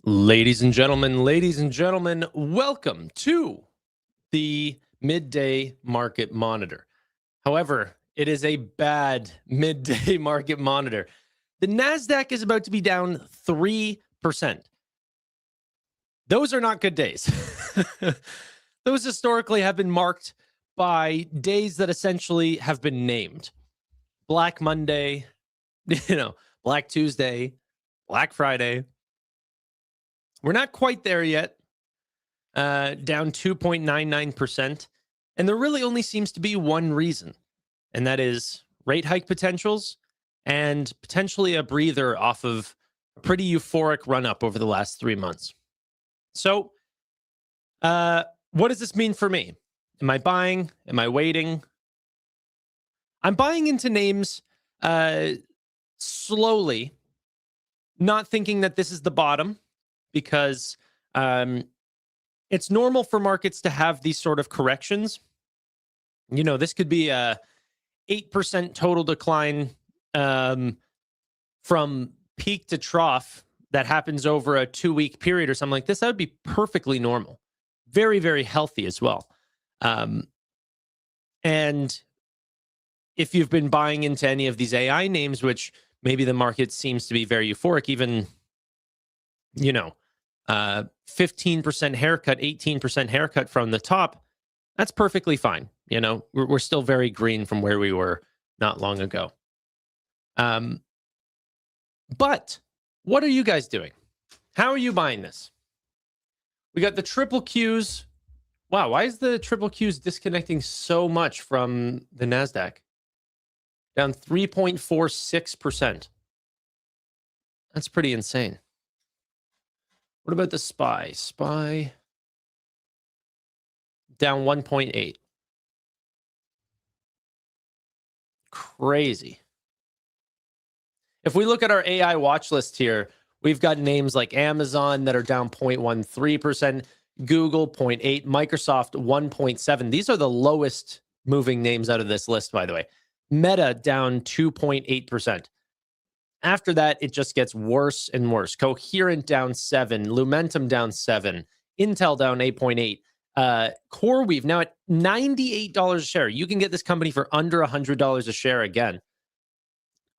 Ladies and gentlemen, welcome to the midday market monitor. However, it is a bad midday market monitor. The NASDAQ is about to be down 3%. Those are not good days. Those historically have been marked by days that essentially have been named. Black Monday, Black Tuesday, Black Friday. We're not quite there yet, down 2.99%. And there really only seems to be one reason, and that is rate hike potentials and potentially a breather off of a pretty euphoric run up over the last 3 months. So what does this mean for me? Am I buying? Am I waiting? I'm buying into names slowly, not thinking that this is the bottom, because it's normal for markets to have these sort of corrections. This could be a 8% total decline from peak to trough that happens over a 2-week period or something like this. That would be perfectly normal. Very, very healthy as well. And if you've been buying into any of these AI names, which maybe the market seems to be very euphoric, even, 15% haircut, 18% haircut from the top, that's perfectly fine. We're still very green from where we were not long ago. But what are you guys doing? How are you buying this? We got the triple Qs. Wow, why is the triple Qs disconnecting so much from the NASDAQ? Down 3.46%. That's pretty insane. What about the SPY? SPY down 1.8. Crazy. If we look at our AI watch list here, we've got names like Amazon that are down 0.13%, Google 0.8%, Microsoft 1.7%. These are the lowest moving names out of this list, by the way. Meta down 2.8%. After that, it just gets worse and worse. Coherent down 7%, Lumentum down 7%, Intel down 8.8%. CoreWeave now at $98 a share. You can get this company for under $100 a share again.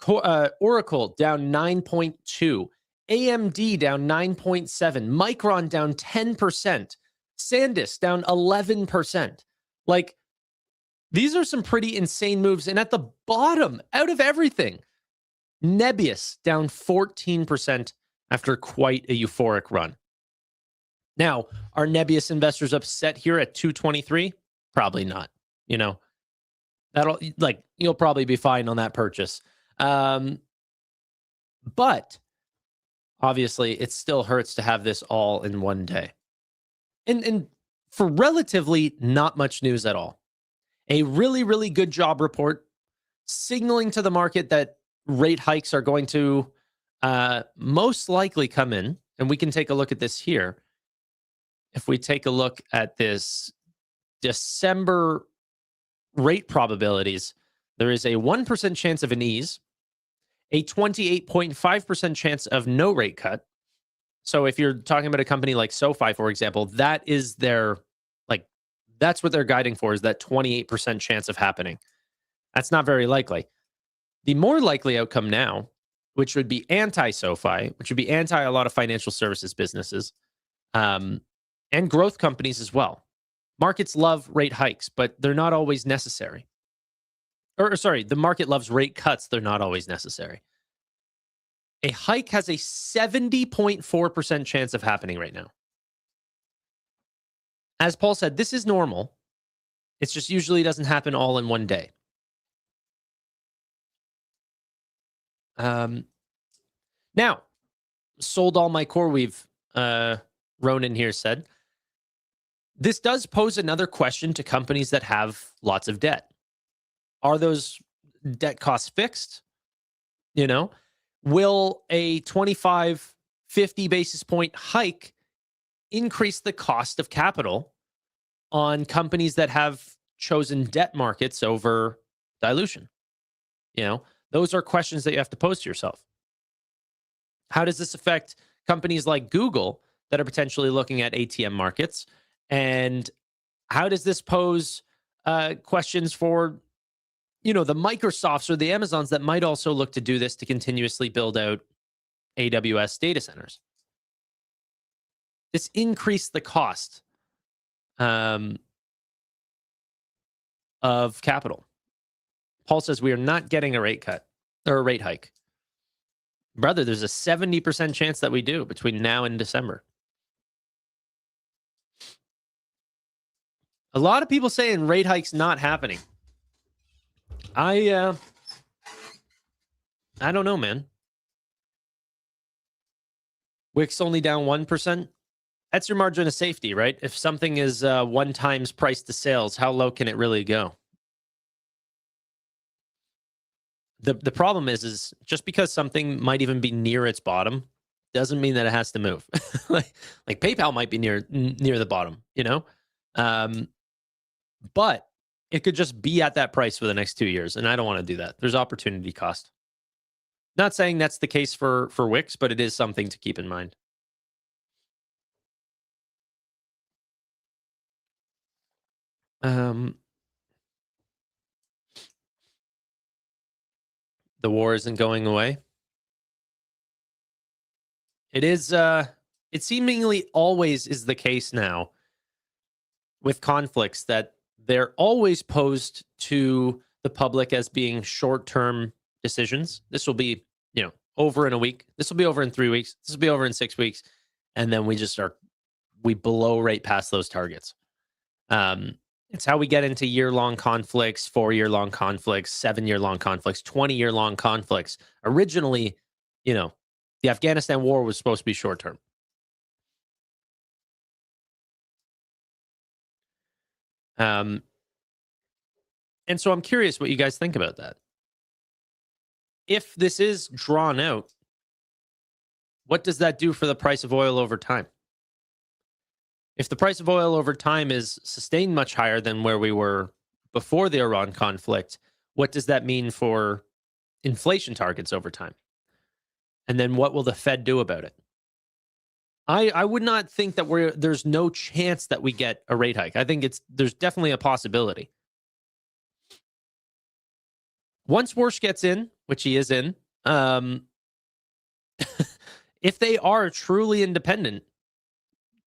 Oracle down 9.2%, AMD down 9.7%, Micron down 10%, SanDisk down 11%. Like, these are some pretty insane moves. And at the bottom, out of everything, Nebius down 14% after quite a euphoric run. Now, are Nebius investors upset here at 223? Probably not. You'll probably be fine on that purchase. But obviously, it still hurts to have this all in one day. And for relatively not much news at all. A really, really good job report signaling to the market that rate hikes are going to most likely come in. And we can take a look at this here. If we take a look at this December rate probabilities, there is a 1% chance of an ease, a 28.5% chance of no rate cut. So if you're talking about a company like SoFi, for example, that is that's what they're guiding for, is that 28% chance of happening. That's not very likely. The more likely outcome now, which would be anti-SoFi, which would be anti a lot of financial services businesses, and growth companies as well. Markets love rate hikes, but they're not always necessary. The market loves rate cuts. They're not always necessary. A hike has a 70.4% chance of happening right now. As Paul said, this is normal. It's just usually doesn't happen all in one day. Now, sold all my CoreWeave, Ronan here said. This does pose another question to companies that have lots of debt. Are those debt costs fixed? Will a 25, 50 basis point hike increase the cost of capital on companies that have chosen debt markets over dilution? Those are questions that you have to pose to yourself. How does this affect companies like Google that are potentially looking at ATM markets? And how does this pose questions for, the Microsofts or the Amazons that might also look to do this to continuously build out AWS data centers? This increased the cost of capital. Paul says we are not getting a rate cut or a rate hike. Brother, there's a 70% chance that we do between now and December. A lot of people saying rate hikes not happening. I don't know, man. Wix only down 1%. That's your margin of safety, right? If something is 1 times price to sales, how low can it really go? The problem is just because something might even be near its bottom doesn't mean that it has to move. like PayPal might be near the bottom, but it could just be at that price for the next 2 years, and I don't want to do that. There's opportunity cost. Not saying that's the case for Wix, but it is something to keep in mind. The war isn't going away. It is. It seemingly always is the case now with conflicts that they're always posed to the public as being short-term decisions. This will be, over in a week. This will be over in 3 weeks. This will be over in 6 weeks, and then we blow right past those targets. It's how we get into year-long conflicts, 4-year-long conflicts, 7-year-long conflicts, 20-year-long conflicts. Originally, the Afghanistan war was supposed to be short-term. And so I'm curious what you guys think about that. If this is drawn out, what does that do for the price of oil over time? If the price of oil over time is sustained much higher than where we were before the Iran conflict, what does that mean for inflation targets over time? And then what will the Fed do about it? I would not think that there's no chance that we get a rate hike. I think there's definitely a possibility. Once Warsh gets in, which he is in, if they are truly independent,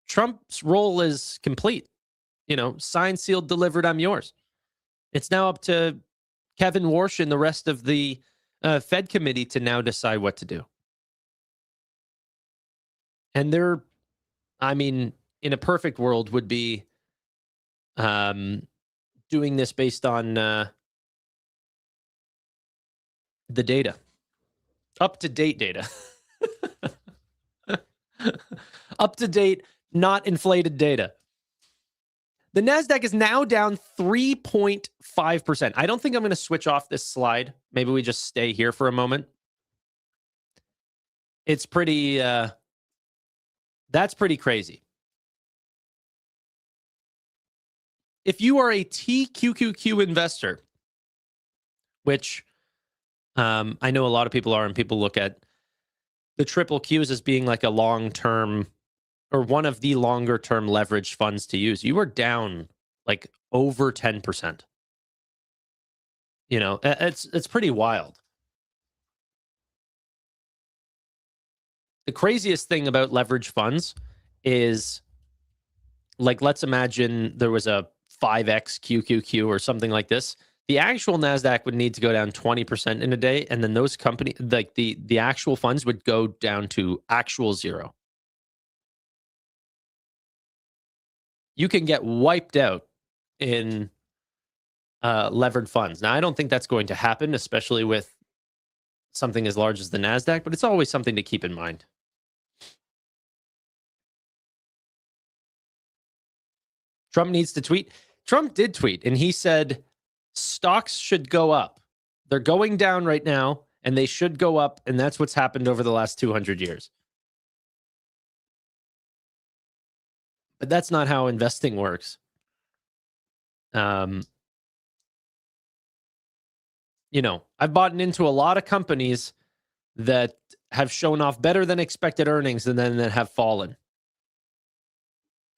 Trump's role is complete. Signed, sealed, delivered, I'm yours. It's now up to Kevin Warsh and the rest of the Fed committee to now decide what to do. And in a perfect world would be doing this based on the data. Up-to-date data. Up-to-date, not inflated data. The NASDAQ is now down 3.5%. I don't think I'm going to switch off this slide. Maybe we just stay here for a moment. It's pretty... that's pretty crazy. If you are a TQQQ investor, which I know a lot of people are, and people look at the triple Qs as being like a long-term or one of the longer-term leveraged funds to use, you are down like over 10%. It's pretty wild. The craziest thing about leverage funds is, like, let's imagine there was a 5x QQQ or something like this. The actual NASDAQ would need to go down 20% in a day, and then those companies, like the actual funds, would go down to actual zero. You can get wiped out in levered funds. Now, I don't think that's going to happen, especially with something as large as the NASDAQ, but it's always something to keep in mind. Trump needs to tweet. Trump did tweet, and he said stocks should go up. They're going down right now, and they should go up, and that's what's happened over the last 200 years. But that's not how investing works. I've bought into a lot of companies that have shown off better than expected earnings and then have fallen.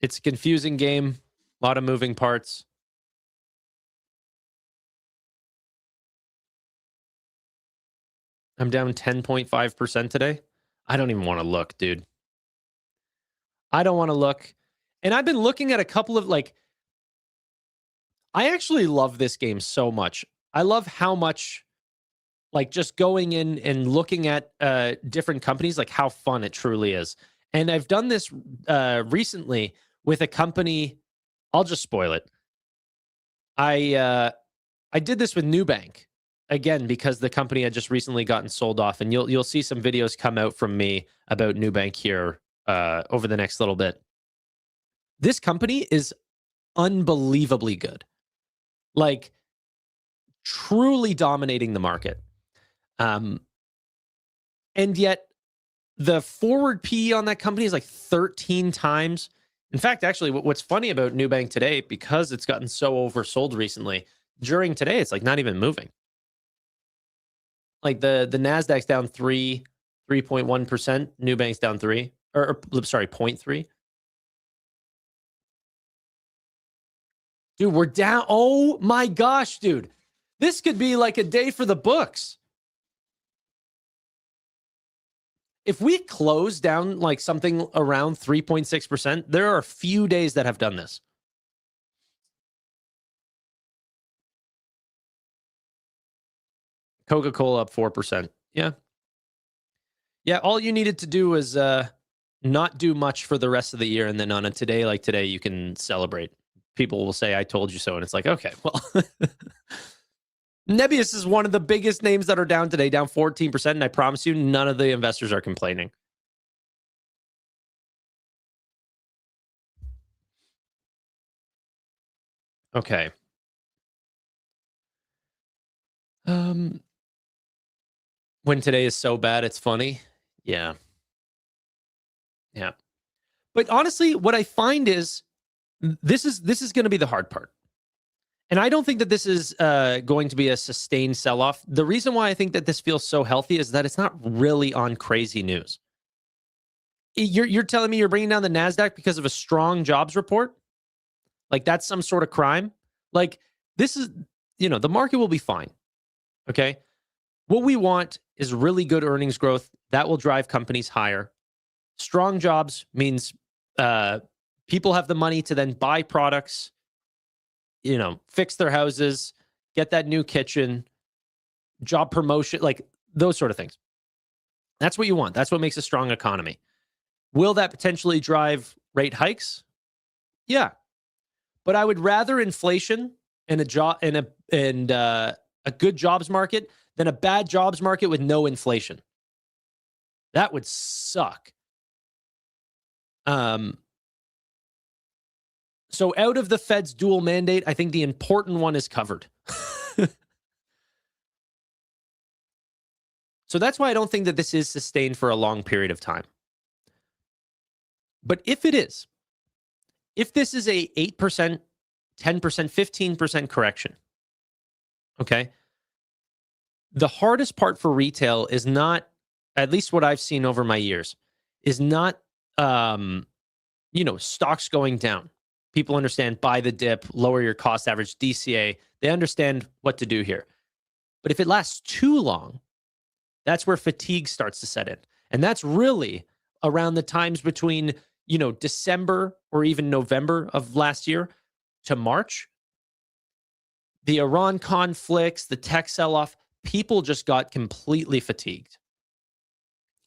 It's a confusing game, a lot of moving parts. I'm down 10.5% today. I don't even want to look, dude. I don't want to look. And I've been looking at a couple of I actually love this game so much. I love how much just going in and looking at different companies, like how fun it truly is. And I've done this recently with a company. I'll just spoil it. I did this with NuBank again because the company had just recently gotten sold off, and you'll see some videos come out from me about NuBank here over the next little bit. This company is unbelievably good, like truly dominating the market. And yet the forward PE on that company is like 13 times. In fact, actually, what's funny about NuBank today, because it's gotten so oversold recently, during today, it's like not even moving. Like the NASDAQ's down 3.1%. NuBank's down 3, or sorry, 0.3. Dude, we're down. Oh my gosh, dude. This could be like a day for the books. If we close down like something around 3.6%, there are a few days that have done this. Coca-Cola up 4%. Yeah. Yeah, all you needed to do was not do much for the rest of the year, and then on a today like today, you can celebrate. People will say, I told you so, and it's like, okay, well... Nebius is one of the biggest names that are down today, down 14%, and I promise you, none of the investors are complaining. Okay. When today is so bad, it's funny. Yeah. Yeah. But honestly, what I find is this is going to be the hard part. And I don't think that this is going to be a sustained sell-off. The reason why I think that this feels so healthy is that it's not really on crazy news. You're telling me you're bringing down the NASDAQ because of a strong jobs report? Like that's some sort of crime? Like this is, the market will be fine. Okay? What we want is really good earnings growth. That will drive companies higher. Strong jobs means people have the money to then buy products, fix their houses, get that new kitchen, job promotion, like those sort of things. That's what you want. That's what makes a strong economy. Will that potentially drive rate hikes? Yeah. But I would rather inflation and a good jobs market than a bad jobs market with no inflation. That would suck. So out of the Fed's dual mandate, I think the important one is covered. So that's why I don't think that this is sustained for a long period of time. But if it is, if this is a 8%, 10%, 15% correction, okay, the hardest part for retail is not, at least what I've seen over my years, is not, stocks going down. People understand buy the dip, lower your cost average, DCA. They understand what to do here. But if it lasts too long, that's where fatigue starts to set in. And that's really around the times between, December or even November of last year to March. The Iran conflicts, the tech sell-off, people just got completely fatigued.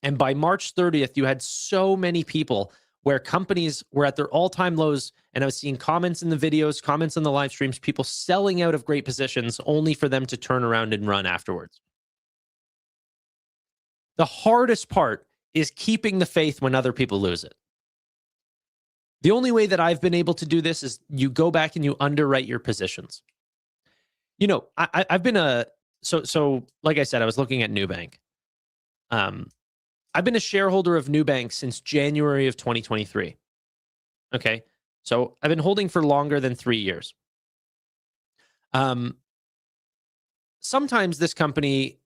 And by March 30th, you had so many people where companies were at their all-time lows, and I was seeing comments in the videos, comments in the live streams, people selling out of great positions only for them to turn around and run afterwards. The hardest part is keeping the faith when other people lose it. The only way that I've been able to do this is you go back and you underwrite your positions. I've been so like I said, I was looking at NuBank. I've been a shareholder of NuBank since January of 2023. Okay. So I've been holding for longer than 3 years. Sometimes this company,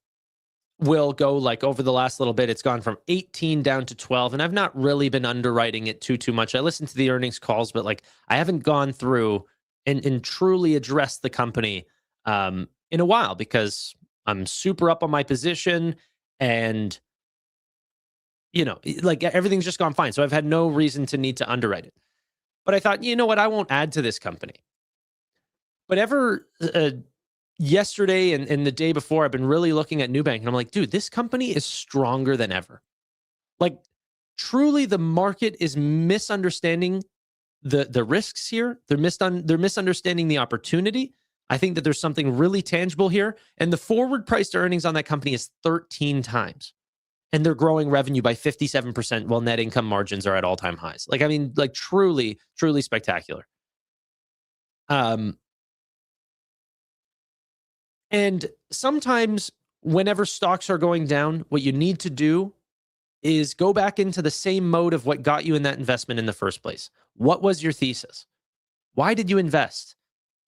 will go like over the last little bit, it's gone from 18 down to 12. And I've not really been underwriting it too much. I listened to the earnings calls, but like I haven't gone through and truly addressed the company in a while because I'm super up on my position and, you know, like everything's just gone fine. So I've had no reason to need to underwrite it. But I thought, you know what, I won't add to this company. But yesterday and the day before, I've been really looking at NuBank and I'm like, dude, this company is stronger than ever. Like, truly, the market is misunderstanding the risks here. They're misunderstanding the opportunity. I think that there's something really tangible here. And the forward price to earnings on that company is 13 times. And they're growing revenue by 57% while net income margins are at all-time highs. Like, I mean, like truly, truly spectacular. And sometimes whenever stocks are going down, what you need to do is go back into the same mode of what got you in that investment in the first place. What was your thesis? Why did you invest?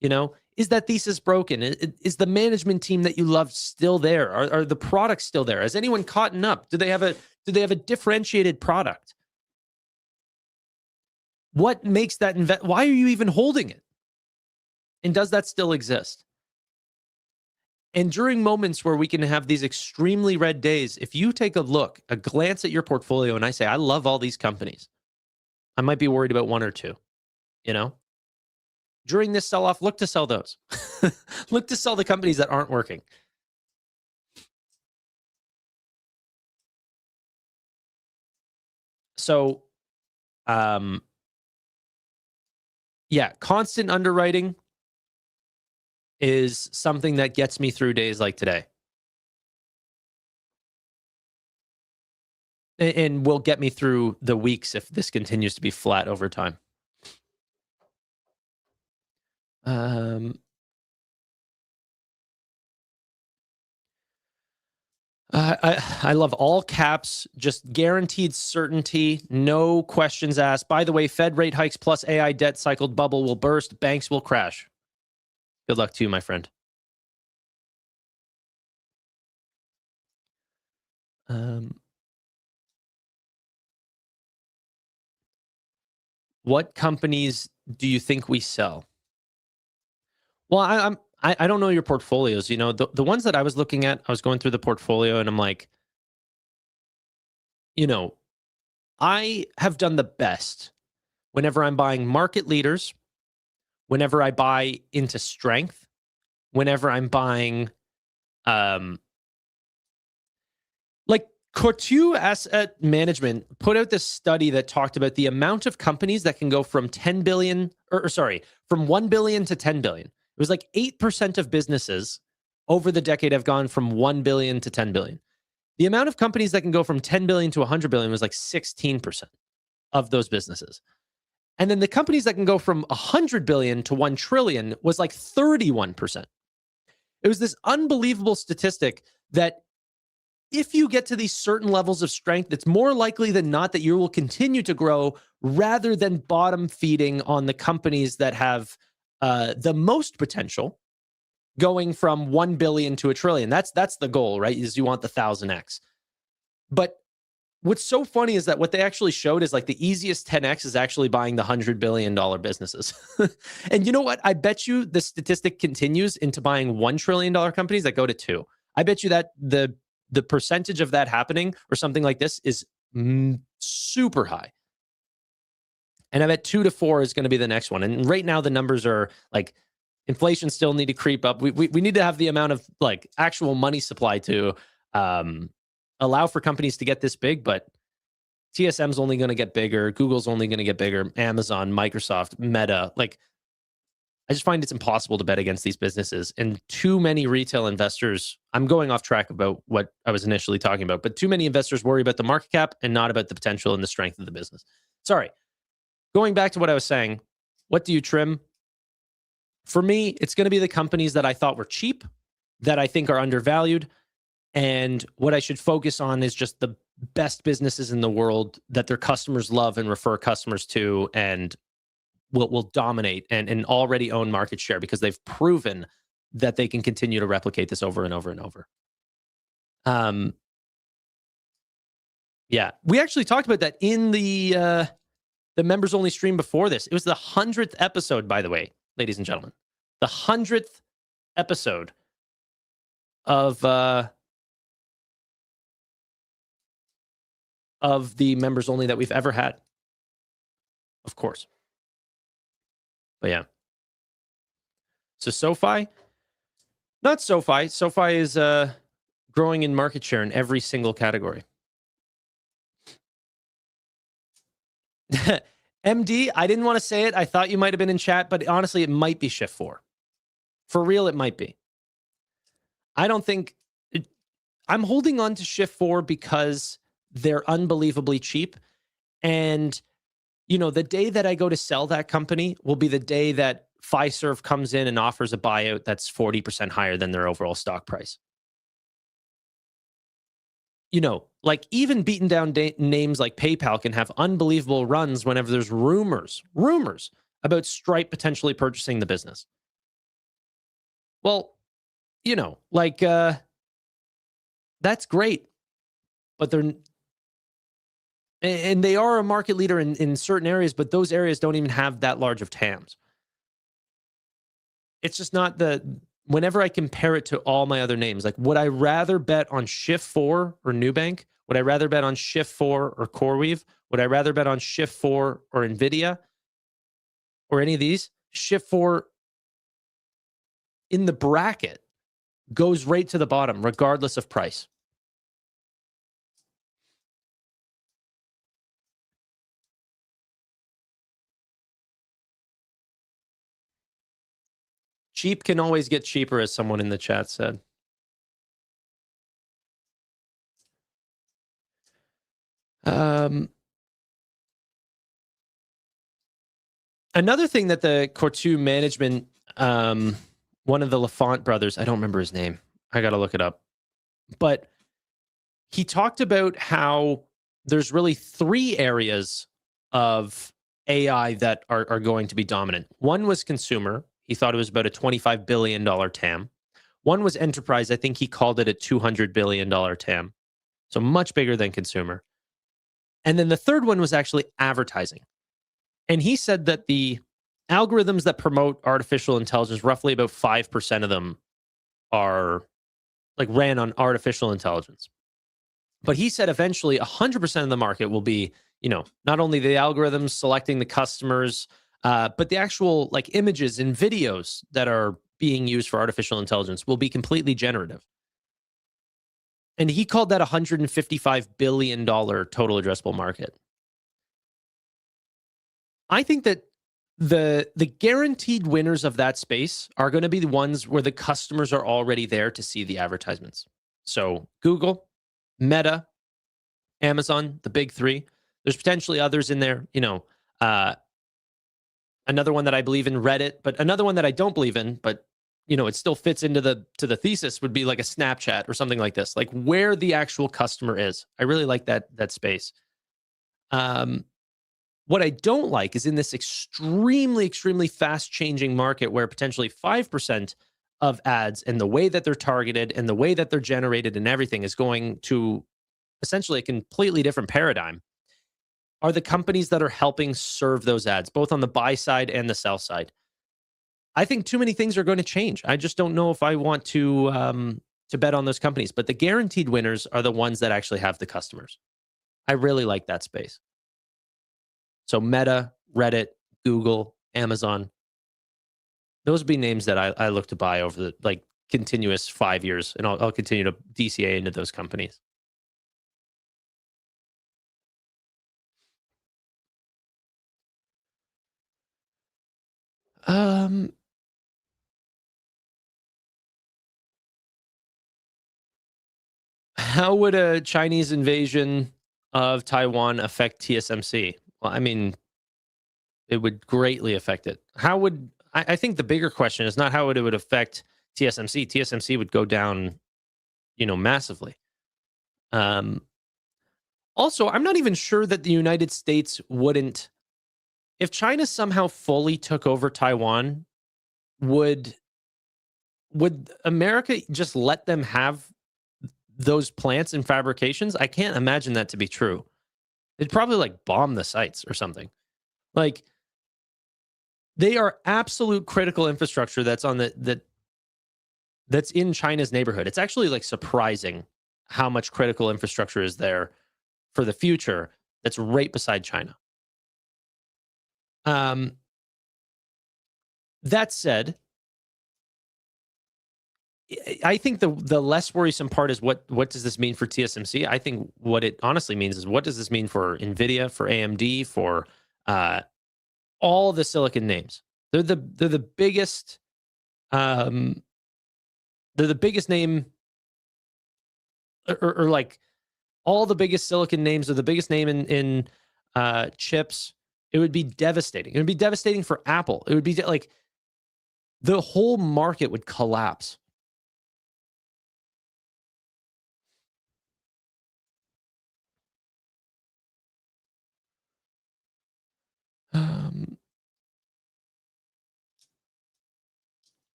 You know, is that thesis broken? Is the management team that you loved still there? Are the products still there? Has anyone caught up? Do they have a differentiated product? What makes that why are you even holding it? And does that still exist? And during moments where we can have these extremely red days, if you take a glance at your portfolio and I say, I love all these companies, I might be worried about one or two, you know? During this sell-off, look to sell those. Look to sell the companies that aren't working. So, yeah, constant underwriting is something that gets me through days like today. And will get me through the weeks if this continues to be flat over time. I love all caps, just guaranteed certainty, no questions asked. By the way, Fed rate hikes plus AI debt cycled bubble will burst, banks will crash. Good luck to you, my friend. What companies do you think we sell? Well, I don't know your portfolios. You know, the ones that I was looking at, I was going through the portfolio and I'm like, you know, I have done the best whenever I'm buying market leaders, whenever I buy into strength, whenever I'm buying, like Courtier Asset Management put out this study that talked about the amount of companies that can go from 10 billion, from 1 billion to 10 billion. It was like 8% of businesses over the decade have gone from 1 billion to 10 billion. The amount of companies that can go from 10 billion to 100 billion was like 16% of those businesses. And then the companies that can go from 100 billion to 1 trillion was like 31%. It was this unbelievable statistic that if you get to these certain levels of strength, it's more likely than not that you will continue to grow rather than bottom feeding on the companies that have the most potential going from 1 billion to a trillion. That's the goal, right? Is you want the 1000x. But what's so funny is that what they actually showed is like the easiest 10x is actually buying the $100 billion businesses. And you know what? I bet you the statistic continues into buying $1 trillion companies that go to 2. I bet you that the percentage of that happening or something like this is super high. And I bet 2 to 4 is going to be the next one. And right now the numbers are like inflation still need to creep up. We need to have the amount of like actual money supply to allow for companies to get this big, but TSM's only going to get bigger. Google's only going to get bigger. Amazon, Microsoft, Meta. Like, I just find it's impossible to bet against these businesses. And too many retail investors, I'm going off track about what I was initially talking about, but too many investors worry about the market cap and not about the potential and the strength of the business. Sorry. Going back to what I was saying, what do you trim? For me, it's going to be the companies that I thought were cheap, that I think are undervalued. And what I should focus on is just the best businesses in the world that their customers love and refer customers to and will dominate and already own market share because they've proven that they can continue to replicate this over and over and over. Yeah, we actually talked about that in the members only stream before this. It was the 100th episode, by the way, ladies and gentlemen, the 100th episode of the members only that we've ever had, of course. But yeah, so SoFi, not SoFi. SoFi is growing in market share in every single category. MD, I didn't want to say it. I thought you might have been in chat, but honestly, it might be Shift 4. For real, it might be. I don't think... I'm holding on to Shift 4 because they're unbelievably cheap. And, you know, the day that I go to sell that company will be the day that Fiserv comes in and offers a buyout that's 40% higher than their overall stock price. You know, like even beaten down names like PayPal can have unbelievable runs whenever there's rumors about Stripe potentially purchasing the business. Well, you know, like that's great, but they are a market leader in certain areas, but those areas don't even have that large of TAMs. It's just not whenever I compare it to all my other names, like would I rather bet on Shift 4 or NuBank? Would I rather bet on Shift 4 or CoreWeave? Would I rather bet on Shift 4 or NVIDIA or any of these? Shift 4 in the bracket goes right to the bottom, regardless of price. Cheap can always get cheaper, as someone in the chat said. Another thing that the Cortu management, one of the Lafont brothers, I don't remember his name. I got to look it up. But he talked about how there's really 3 areas of AI that are going to be dominant. One was consumer. He thought it was about a $25 billion TAM. One was enterprise. I think he called it a $200 billion TAM. So much bigger than consumer. And then the third one was actually advertising. And he said that the algorithms that promote artificial intelligence, roughly about 5% of them are like ran on artificial intelligence. But he said eventually 100% of the market will be, you know, not only the algorithms selecting the customers, but the actual like images and videos that are being used for artificial intelligence will be completely generative. And he called that $155 billion total addressable market. I think that the guaranteed winners of that space are going to be the ones where the customers are already there to see the advertisements. So Google, Meta, Amazon, the big 3. There's potentially others in there, you know, another one that I believe in, Reddit, but another one that I don't believe in, but you know, it still fits into the thesis would be like a Snapchat or something like this, like where the actual customer is. I really like that space. What I don't like is in this extremely fast changing market where potentially 5% of ads and the way that they're targeted and the way that they're generated and everything is going to essentially a completely different paradigm, are the companies that are helping serve those ads, both on the buy side and the sell side. I think too many things are going to change. I just don't know if I want to bet on those companies. But the guaranteed winners are the ones that actually have the customers. I really like that space. So Meta, Reddit, Google, Amazon. Those would be names that I look to buy over the like continuous 5 years, and I'll continue to DCA into those companies. How would a Chinese invasion of Taiwan affect TSMC? Well, I mean, it would greatly affect it. How would I think the bigger question is not how it would affect TSMC. TSMC would go down, you know, massively. Also, I'm not even sure that the United States wouldn't, if China somehow fully took over Taiwan, would America just let them have those plants and fabrications, I can't imagine that to be true. They'd probably like bomb the sites or something. Like, they are absolute critical infrastructure that's on that's in China's neighborhood. It's actually like surprising how much critical infrastructure is there for the future that's right beside China. That said, I think the less worrisome part is what does this mean for TSMC? I think what it honestly means is, what does this mean for NVIDIA, for AMD, for all the silicon names? They're the biggest name, or like all the biggest silicon names, are the biggest name in chips. It would be devastating. It would be devastating for Apple. It would be like the whole market would collapse.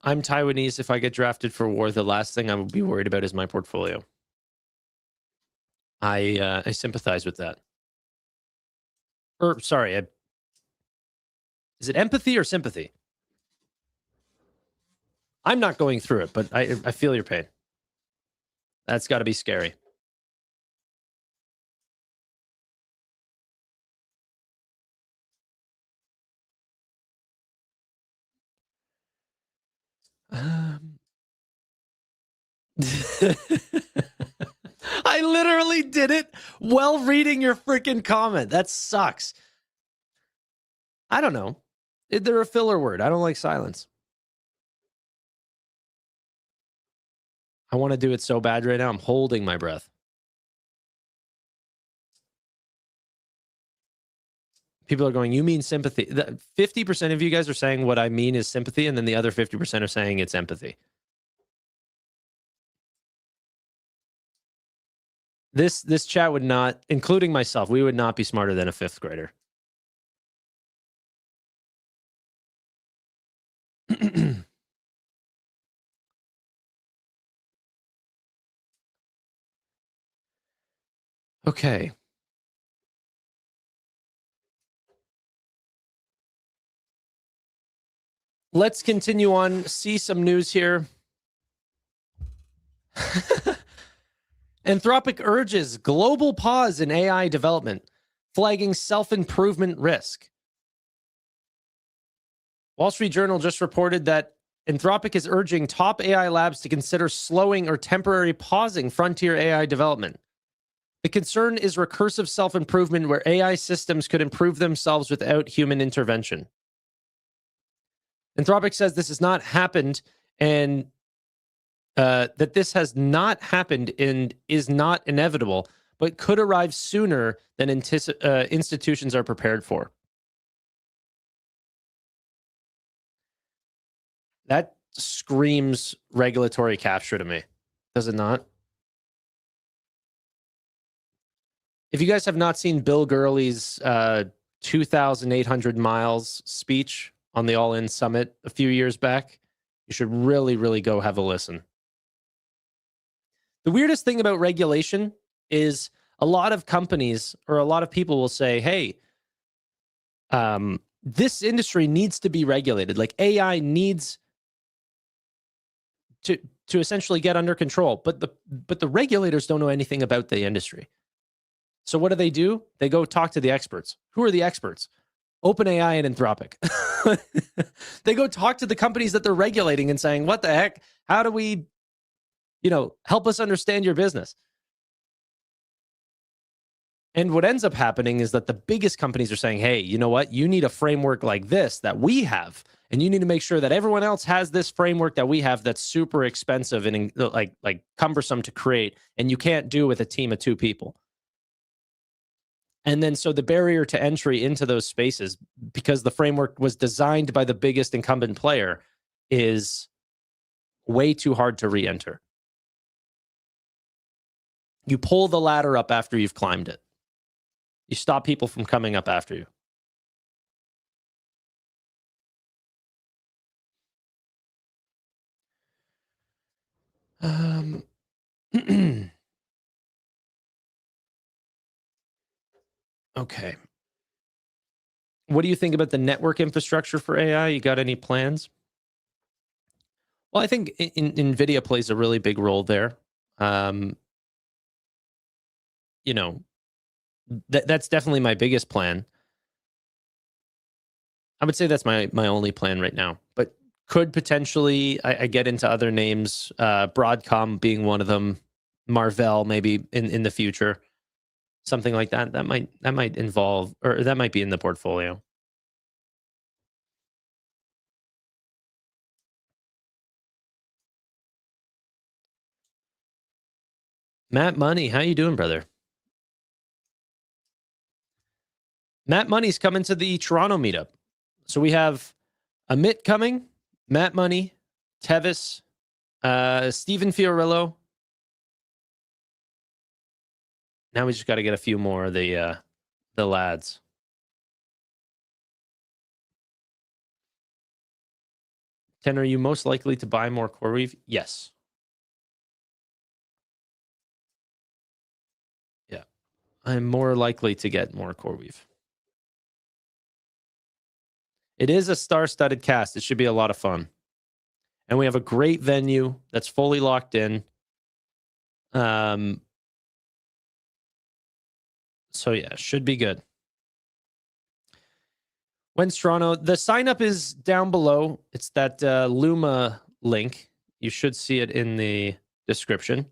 I'm Taiwanese. If I get drafted for war, the last thing I would be worried about is my portfolio. I sympathize with that. Or sorry, is it empathy or sympathy? I'm not going through it, but I feel your pain. That's got to be scary. I literally did it while reading your freaking comment. That sucks. I don't know. They're a filler word. I don't like silence. I want to do it so bad right now. I'm holding my breath. People are going, you mean sympathy? 50% of you guys are saying what I mean is sympathy, and then the other 50% are saying it's empathy. This chat would not, including myself, we would not be smarter than a fifth grader. Okay. Let's continue on. See some news here. Anthropic urges global pause in AI development, flagging self-improvement risk. Wall Street Journal just reported that Anthropic is urging top AI labs to consider slowing or temporarily pausing frontier AI development. The concern is recursive self-improvement, where AI systems could improve themselves without human intervention. Anthropic says this has not happened, and that this has not happened and is not inevitable, but could arrive sooner than institutions are prepared for. That screams regulatory capture to me, does it not? If you guys have not seen Bill Gurley's 2,800 miles speech on the All In Summit a few years back, you should really, really go have a listen. The weirdest thing about regulation is a lot of companies or a lot of people will say, hey, this industry needs to be regulated. Like, AI needs to essentially get under control. But the regulators don't know anything about the industry. So what do? They go talk to the experts. Who are the experts? OpenAI and Anthropic. They go talk to the companies that they're regulating and saying, what the heck? How do we, help us understand your business? And what ends up happening is that the biggest companies are saying, hey, you know what? You need a framework like this that we have. And you need to make sure that everyone else has this framework that we have that's super expensive and like cumbersome to create. And you can't do with a team of 2 people. And then so the barrier to entry into those spaces, because the framework was designed by the biggest incumbent player, is way too hard to re-enter. You pull the ladder up after you've climbed it. You stop people from coming up after you. Okay. What do you think about the network infrastructure for AI? You got any plans? Well, I think NVIDIA plays a really big role there. Um, you know, that's definitely my biggest plan. I would say that's my only plan right now, but could potentially I get into other names, Broadcom being one of them, Marvell maybe in the future, something like that. That might involve or that might be in the portfolio. Matt Money, how you doing, brother? Matt Money's coming to the Toronto meetup. So we have Amit coming, Matt Money, Tevis, Stephen Fiorillo. Now we just got to get a few more of the lads. Ten, are you most likely to buy more CoreWeave? Yes. Yeah. I'm more likely to get more CoreWeave. It is a star-studded cast. It should be a lot of fun. And we have a great venue that's fully locked in. So yeah, should be good. When's Toronto? The sign up is down below. It's that Luma link. You should see it in the description.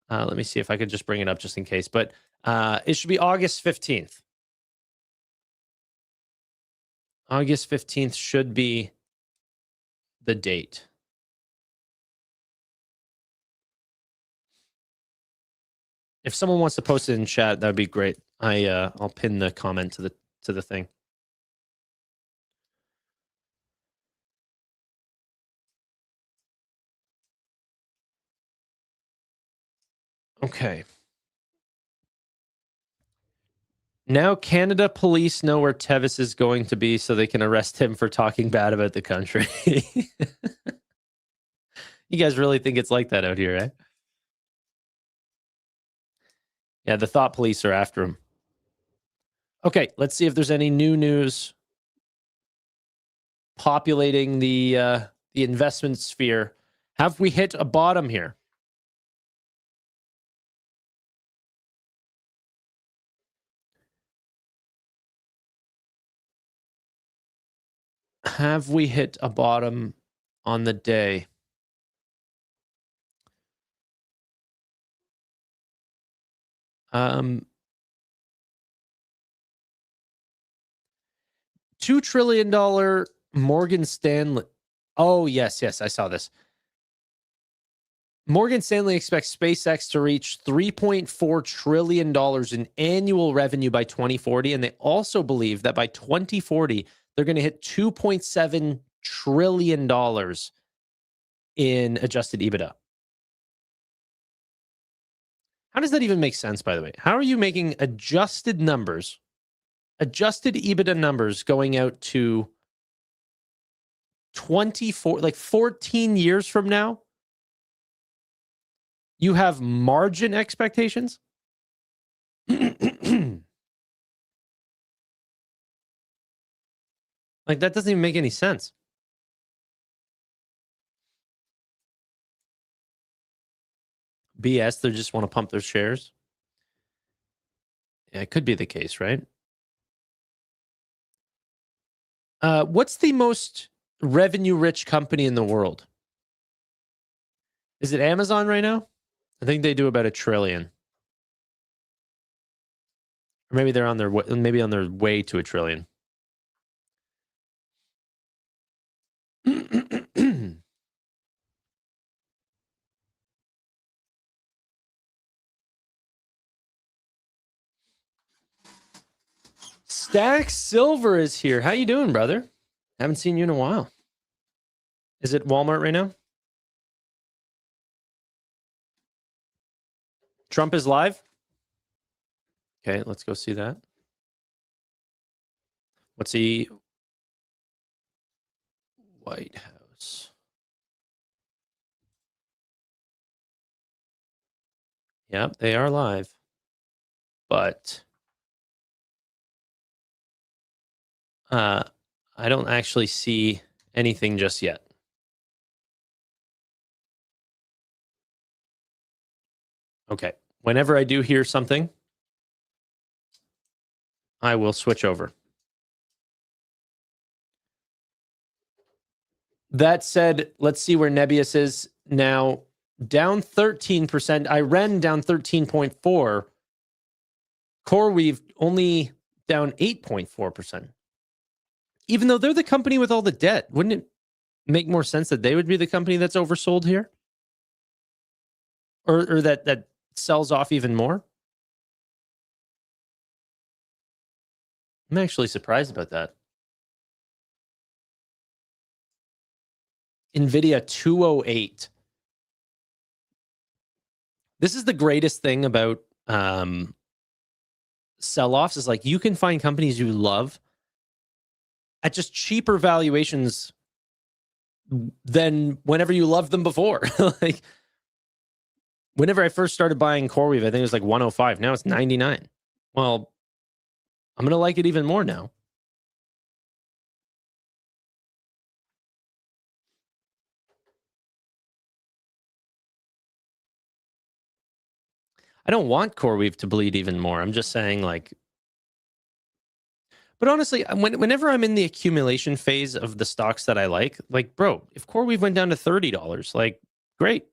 Let me see if I could just bring it up just in case. But it should be August 15th. August 15th should be the date. If someone wants to post it in chat, that'd be great. I'll pin the comment to the thing. Okay. Now Canada police know where Tevis is going to be so they can arrest him for talking bad about the country. You guys really think it's like that out here, eh? Yeah, the thought police are after him. Okay, let's see if there's any new news populating the investment sphere. Have we hit a bottom here? Have we hit a bottom on the day? $2 trillion Morgan Stanley. Oh, yes, I saw this. Morgan Stanley expects SpaceX to reach $3.4 trillion in annual revenue by 2040. And they also believe that by 2040, they're going to hit $2.7 trillion in adjusted EBITDA. How does that even make sense, by the way? How are you making adjusted numbers, adjusted EBITDA numbers going out to 24, like 14 years from now? You have margin expectations? Like, that doesn't even make any sense. BS, they just want to pump their shares. Yeah, it could be the case, right? What's the most revenue-rich company in the world? Is it Amazon right now? I think they do about $1 trillion. Or maybe they're on their way, maybe on their way to $1 trillion. Stack Silver is here. How you doing, brother? Haven't seen you in a while. Is it Walmart right now? Trump is live? Okay, let's go see that. What's he? White House. Yep, they are live. But I don't actually see anything just yet. Okay. Whenever I do hear something, I will switch over. That said, let's see where Nebius is now. Down 13%. IREN down 13.4%. CoreWeave only down 8.4%. Even though they're the company with all the debt, wouldn't it make more sense that they would be the company that's oversold here? Or that sells off even more? I'm actually surprised about that. NVIDIA 208. This is the greatest thing about sell-offs is like you can find companies you love at just cheaper valuations than whenever you loved them before. Like whenever I first started buying CoreWeave, I think it was like 105. Now it's 99. Well, I'm going to like it even more now. I don't want CoreWeave to bleed even more. I'm just saying like, but honestly, whenever I'm in the accumulation phase of the stocks that I like, bro, if CoreWeave went down to $30, like, great.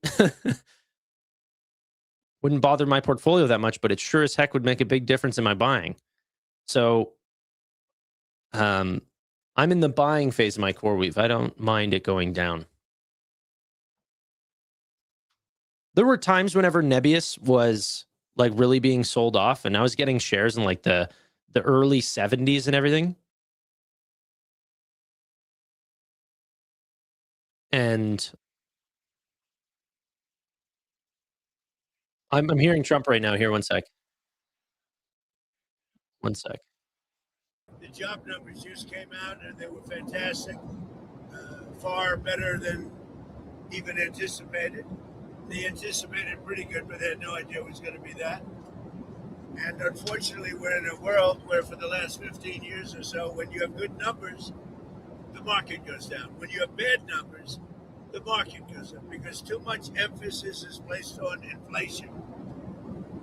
Wouldn't bother my portfolio that much, but it sure as heck would make a big difference in my buying. So, I'm in the buying phase of my CoreWeave. I don't mind it going down. There were times whenever Nebius was like really being sold off, and I was getting shares in like the early 70s and everything. And I'm hearing Trump right now. Here, one sec. One sec. The job numbers just came out and they were fantastic. Far better than even anticipated. They anticipated pretty good, but they had no idea it was going to be that. And unfortunately, we're in a world where for the last 15 years or so, when you have good numbers, the market goes down. When you have bad numbers, the market goes up because too much emphasis is placed on inflation.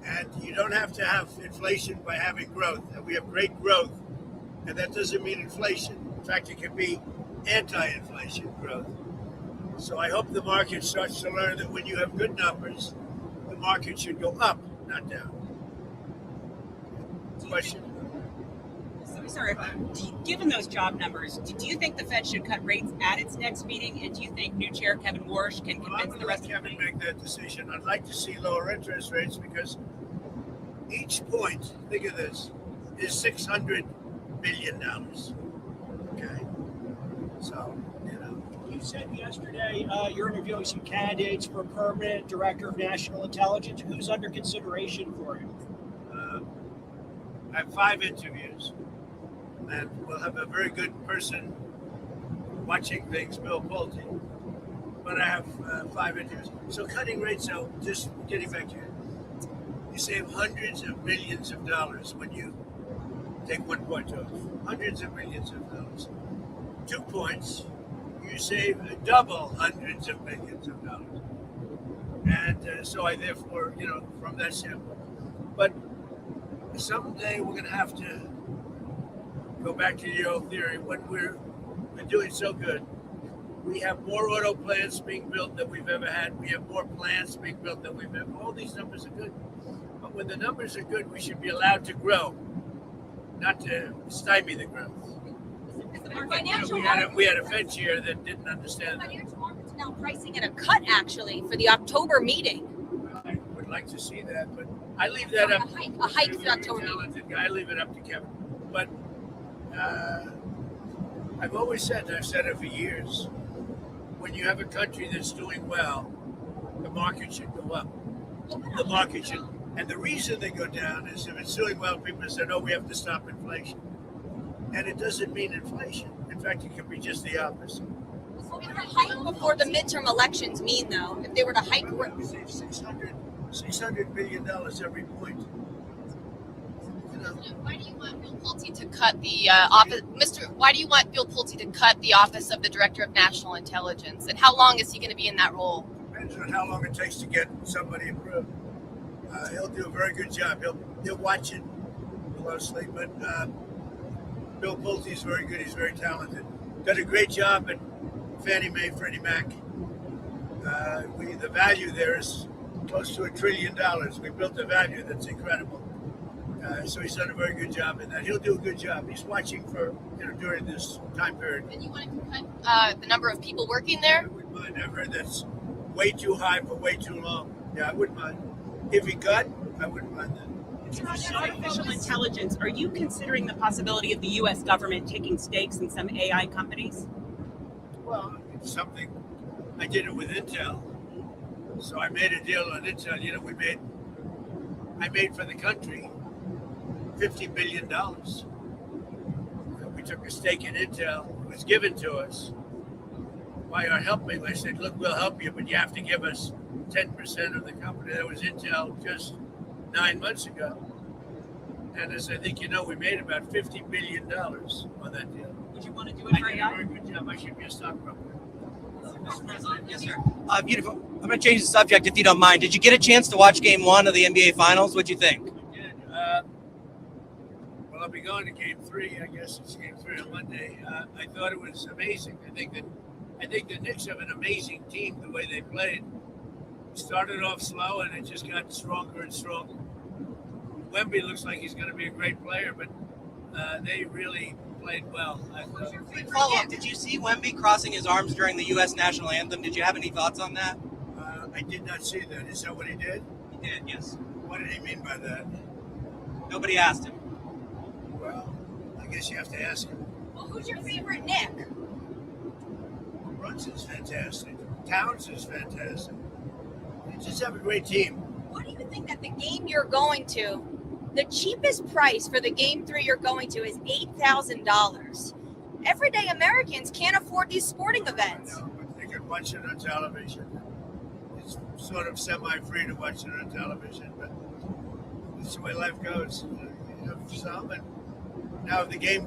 And you don't have to have inflation by having growth. And we have great growth, and that doesn't mean inflation. In fact, it can be anti-inflation growth. So I hope the market starts to learn that when you have good numbers, the market should go up, not down. Question? Sorry, given those job numbers, do you think the Fed should cut rates at its next meeting? And do you think new chair Kevin Warsh can convince the rest of the Kevin make that decision? I'd like to see lower interest rates because each point, think of this, is $600 billion. Okay? So, You said yesterday you're interviewing some candidates for permanent director of national intelligence. Who's under consideration for you? I have 5 interviews, and we'll have a very good person watching things, Bill Pulte. But I have 5 interviews. So cutting rates out, just getting back to you, you save hundreds of millions of dollars when you take 1 point off. Hundreds of millions of dollars. 2 points, you save double hundreds of millions of dollars. And so I therefore, from that standpoint. But someday we're going to have to go back to the old theory. When we're doing so good, we have more auto plants being built than we've ever had. We have more plants being built than we've ever. All these numbers are good. But when the numbers are good, we should be allowed to grow, not to stymie the growth. We had a Fed chair that didn't understand that. Financial markets now pricing in a cut, actually, for the October meeting. I would like to see that, but I leave that up. A hike for the October meeting. I leave it up to Kevin. But I've always said, and I've said it for years, when you have a country that's doing well, the market should go up. The market should. And the reason they go down is if it's doing well, people say, "Oh, we have to stop inflation." And it doesn't mean inflation. In fact, it can be just the opposite. What would a hike before the midterm elections mean, though? If they were to hike, we save $600 billion every point. Why do you want Bill Pulte to cut the office? Why do you want Bill Pulte to cut the office of the Director of National Intelligence? And how long is he going to be in that role? Depends on how long it takes to get somebody approved. He'll do a very good job. He'll watch it closely, but Bill Pulte is very good. He's very talented. Done a great job at Fannie Mae, Freddie Mac. The value there is close to $1 trillion. We built a value that's incredible. So he's done a very good job in that. He'll do a good job. He's watching for during this time period. And you want to cut the number of people working there? I wouldn't mind. I've heard that's way too high for way too long. Yeah, I wouldn't mind. If he cut, I wouldn't mind that. In terms of artificial intelligence, are you considering the possibility of the U.S. government taking stakes in some AI companies? Well, it's something. I did it with Intel. So I made a deal on Intel. I made for the country $50 billion. We took a stake in Intel. It was given to us by our helping. I said, look, we'll help you, but you have to give us 10% of the company. That was Intel just 9 months ago. And as I think we made about $50 billion on that deal. Would you want to do it for I did a AI? very good job. I should be a stockbroker. Yes, sir. Beautiful. I'm going to change the subject if you don't mind. Did you get a chance to watch Game 1 of the NBA Finals? What'd you think? I did. Well, I'll be going to Game 3. I guess it's Game 3 on Monday. I thought it was amazing. I think the Knicks have an amazing team. The way they played started off slow, and it just got stronger and stronger. Wemby looks like he's going to be a great player, but they really played well. Quick follow-up. Did you see Wemby crossing his arms during the U.S. national anthem? Did you have any thoughts on that? I did not see that. Is that what he did? He did, yes. What did he mean by that? Nobody asked him. Well, I guess you have to ask him. Well, who's your favorite Nick? Brunson's fantastic. Towns is fantastic. They just have a great team. What do you think that the game you're going to, the cheapest price for the Game 3 you're going to is $8,000? Everyday Americans can't afford these sporting events. I know, but they can watch it on television. It's sort of semi-free to watch it on television, but that's the way life goes. You have some, and now if the team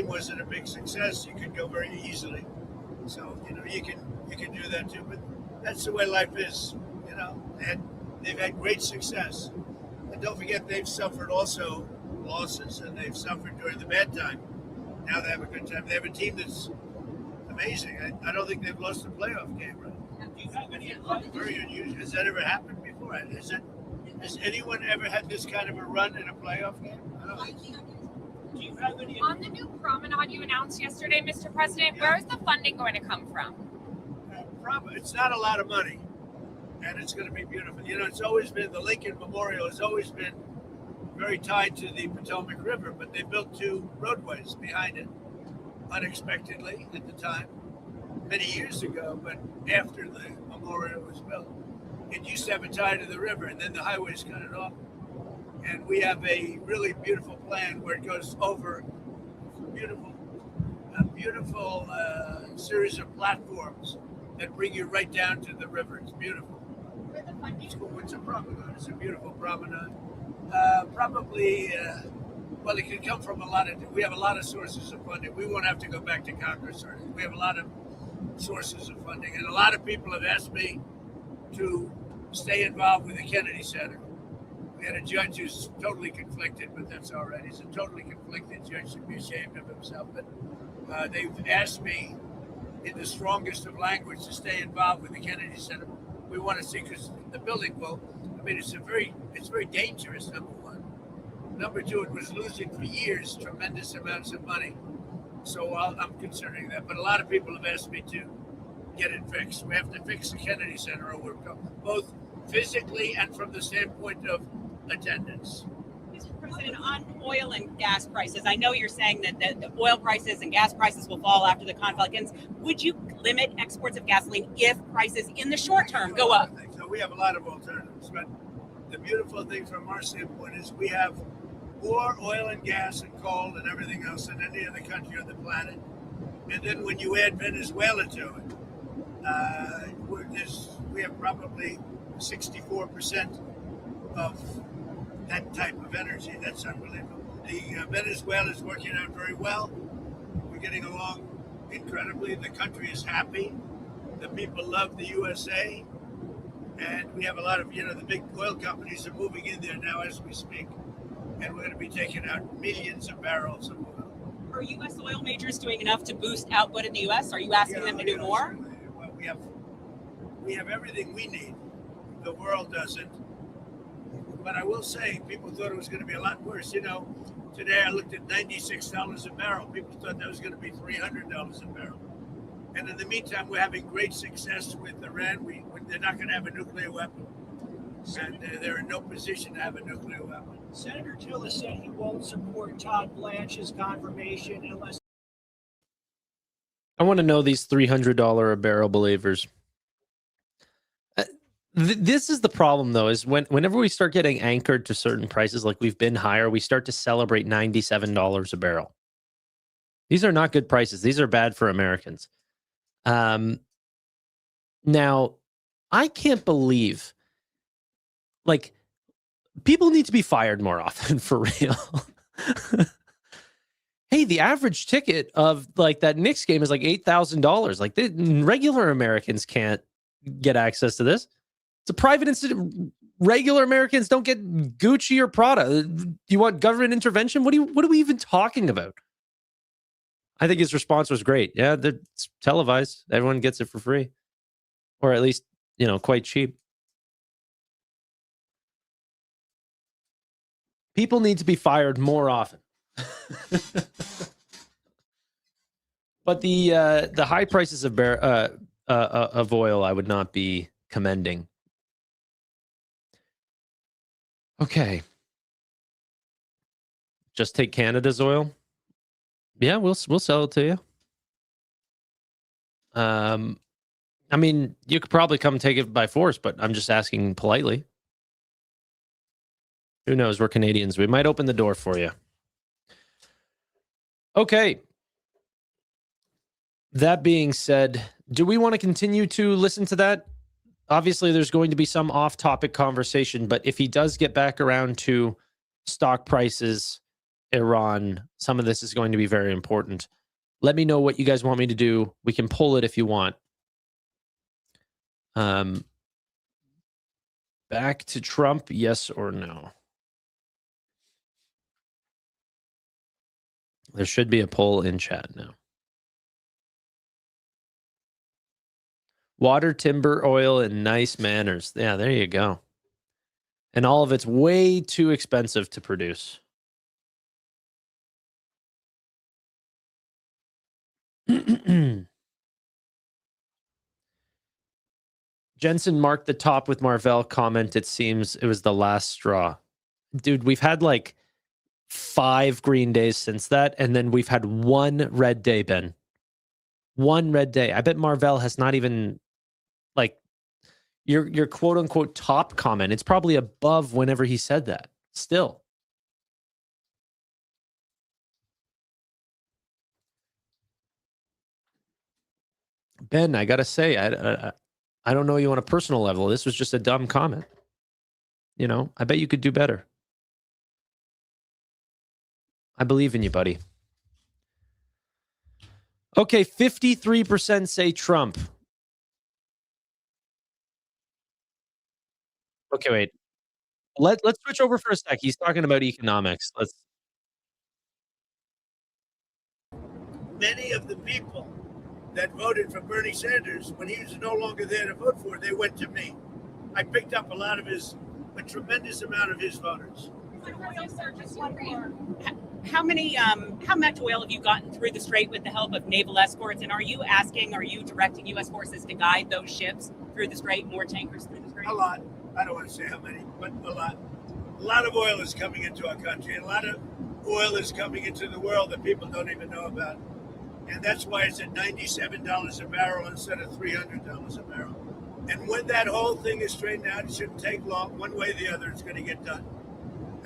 wasn't a big success, you could go very easily. So you can do that too. But that's the way life is. They've had great success, and don't forget they've suffered also losses, and they've suffered during the bad time. Now they have a good time. They have a team that's amazing. I don't think they've lost a playoff game. Right? Very unusual. Has that ever happened before? Has anyone ever had this kind of a run in a playoff game? I don't think so. Do you have any? On the new promenade you announced yesterday, Mr. President, where is the funding going to come from? It's not a lot of money, and it's going to be beautiful. It's always been, the Lincoln Memorial has always been very tied to the Potomac River, but they built 2 roadways behind it unexpectedly at the time, many years ago, but after the memorial was built. It used to have a tie to the river, and then the highways cut it off. And we have a really beautiful plan where it goes over a beautiful series of platforms that bring you right down to the river. It's beautiful. It's a promenade. It's a beautiful promenade. Probably, it can come from we have a lot of sources of funding. We won't have to go back to Congress or anything. We have a lot of sources of funding. And a lot of people have asked me to stay involved with the Kennedy Center. We had a judge who's totally conflicted, but that's all right. He's a totally conflicted judge, should be ashamed of himself. But they've asked me in the strongest of language to stay involved with the Kennedy Center. We want to see, because the building it's very dangerous, number one. Number two, it was losing for years tremendous amounts of money. So I'm considering that. But a lot of people have asked me to get it fixed. We have to fix the Kennedy Center, or we're both physically and from the standpoint of attendance. Mr. President, on oil and gas prices, I know you're saying that the oil prices and gas prices will fall after the conflict ends. Would you limit exports of gasoline if prices in the short term go up? So we have a lot of alternatives, but the beautiful thing from our standpoint is we have more oil and gas and coal and everything else than any other country on the planet. And then when you add Venezuela to it, we have probably 64% of that type of energy. That's unbelievable. The Venezuela is working out very well. We're getting along incredibly. The country is happy. The people love the USA. And we have a lot of, the big oil companies are moving in there now as we speak. And we're going to be taking out millions of barrels of oil. Are U.S. oil majors doing enough to boost output in the U.S.? Are you asking them to do more? Well, we have everything we need. The world doesn't. But I will say, people thought it was going to be a lot worse. Today I looked at $96 a barrel. People thought that was going to be $300 a barrel. And in the meantime, we're having great success with Iran. They're not going to have a nuclear weapon. And they're in no position to have a nuclear weapon. Senator Tillis said he won't support Todd Blanche's confirmation unless. I want to know these $300 a barrel believers. This is the problem, though, is whenever we start getting anchored to certain prices, like we've been higher, we start to celebrate $97 a barrel. These are not good prices. These are bad for Americans. Now, I can't believe, people need to be fired more often, for real. Hey, the average ticket of that Knicks game is $8,000. Regular Americans can't get access to this. It's a private institute. Regular Americans don't get Gucci or Prada. Do you want government intervention? What are we even talking about? I think his response was great. Yeah, it's televised. Everyone gets it for free, or at least quite cheap. People need to be fired more often. But the high prices of oil, I would not be commending. Okay. Just take Canada's oil. Yeah, we'll sell it to you. I mean, you could probably come take it by force, but I'm just asking politely. Who knows? We're Canadians. We might open the door for you. Okay. That being said, do we want to continue to listen to that? Obviously, there's going to be some off-topic conversation, but if he does get back around to stock prices, Iran, some of this is going to be very important. Let me know what you guys want me to do. We can pull it if you want. Back to Trump, yes or no? There should be a poll in chat now. Water, timber, oil, and nice manners. Yeah, there you go. And all of it's way too expensive to produce. Jensen marked the top with Marvell comment. It seems it was the last straw. Dude, we've had 5 green days since that, and then we've had 1 red day, Ben. 1 red day. I bet Marvell has not even your quote unquote top comment. It's probably above whenever he said that. Still. Ben, I gotta say, I don't know you on a personal level. This was just a dumb comment. I bet you could do better. I believe in you, buddy. Okay, 53% say Trump. Okay, wait. Let's switch over for a sec. He's talking about economics. Many of the people that voted for Bernie Sanders, when he was no longer there to vote for, they went to me. I picked up a tremendous amount of his voters. How much oil have you gotten through the strait with the help of naval escorts? And are you directing U.S. forces to guide those ships through the strait, more tankers through the strait? A lot. I don't want to say how many, but a lot. A lot of oil is coming into our country. And a lot of oil is coming into the world that people don't even know about. And that's why it's at $97 a barrel instead of $300 a barrel. And when that whole thing is straightened out, it shouldn't take long. One way or the other, it's going to get done.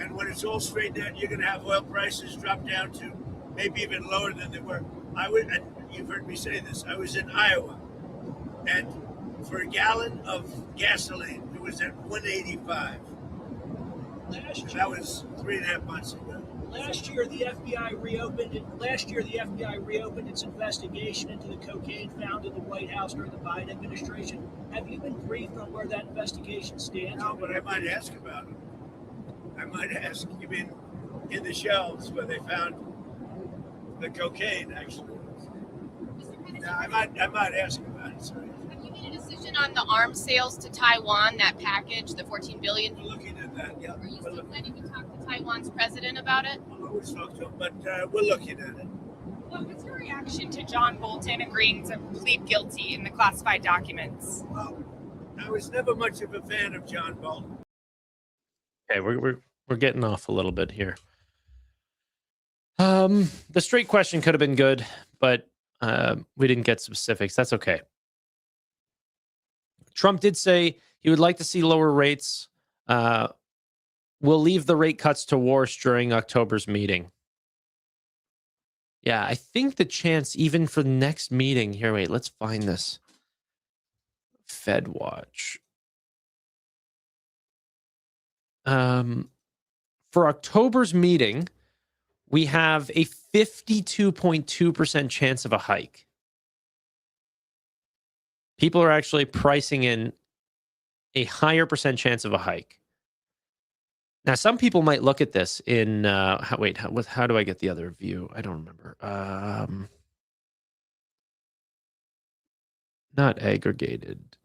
And when it's all straightened out, you're going to have oil prices drop down to maybe even lower than they were. And you've heard me say this. I was in Iowa, and for a gallon of gasoline, it was at $1.85. That was 3.5 months ago. Last year, the FBI reopened its investigation into the cocaine found in the White House during the Biden administration. Have you been briefed on where that investigation stands? No, but I might ask about it. I might ask. You mean in the shelves where they found the cocaine, actually? No, I might ask about it. Sorry. Have you made a decision on the arms sales to Taiwan, that package, the $14 billion? We're looking at that, yeah. Are you still planning to talk to Taiwan's president about it? I'll always talk to him, but we're looking at it. What was your reaction to John Bolton agreeing to plead guilty in the classified documents? Well, I was never much of a fan of John Bolton. Okay, we're getting off a little bit here. The straight question could have been good, but we didn't get specifics. That's okay. Trump did say he would like to see lower rates. We'll leave the rate cuts to Warsh during October's meeting. Yeah, I think the chance even for the next meeting here. Wait, let's find this. Fed Watch. For October's meeting, we have a 52.2% chance of a hike. People are actually pricing in a higher percent chance of a hike. Now, some people might look at this in, how do I get the other view? I don't remember. Not aggregated.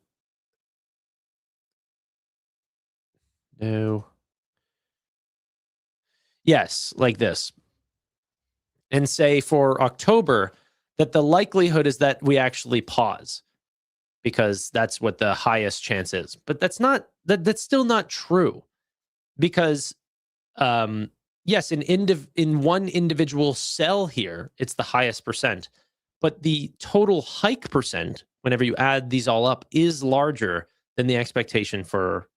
No. Yes, like this. And say for October that the likelihood is that we actually pause because that's what the highest chance is. But that's still not true. Because, yes, in one individual cell here, it's the highest percent. But the total hike percent, whenever you add these all up, is larger than the expectation for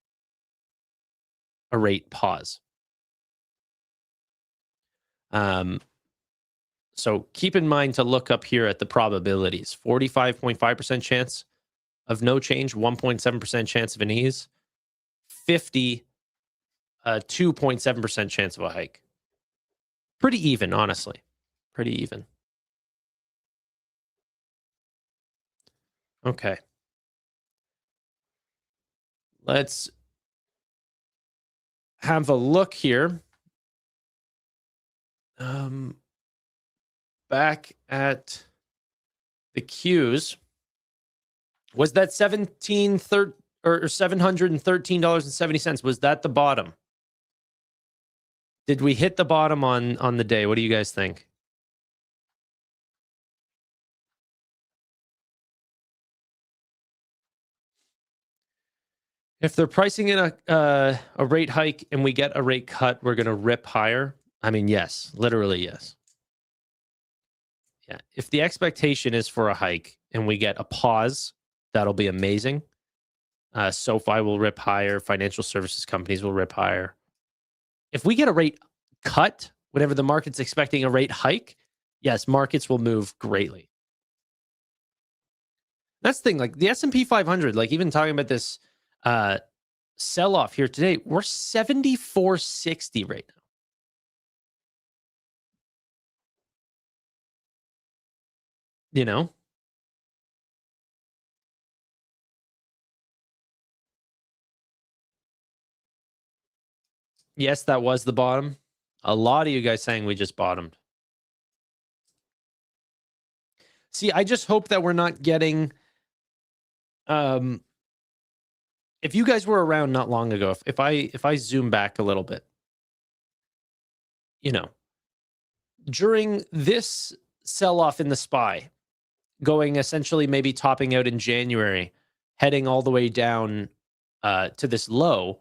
a rate pause. So keep in mind to look up here at the probabilities. 45.5% chance of no change, 1.7% chance of an ease, 2.7% chance of a hike. Pretty even, honestly. Pretty even. Okay. Let's have a look here. Back at the Qs. Was that $713.70? Was that the bottom? Did we hit the bottom on the day? What do you guys think? If they're pricing in a rate hike and we get a rate cut, we're going to rip higher. I mean, yes, literally yes. Yeah, if the expectation is for a hike and we get a pause, that'll be amazing. SoFi will rip higher. Financial services companies will rip higher. If we get a rate cut, whenever the market's expecting a rate hike, yes, markets will move greatly. That's the thing, like the S&P 500, like even talking about this sell-off here today, we're 7460 right now. You know? Yes, that was the bottom. A lot of you guys saying we just bottomed. See, I just hope that we're not getting... if you guys were around not long ago, if I zoom back a little bit, you know, during this sell-off in the SPY, going essentially maybe topping out in January, heading all the way down to this low,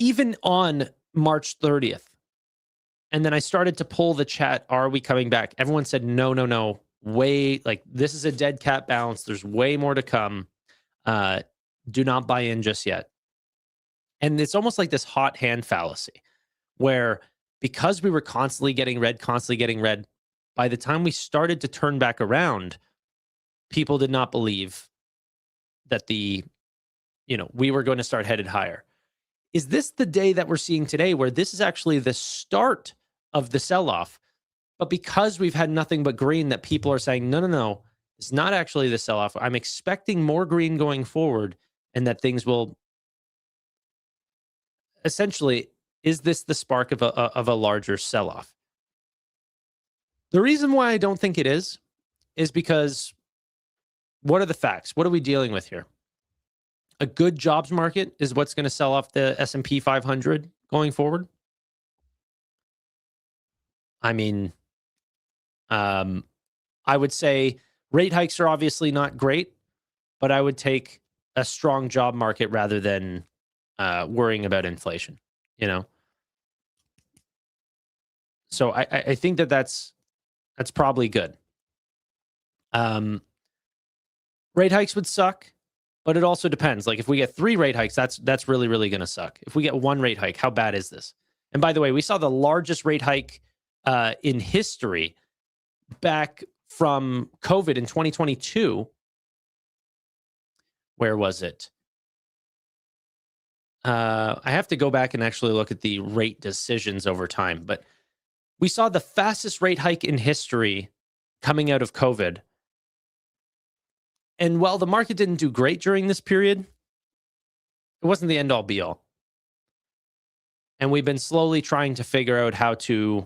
even on March 30th. And then I started to pull the chat, are we coming back? Everyone said, no. Way, like, this is a dead cat bounce. There's way more to come. Do not buy in just yet. And it's almost like this hot hand fallacy where because we were constantly getting red, by the time we started to turn back around, people did not believe that we were going to start headed higher. is this the day that we're seeing today where this is actually the start of the sell-off? But because we've had nothing but green, that people are saying, no, no, no, it's not actually the sell-off. I'm expecting more green going forward, and that things will essentially, is this the spark of a larger sell-off? The reason why I don't think it is because what are the facts? What are we dealing with here? A good jobs market is what's going to sell off the S&P 500 going forward. I mean, I would say rate hikes are obviously not great, but I would take a strong job market rather than worrying about inflation, you know? So I think that's probably good. Rate hikes would suck, but it also depends. Like if we get 3 rate hikes, that's really, really going to suck. If we get 1 rate hike, how bad is this? And by the way, we saw the largest rate hike in history back from COVID in 2022. Where was it? I have to go back and actually look at the rate decisions over time, but we saw the fastest rate hike in history coming out of COVID. And while the market didn't do great during this period, it wasn't the end all be all. And we've been slowly trying to figure out how to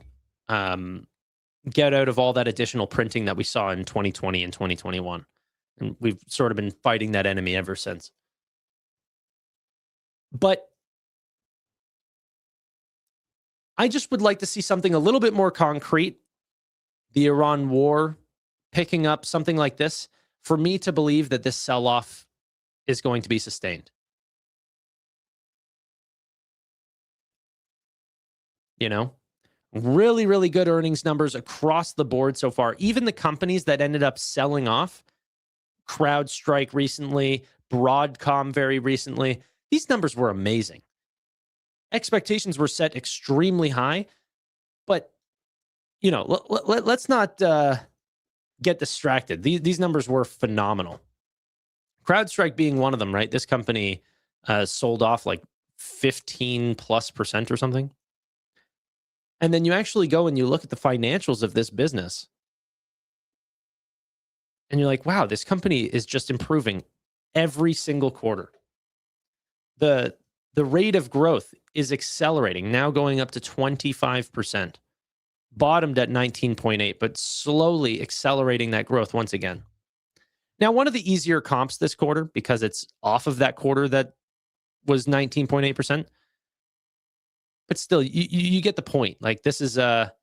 get out of all that additional printing that we saw in 2020 and 2021. And we've sort of been fighting that enemy ever since. But I just would like to see something a little bit more concrete. The Iran war picking up, something like this, for me to believe that this sell-off is going to be sustained. You know, really, really good earnings numbers across the board so far. Even the companies that ended up selling off, CrowdStrike recently, Broadcom very recently, these numbers were amazing. Expectations were set extremely high, but, you know, let's not get distracted. These numbers were phenomenal. CrowdStrike being one of them, right? This company sold off like 15+% or something. And then you actually go and you look at the financials of this business, and you're like, wow, this company is just improving every single quarter. The rate of growth is accelerating, now going up to 25%. Bottomed at 19.8, but slowly accelerating that growth once again. Now, one of the easier comps this quarter, because it's off of that quarter that was 19.8%. But still, you get the point. Like this is not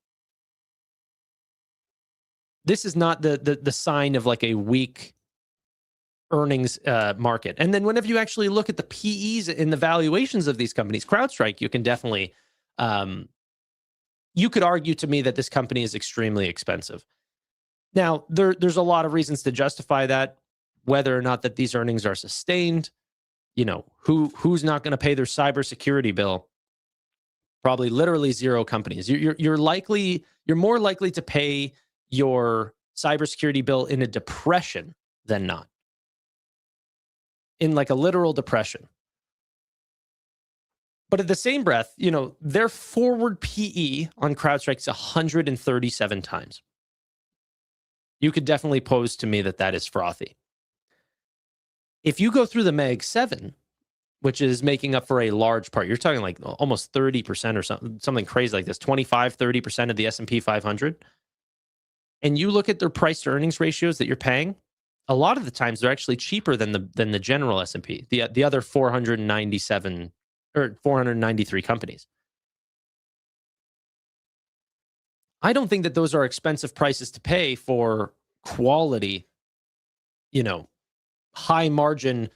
the sign of like a weak earnings market. And then whenever you actually look at the PEs and the valuations of these companies, CrowdStrike, you can definitely you could argue to me that this company is extremely expensive. Now, there's a lot of reasons to justify that, whether or not that these earnings are sustained. You know, who's not going to pay their cybersecurity bill? Probably literally 0 companies. You're more likely to pay your cybersecurity bill in a depression than not. In like a literal depression. But at the same breath, you know, their forward PE on CrowdStrike is 137 times. You could definitely pose to me that that is frothy. If you go through the Mag 7, which is making up for a large part, you're talking like almost 30% or something crazy like this, 25, 30% of the S&P 500. And you look at their price to earnings ratios that you're paying, a lot of the times they're actually cheaper than the general S&P, the other 497 or 493 companies. I don't think that those are expensive prices to pay for quality, you know, high margin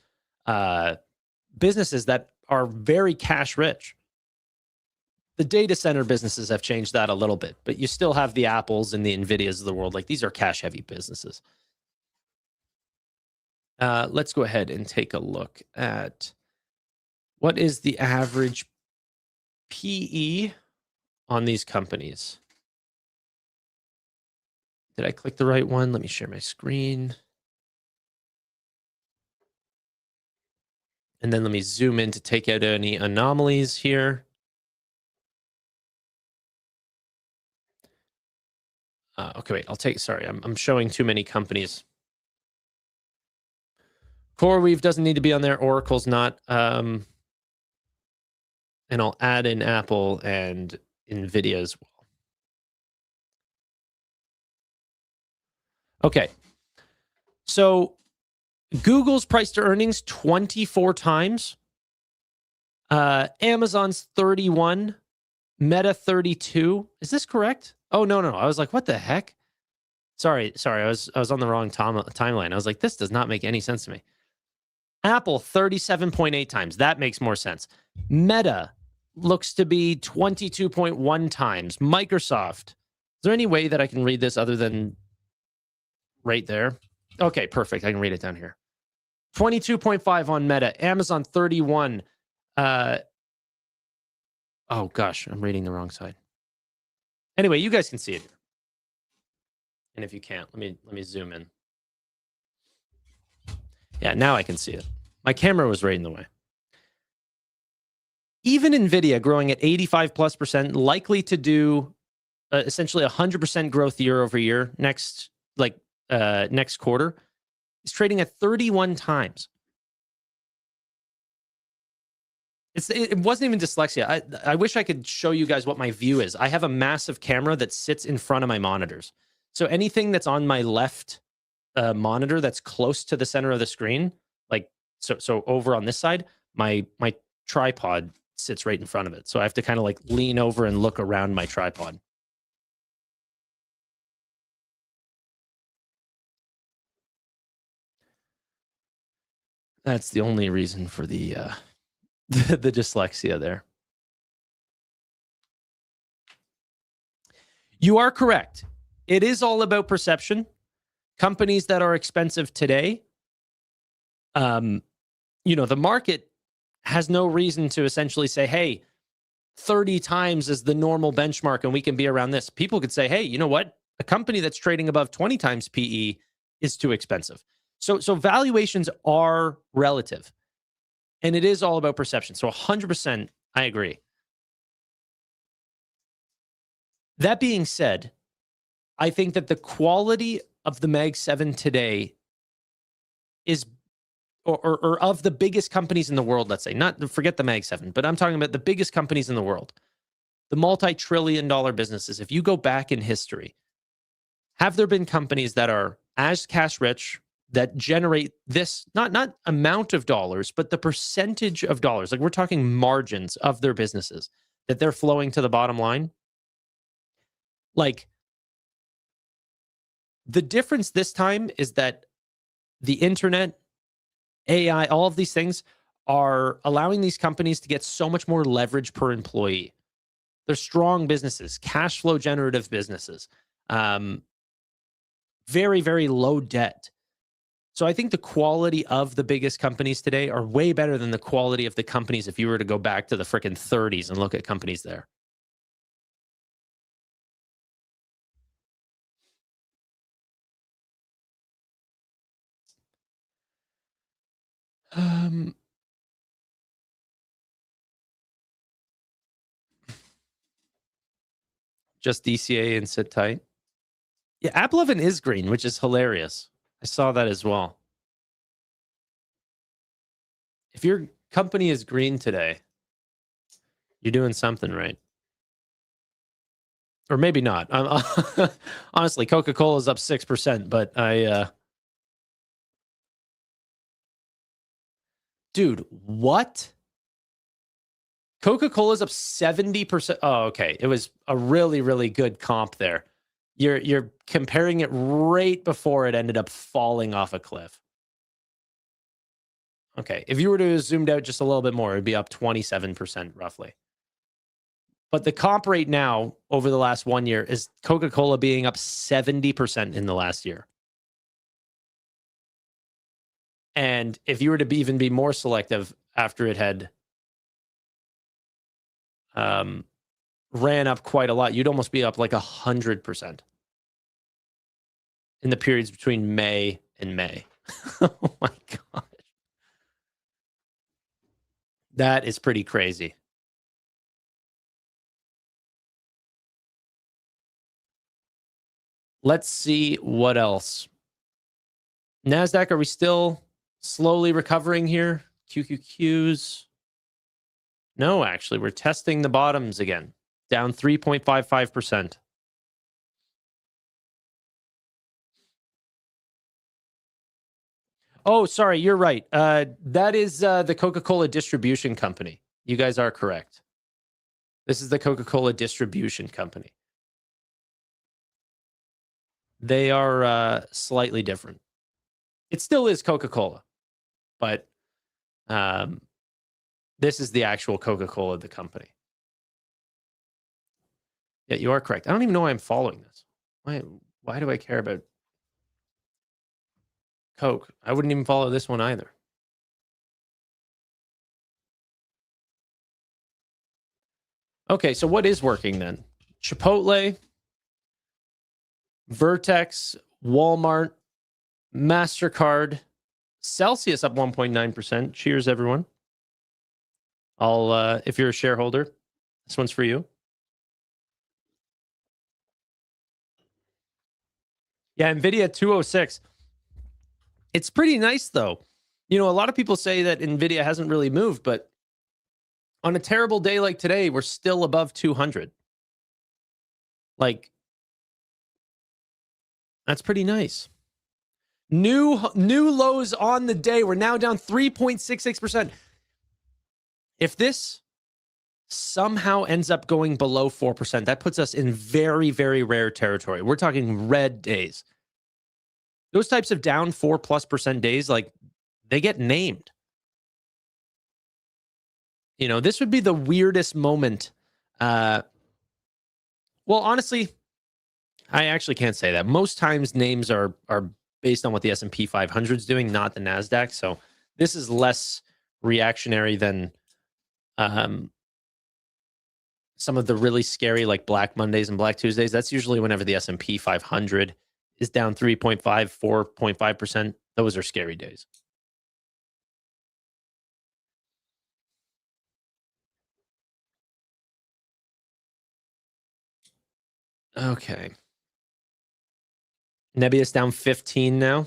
businesses that are very cash rich. The data center businesses have changed that a little bit, but you still have the Apples and the NVIDIAs of the world. Like these are cash heavy businesses. Let's go ahead and take a look at what is the average PE on these companies. Did I click the right one? Let me share my screen. And then let me zoom in to take out any anomalies here. Okay, wait, sorry, I'm showing too many companies. CoreWeave doesn't need to be on there. Oracle's not. And I'll add in Apple and NVIDIA as well. Okay. So Google's price to earnings 24 times. Amazon's 31. Meta 32. Is this correct? Oh, no. I was like, what the heck? Sorry. I was on the wrong timeline. I was like, this does not make any sense to me. Apple 37.8 times. That makes more sense. Meta looks to be 22.1 times. Microsoft. Is there any way that I can read this other than right there? Okay, perfect. I can read it down here. 22.5 on Meta. Amazon 31. Oh gosh, I'm reading the wrong side. Anyway, you guys can see it here. And if you can't, let me zoom in. Yeah, now I can see it. My camera was right in the way. Even NVIDIA growing at 85+%, likely to do essentially 100% growth year over year next quarter, is trading at 31 times. It wasn't even dyslexia. I wish I could show you guys what my view is. I have a massive camera that sits in front of my monitors. So anything that's on my left monitor that's close to the center of the screen, like so over on this side, my tripod sits right in front of it. So I have to kind of like lean over and look around my tripod. That's the only reason for the the dyslexia there. You are correct. It is all about perception. Companies that are expensive today, the market has no reason to essentially say, hey, 30 times is the normal benchmark and we can be around this. People could say, hey, you know what? A company that's trading above 20 times PE is too expensive. So valuations are relative. And it is all about perception. So 100%, I agree. That being said, I think that the quality of the Mag 7 today is, or of the biggest companies in the world, let's say, not forget the Mag 7, but I'm talking about the biggest companies in the world, the multi-trillion-dollar businesses. If you go back in history, have there been companies that are as cash rich, that generate this, not amount of dollars, but the percentage of dollars, like we're talking margins of their businesses, that they're flowing to the bottom line? Like, the difference this time is that the internet, AI, all of these things are allowing these companies to get so much more leverage per employee. They're strong businesses, cash flow generative businesses, very, very low debt. So I think the quality of the biggest companies today are way better than the quality of the companies if you were to go back to the frickin' 30s and look at companies there. Just DCA and sit tight. Yeah, AppLovin is green, which is hilarious. I saw that as well. If your company is green today, you're doing something right. Or maybe not. Honestly, Coca-Cola is up 6%, but dude, what? Coca-Cola's up 70%. Oh, okay. It was a really, really good comp there. You're comparing it right before it ended up falling off a cliff. Okay. If you were to zoomed out just a little bit more, it'd be up 27% roughly. But the comp rate now over the last 1 year is Coca-Cola being up 70% in the last year. And if you were to even be more selective after it had ran up quite a lot, you'd almost be up like 100% in the periods between May and May. Oh my God. That is pretty crazy. Let's see what else. NASDAQ, are we still slowly recovering here? QQQs. No, actually, we're testing the bottoms again. Down 3.55%. Oh, sorry, you're right. That is the Coca-Cola distribution company. You guys are correct. This is the Coca-Cola distribution company. They are slightly different. It still is Coca-Cola, but this is the actual Coca-Cola, the company. Yeah, you are correct. I don't even know why I'm following this. Why do I care about Coke? I wouldn't even follow this one either. Okay, so what is working then? Chipotle, Vertex, Walmart, MasterCard, Celsius up 1.9%. Cheers, everyone. If you're a shareholder, this one's for you. Yeah, NVIDIA 206. It's pretty nice, though. You know, a lot of people say that NVIDIA hasn't really moved, but on a terrible day like today, we're still above 200. Like, that's pretty nice. New lows on the day. We're now down 3.66%. If this somehow ends up going below 4%, that puts us in very, very rare territory. We're talking red days. Those types of down 4+% days, like, they get named. You know, this would be the weirdest moment. Well, honestly, I actually can't say that. Most times names are based on what the S&P 500 is doing, not the NASDAQ. So this is less reactionary than some of the really scary, like Black Mondays and Black Tuesdays. That's usually whenever the S&P 500 is down 3.5, 4.5%. Those are scary days. Okay. Nebius down 15 now.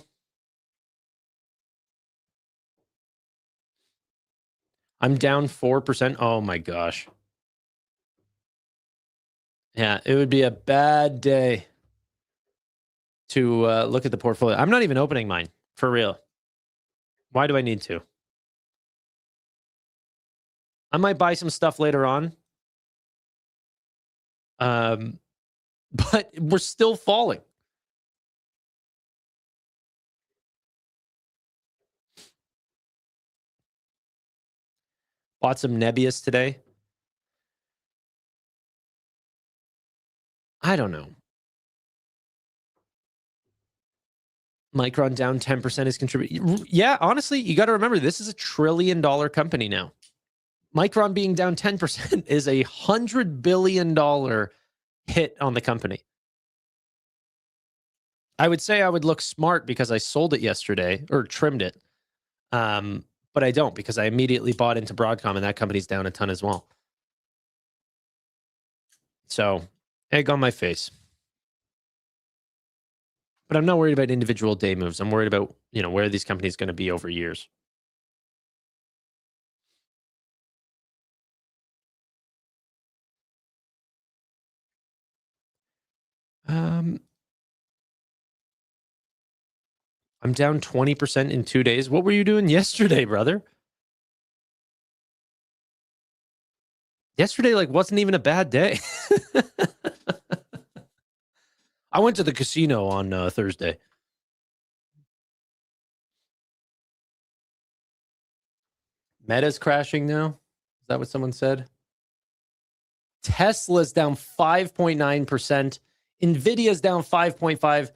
I'm down 4%. Oh my gosh. Yeah, it would be a bad day to look at the portfolio. I'm not even opening mine, for real. Why do I need to? I might buy some stuff later on. But we're still falling. Bought some Nebius today. I don't know. Micron down 10% is contributing. Yeah, honestly, you got to remember, this is a $1 trillion company now. Micron being down 10% is a $100 billion hit on the company. I would say I would look smart because I sold it yesterday, or trimmed it. But I don't, because I immediately bought into Broadcom, and that company's down a ton as well. So, egg on my face. But I'm not worried about individual day moves. I'm worried about, you know, where these companies going to be over years. I'm down 20% in 2 days. What were you doing yesterday, brother? Yesterday, like, wasn't even a bad day. I went to the casino on Thursday. Meta's crashing now. Is that what someone said? Tesla's down 5.9%. NVIDIA's down 5.5%.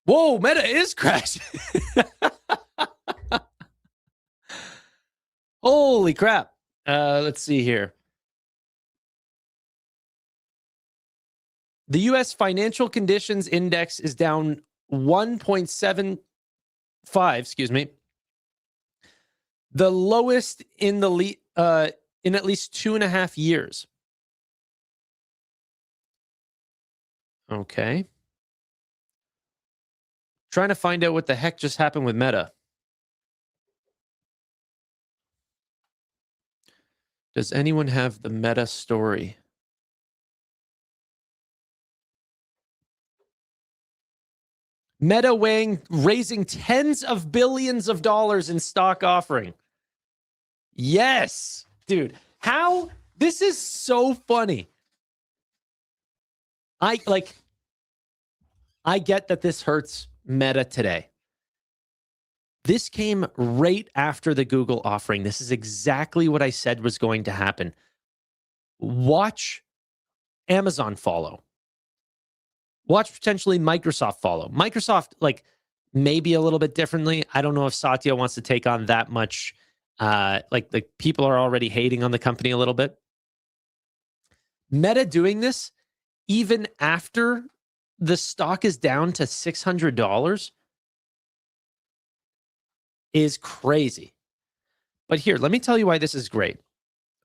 Whoa, Meta is crashing. Holy crap. Let's see here. The U.S. Financial Conditions Index is down 1.75, excuse me. The lowest in the in at least 2.5 years. Okay. Trying to find out what the heck just happened with Meta. Does anyone have the Meta story? Meta raising tens of billions of dollars in stock offering. Yes, dude. How? This is so funny. I get that this hurts Meta today. This came right after the Google offering. This is exactly what I said was going to happen. Watch Amazon follow. Watch potentially Microsoft follow. Microsoft, like, maybe a little bit differently. I don't know if Satya wants to take on that much. Like, the people are already hating on the company a little bit. Meta doing this even after the stock is down to $600 is crazy. But here, let me tell you why this is great.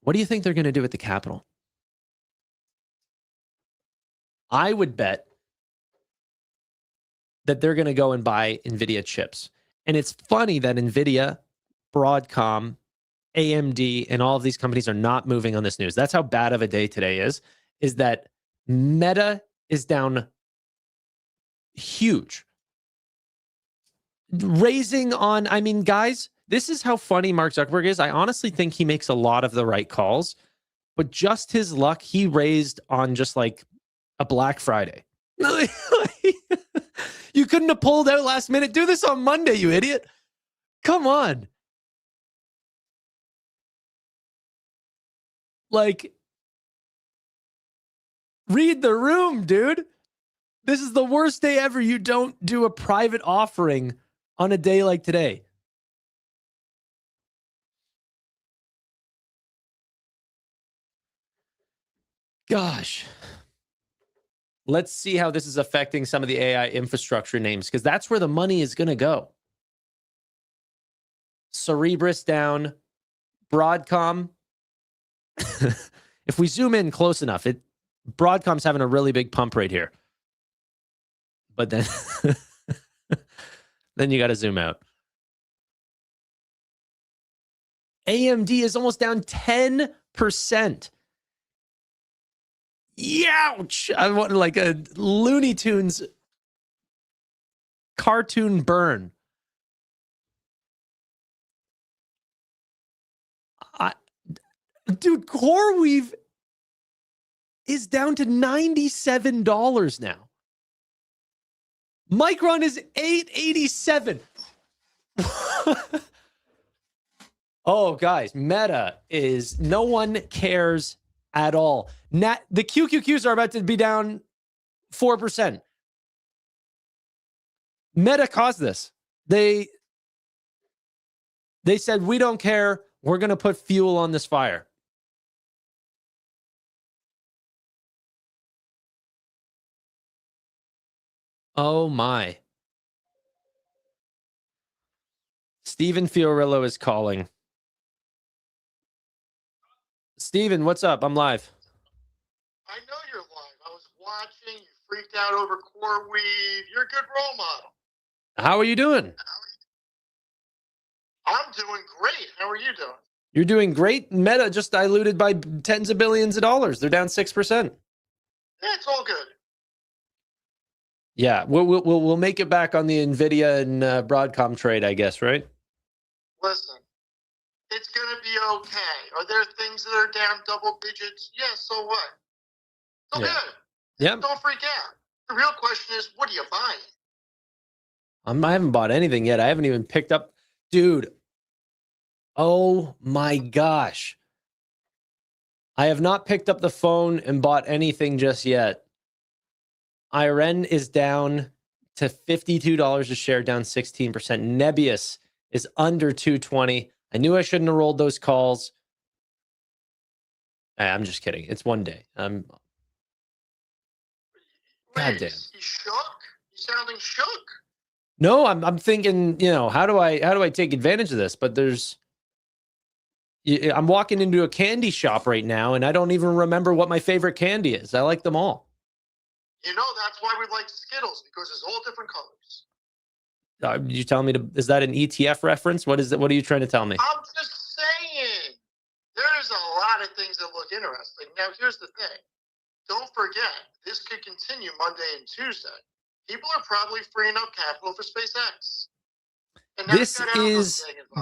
What do you think they're going to do with the capital? I would bet that they're going to go and buy NVIDIA chips. And it's funny that NVIDIA, Broadcom, AMD, and all of these companies are not moving on this news. That's how bad of a day today is that Meta is down huge. Raising on, I mean, guys, this is how funny Mark Zuckerberg is. I honestly think he makes a lot of the right calls, but just his luck, he raised on just like a Black Friday. You couldn't have pulled out last minute. Do this on Monday, you idiot. Come on. Like, read the room, dude. This is the worst day ever. You don't do a private offering on a day like today. Gosh. Let's see how this is affecting some of the AI infrastructure names, because that's where the money is going to go. Cerebras down. Broadcom. If we zoom in close enough, Broadcom's having a really big pump right here. But then, then you got to zoom out. AMD is almost down 10%. Youch! I want like a Looney Tunes cartoon burn. Dude, CoreWeave is down to $97 now. Micron is $887. Oh, guys, Meta is no one cares at all. The QQQs are about to be down 4%. Meta caused this. They said, we don't care. We're going to put fuel on this fire. Oh, my. Steven Fiorillo is calling. Steven, what's up? I'm live. I know you're live. I was watching. You freaked out over CoreWeave. You're a good role model. How are you doing? I'm doing great. How are you doing? You're doing great. Meta just diluted by tens of billions of dollars. They're down 6%. Yeah, it's all good. Yeah, we'll make it back on the NVIDIA and Broadcom trade, I guess, right? Listen, it's going to be okay. Are there things that are down double digits? Yeah, so what? It's okay. Yeah. Don't freak out. The real question is, what are you buying? I haven't bought anything yet. I haven't even picked up. Dude, oh my gosh. I have not picked up the phone and bought anything just yet. IRN is down to $52 a share, down 16%. Nebius is under 220. I knew I shouldn't have rolled those calls. I'm just kidding. It's one day. God damn. You shook? You sounding shook? No, I'm thinking, how do I take advantage of this? But there's I'm walking into a candy shop right now, and I don't even remember what my favorite candy is. I like them all. You know, that's why we like Skittles, because there's all different colors. You telling me is that an ETF reference? What is it? What are you trying to tell me? I'm just saying. There's a lot of things that look interesting. Now, here's the thing. Don't forget, this could continue Monday and Tuesday. People are probably freeing up capital for SpaceX. And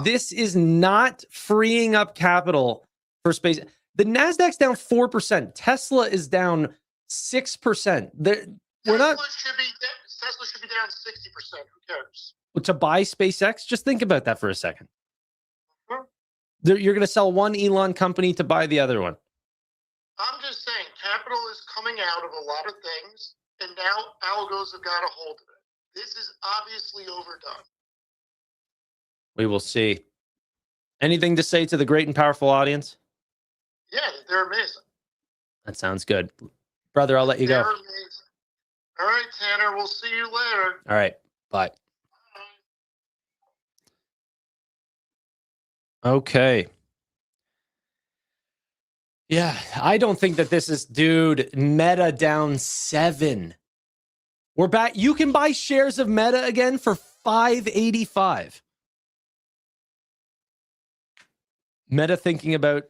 This is not freeing up capital for space. The Nasdaq's down 4%. Tesla is down 6%. Tesla should be down 60%. Who cares? To buy SpaceX. Just think about that for a second. Sure. You're going to sell one Elon company to buy the other one. I'm just saying, capital is coming out of a lot of things, and now algos have got a hold of it. This is obviously overdone. We will see. Anything to say to the great and powerful audience? Yeah, they're amazing. That sounds good. Brother, I'll let you go. They're amazing. All right, Tanner, we'll see you later. All right, bye. Okay. Yeah, I don't think that this is, dude, Meta down 7. We're back. You can buy shares of Meta again for $5.85. Meta thinking about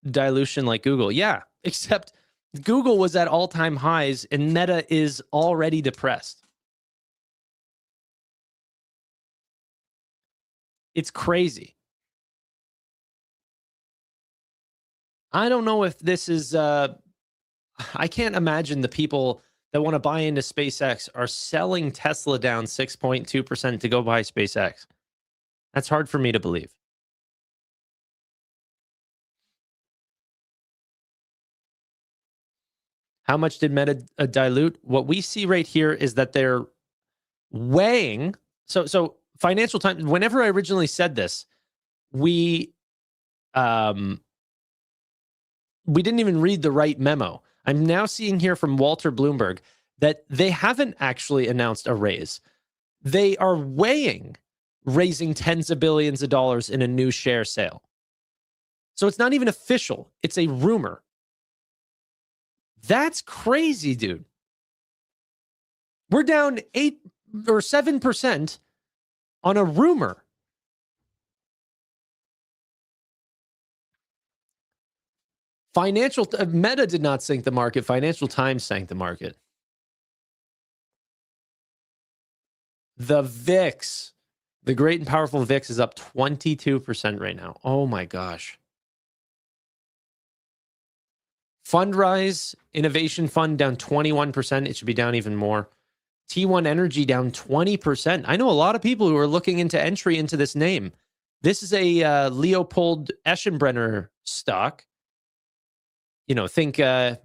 dilution like Google. Yeah, except Google was at all-time highs and Meta is already depressed. It's crazy. I don't know if this is, I can't imagine the people that want to buy into SpaceX are selling Tesla down 6.2% to go buy SpaceX. That's hard for me to believe. How much did Meta dilute? What we see right here is that they're weighing. So Financial Times, whenever I originally said this, we didn't even read the right memo. I'm now seeing here from Walter Bloomberg that they haven't actually announced a raise. They are weighing raising tens of billions of dollars in a new share sale. So it's not even official. It's a rumor. That's crazy, dude. We're down 8 or 7% on a rumor. Meta did not sink the market. Financial Times sank the market. The VIX, the great and powerful VIX, is up 22% right now. Oh my gosh. Fundrise Innovation Fund down 21%. It should be down even more. T1 Energy down 20%. I know a lot of people who are looking into entry into this name. This is a Leopold Eschenbrenner stock. You know, think AI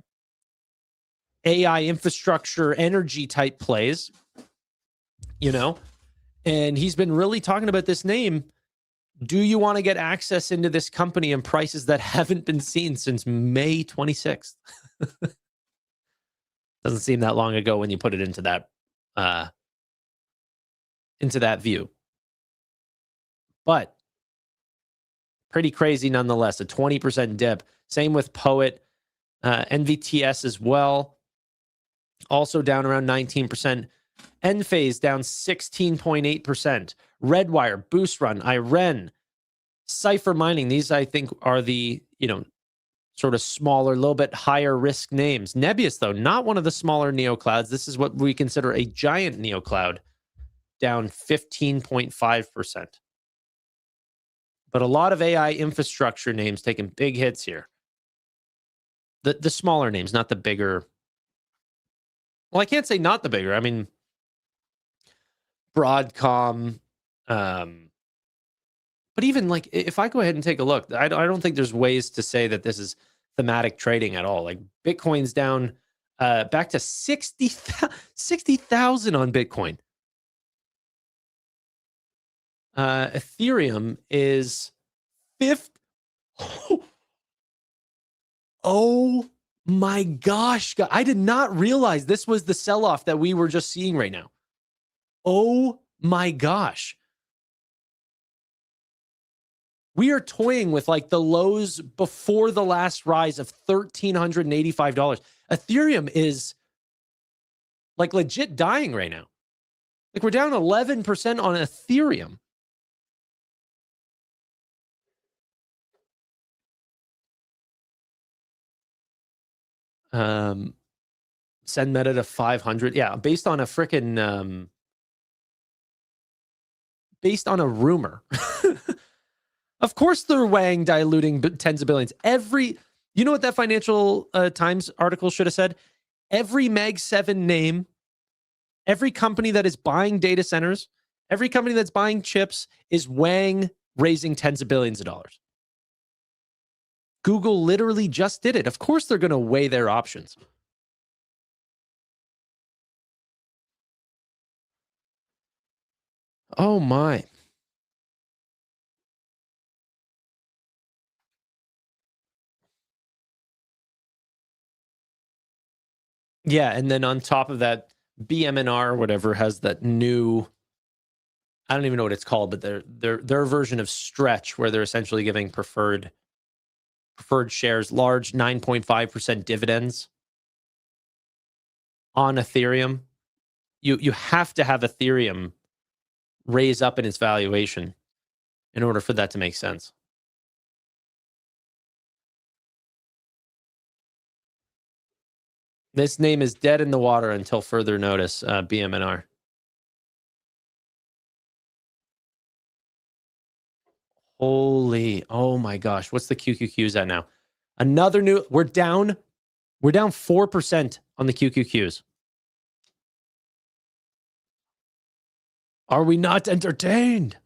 infrastructure, energy type plays, you know, and he's been really talking about this name. Do you want to get access into this company and prices that haven't been seen since May 26th? Doesn't seem that long ago when you put it into that view. But pretty crazy nonetheless, a 20% dip. Same with Poet, NVTS as well. Also down around 19%. Enphase down 16.8%. Redwire, Boost Run, Iren, Cipher Mining. These, I think, are the, sort of smaller, a little bit higher risk names. Nebius, though, not one of the smaller neoclouds. This is what we consider a giant neocloud, down 15.5%. But a lot of AI infrastructure names taking big hits here. The smaller names, not the bigger. Well, I can't say not the bigger. I mean, Broadcom. But even like, if I go ahead and take a look, I don't think there's ways to say that this is thematic trading at all. Like Bitcoin's down back to 60,000 on Bitcoin. Ethereum is fifth. Oh my gosh. I did not realize this was the sell-off that we were just seeing right now. Oh my gosh. We are toying with like the lows before the last rise of $1,385. Ethereum is like legit dying right now. Like we're down 11% on Ethereum. Send Meta to 500. Yeah, based on a freaking based on a rumor. Of course they're weighing diluting tens of billions. You know what that Financial Times article should have said? Every Mag 7 name, every company that is buying data centers, every company that's buying chips is weighing raising tens of billions of dollars. Google literally just did it. Of course they're going to weigh their options. Oh my. Yeah, and then on top of that, BMNR or whatever has that new, I don't even know what it's called, but their version of Stretch, where they're essentially giving preferred shares, large 9.5% dividends on Ethereum. You have to have Ethereum raise up in its valuation in order for that to make sense. This name is dead in the water until further notice, BMNR. Holy, oh my gosh. What's the QQQs at now? Another new, we're down 4% on the QQQs. Are we not entertained?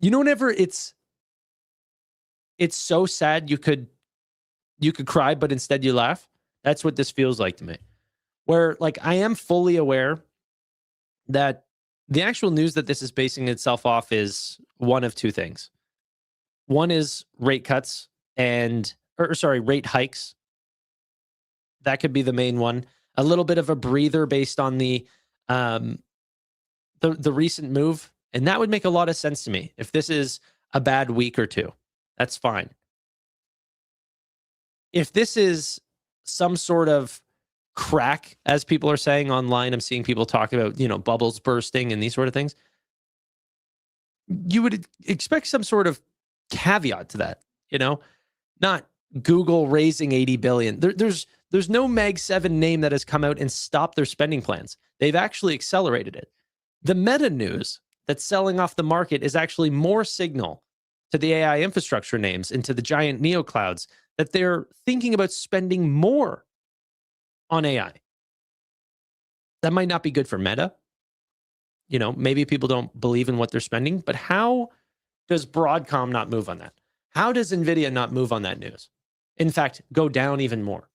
You know, whenever it's so sad you could cry, but instead you laugh. That's what this feels like to me. Where like I am fully aware that the actual news that this is basing itself off is one of two things. One is rate cuts rate hikes. That could be the main one. A little bit of a breather based on the recent move, and that would make a lot of sense to me. If this is a bad week or two, that's fine. If this is some sort of crack, as people are saying online, I'm seeing people talk about, bubbles bursting and these sort of things. You would expect some sort of caveat to that, not Google raising 80 billion. There's no Mag 7 name that has come out and stopped their spending plans. They've actually accelerated it. The Meta news that's selling off the market is actually more signal to the AI infrastructure names and to the giant neoclouds that they're thinking about spending more on AI. That might not be good for Meta. Maybe people don't believe in what they're spending, but how does Broadcom not move on that? How does NVIDIA not move on that news? In fact, go down even more.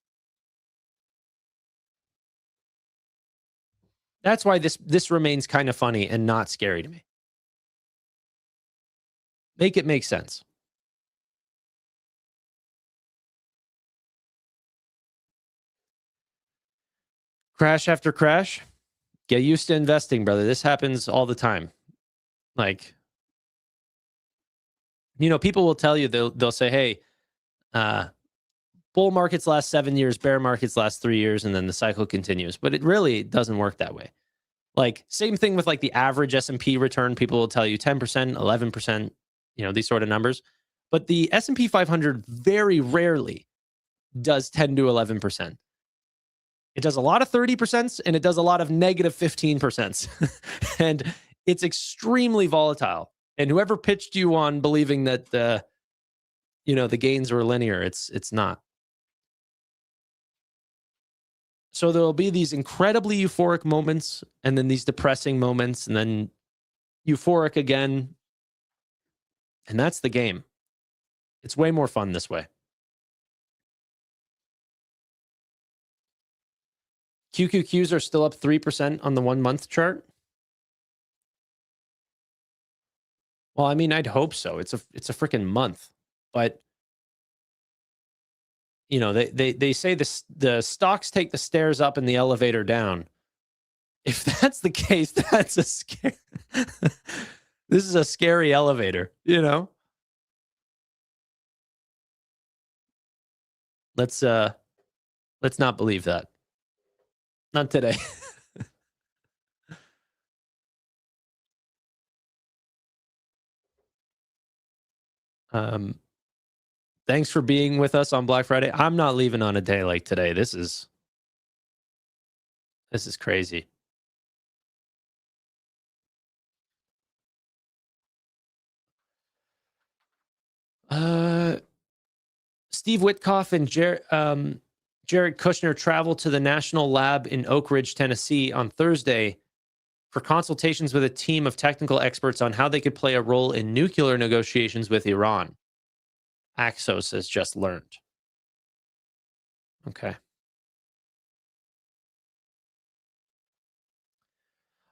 That's why this remains kind of funny and not scary to me. Make it make sense. Crash after crash. Get used to investing, brother. This happens all the time. Like, people will tell you, they'll say, hey, bull markets last 7 years, bear markets last 3 years, and then the cycle continues. But it really doesn't work that way. Like, same thing with like the average S&P return. People will tell you 10%, 11%, these sort of numbers. But the S&P 500 very rarely does 10 to 11%. It does a lot of 30% and it does a lot of negative 15%. And it's extremely volatile. And whoever pitched you on believing that the gains were linear, it's not. So there'll be these incredibly euphoric moments and then these depressing moments and then euphoric again. And that's the game. It's way more fun this way. QQQs are still up 3% on the 1 month chart. Well, I mean, I'd hope so. It's a freaking month, but they say the stocks take the stairs up and the elevator down. If that's the case, that's a scare. This is a scary elevator, you know? Let's not believe that. Not today. Thanks for being with us on Black Friday. I'm not leaving on a day like today. This is crazy. Steve Witkoff and Jared Kushner traveled to the National Lab in Oak Ridge, Tennessee on Thursday for consultations with a team of technical experts on how they could play a role in nuclear negotiations with Iran. Axios has just learned. Okay.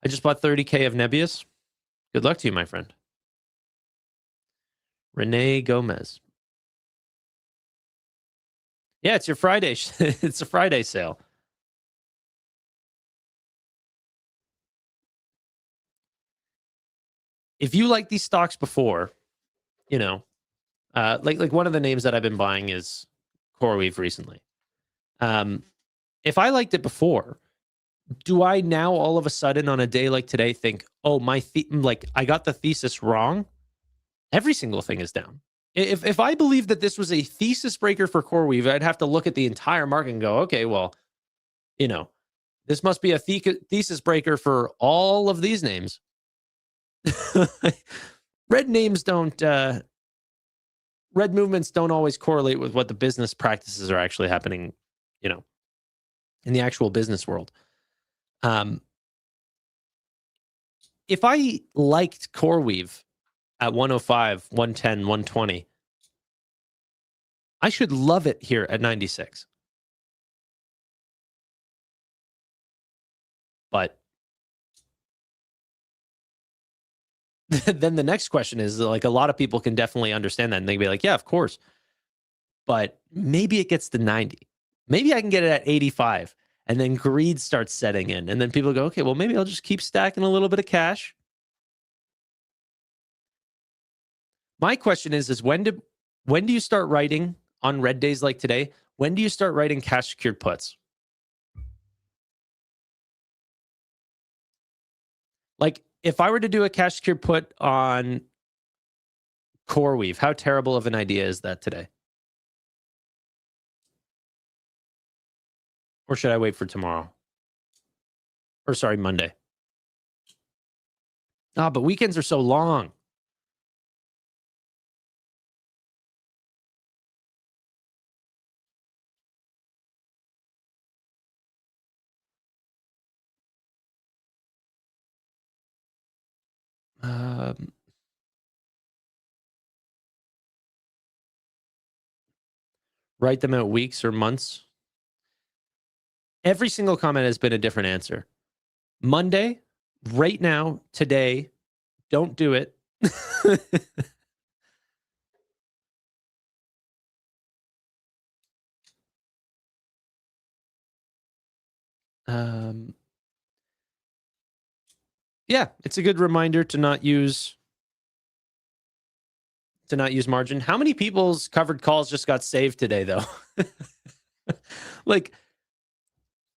I just bought 30K of Nebius. Good luck to you, my friend. Renee Gomez. Yeah, it's your Friday. It's a Friday sale. If you like these stocks before, you know, like one of the names that I've been buying is CoreWeave recently. If I liked it before, do I now all of a sudden on a day like today think, oh, I got the thesis wrong? Every single thing is down. If I believe that this was a thesis breaker for CoreWeave, I'd have to look at the entire market and go, okay, well, you know, this must be a thesis breaker for all of these names. Red names don't, red movements don't always correlate with what the business practices are actually happening, you know, in the actual business world. If I liked CoreWeave at 105, 110, 120, I should love it here at 96. But then the next question is, like, a lot of people can definitely understand that and they'd be like, yeah, of course. But maybe it gets to 90. Maybe I can get it at 85. And then greed starts setting in. And then people go, okay, well, maybe I'll just keep stacking a little bit of cash. My question is when do you start writing on red days like today? When do you start writing cash secured puts? Like, if I were to do a cash secured put on CoreWeave, how terrible of an idea is that today? Or should I wait for tomorrow? Or sorry, Monday. Ah, but weekends are so long. Write them out weeks or months. Every single comment has been a different answer. Monday, right now, today, don't do it. Yeah, it's a good reminder to not use margin. How many people's covered calls just got saved today, though?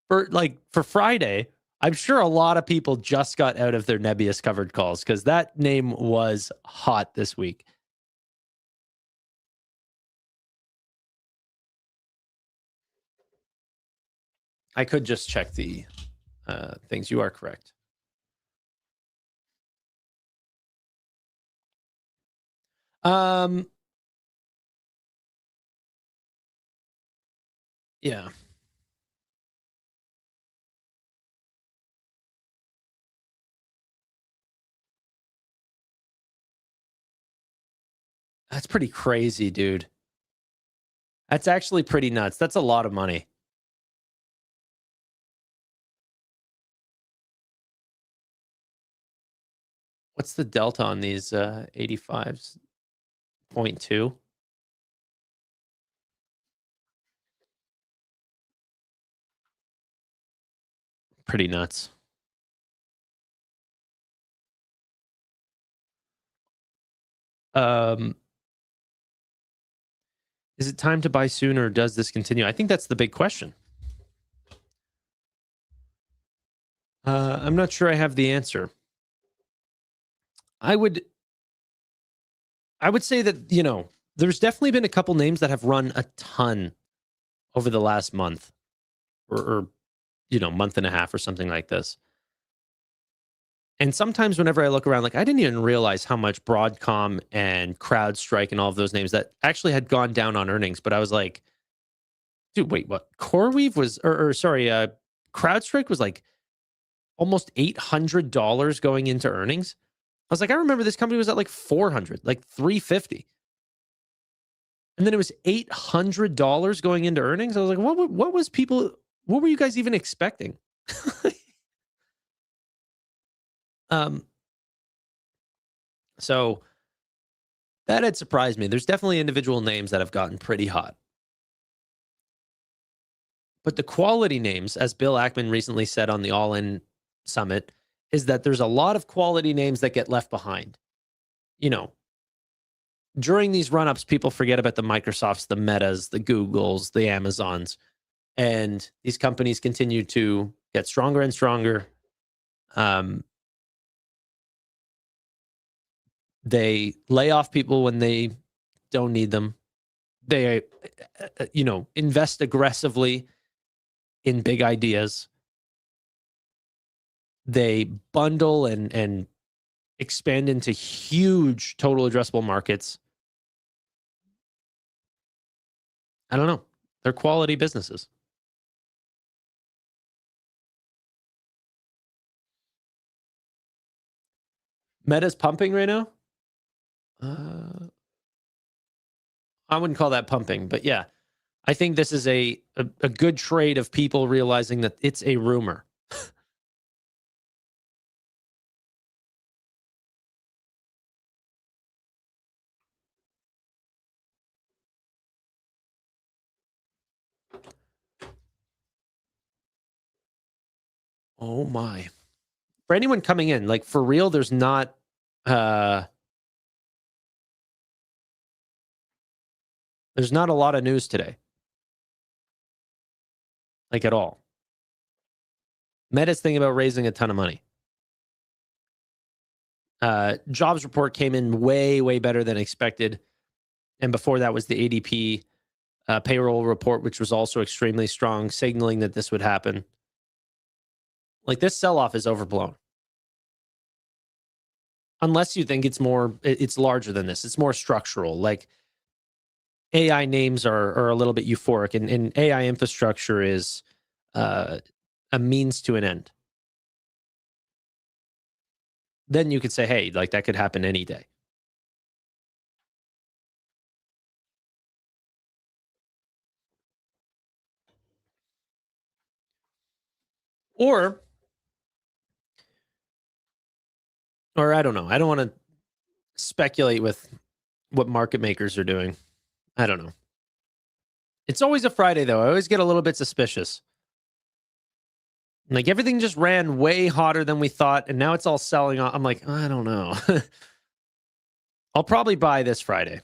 For Friday, I'm sure a lot of people just got out of their Nebius covered calls because that name was hot this week. I could just check the things. You are correct. Yeah. That's pretty crazy, dude. That's actually pretty nuts. That's a lot of money. What's the delta on these 85s? 0.2? Pretty nuts. Is it time to buy soon, or does this continue? I think that's the big question. I'm not sure I have the answer. I would say that, there's definitely been a couple names that have run a ton over the last month or month and a half or something like this. And sometimes whenever I look around, like, I didn't even realize how much Broadcom and CrowdStrike and all of those names that actually had gone down on earnings. But I was like, dude, wait, what? CoreWeave was, CrowdStrike was like almost $800 going into earnings. I was like, I remember this company was at like 400, like 350. And then it was $800 going into earnings. I was like, what were you guys even expecting? So that had surprised me. There's definitely individual names that have gotten pretty hot. But the quality names, as Bill Ackman recently said on the All In Summit, is that there's a lot of quality names that get left behind. During these run-ups, people forget about the Microsofts, the Metas, the Googles, the Amazons, and these companies continue to get stronger and stronger. They lay off people when they don't need them. They, invest aggressively in big ideas. They bundle and expand into huge total addressable markets. I don't know. They're quality businesses. Meta's pumping right now? I wouldn't call that pumping, but yeah, I think this is a good trade of people realizing that it's a rumor. Oh my. For anyone coming in, like, for real, there's not a lot of news today. Like, at all. Meta's thinking about raising a ton of money. Jobs report came in way, way better than expected. And before that was the ADP payroll report, which was also extremely strong, signaling that this would happen. Like, this sell-off is overblown. Unless you think it's larger than this. It's more structural. Like, AI names are a little bit euphoric, and AI infrastructure is a means to an end. Then you could say, hey, like, that could happen any day. Or I don't know. I don't want to speculate with what market makers are doing. I don't know. It's always a Friday, though. I always get a little bit suspicious. Like, everything just ran way hotter than we thought, and now it's all selling off. I'm like, I don't know. I'll probably buy this Friday.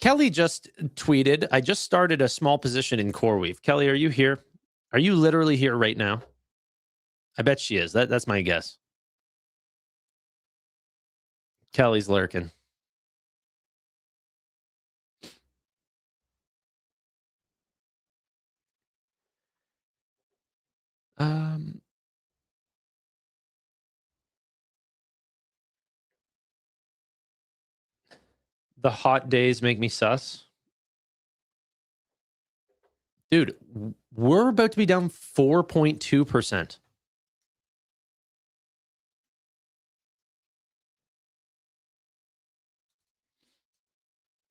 Kelly just tweeted, I just started a small position in CoreWeave. Kelly, are you here? Are you literally here right now? I bet she is. That's my guess. Kelly's lurking. The hot days make me sus. Dude, we're about to be down 4.2%.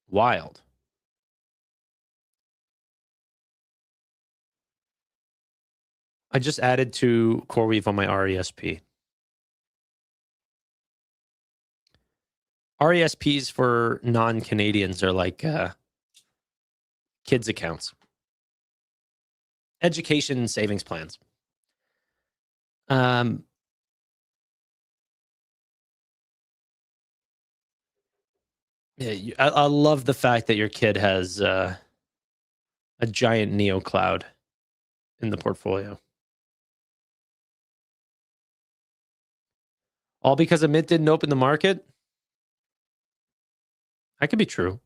Wild. I just added to CoreWeave on my RESP. RESPs for non-Canadians are like kids' accounts. Education and savings plans. Yeah, I love the fact that your kid has a giant Neo cloud in the portfolio. All because Amit didn't open the market? That could be true.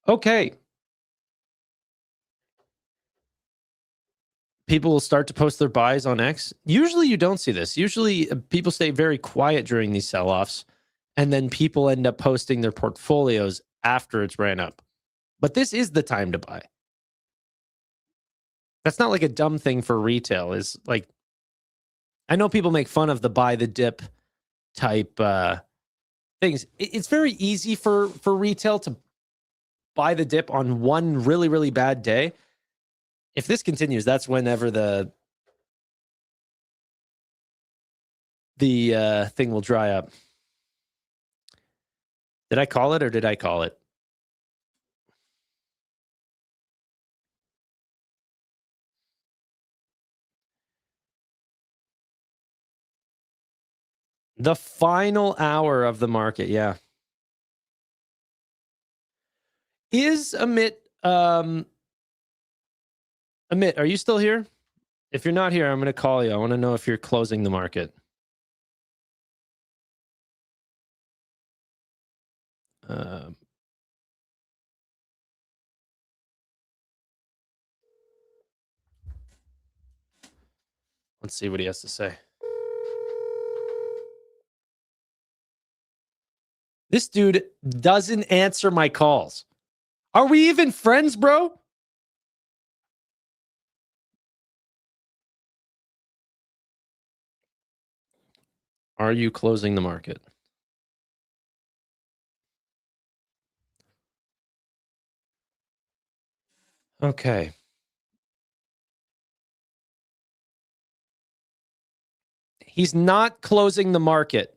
Okay. People will start to post their buys on X. Usually you don't see this. Usually people stay very quiet during these sell-offs, and then people end up posting their portfolios after it's ran up. But this is the time to buy. That's not like a dumb thing for retail. Is like, I know people make fun of the buy the dip type things. It's very easy for retail to buy the dip on one really, really bad day. If this continues, that's whenever the thing will dry up. Did I call it or did I call it? The final hour of the market, yeah. Is Amit, Amit, are you still here? If you're not here, I'm going to call you. I want to know if you're closing the market. Let's see what he has to say. This dude doesn't answer my calls. Are we even friends, bro? Are you closing the market? Okay. He's not closing the market.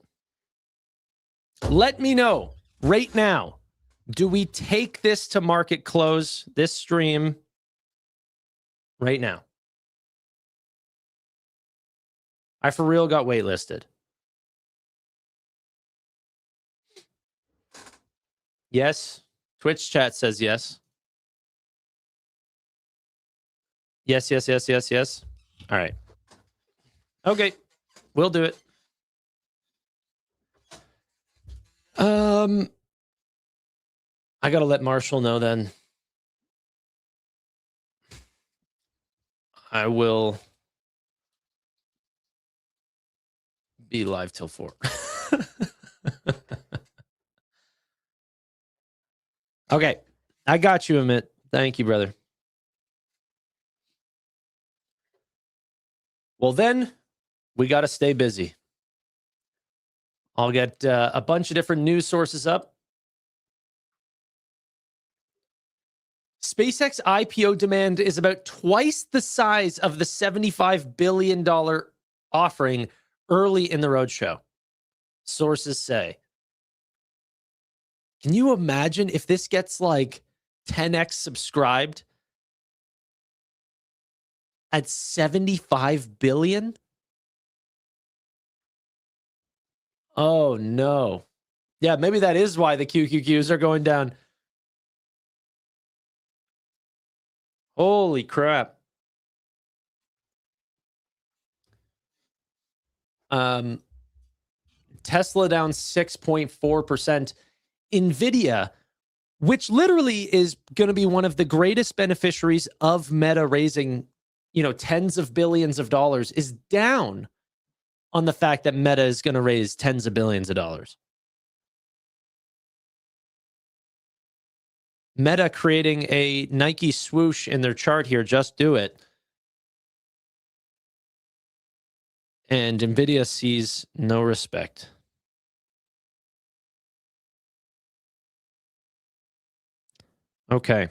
Let me know right now. Do we take this to market close, this stream, right now? I for real got waitlisted. Yes. Twitch chat says yes. Yes, yes, yes, yes, yes. All right. Okay. We'll do it. I got to let Marshall know then. I will be live till 4. Okay. I got you, Amit. Thank you, brother. Well, then we got to stay busy. I'll get a bunch of different news sources up. SpaceX IPO demand is about twice the size of the $75 billion offering early in the roadshow, sources say. Can you imagine if this gets like 10x subscribed at $75 billion? Oh, no. Yeah, maybe that is why the QQQs are going down. Holy crap. Tesla down 6.4%. NVDA, which literally is going to be one of the greatest beneficiaries of Meta raising, tens of billions of dollars, is down on the fact that Meta is going to raise tens of billions of dollars. Meta creating a Nike swoosh in their chart here, just do it. And NVIDIA sees no respect. Okay.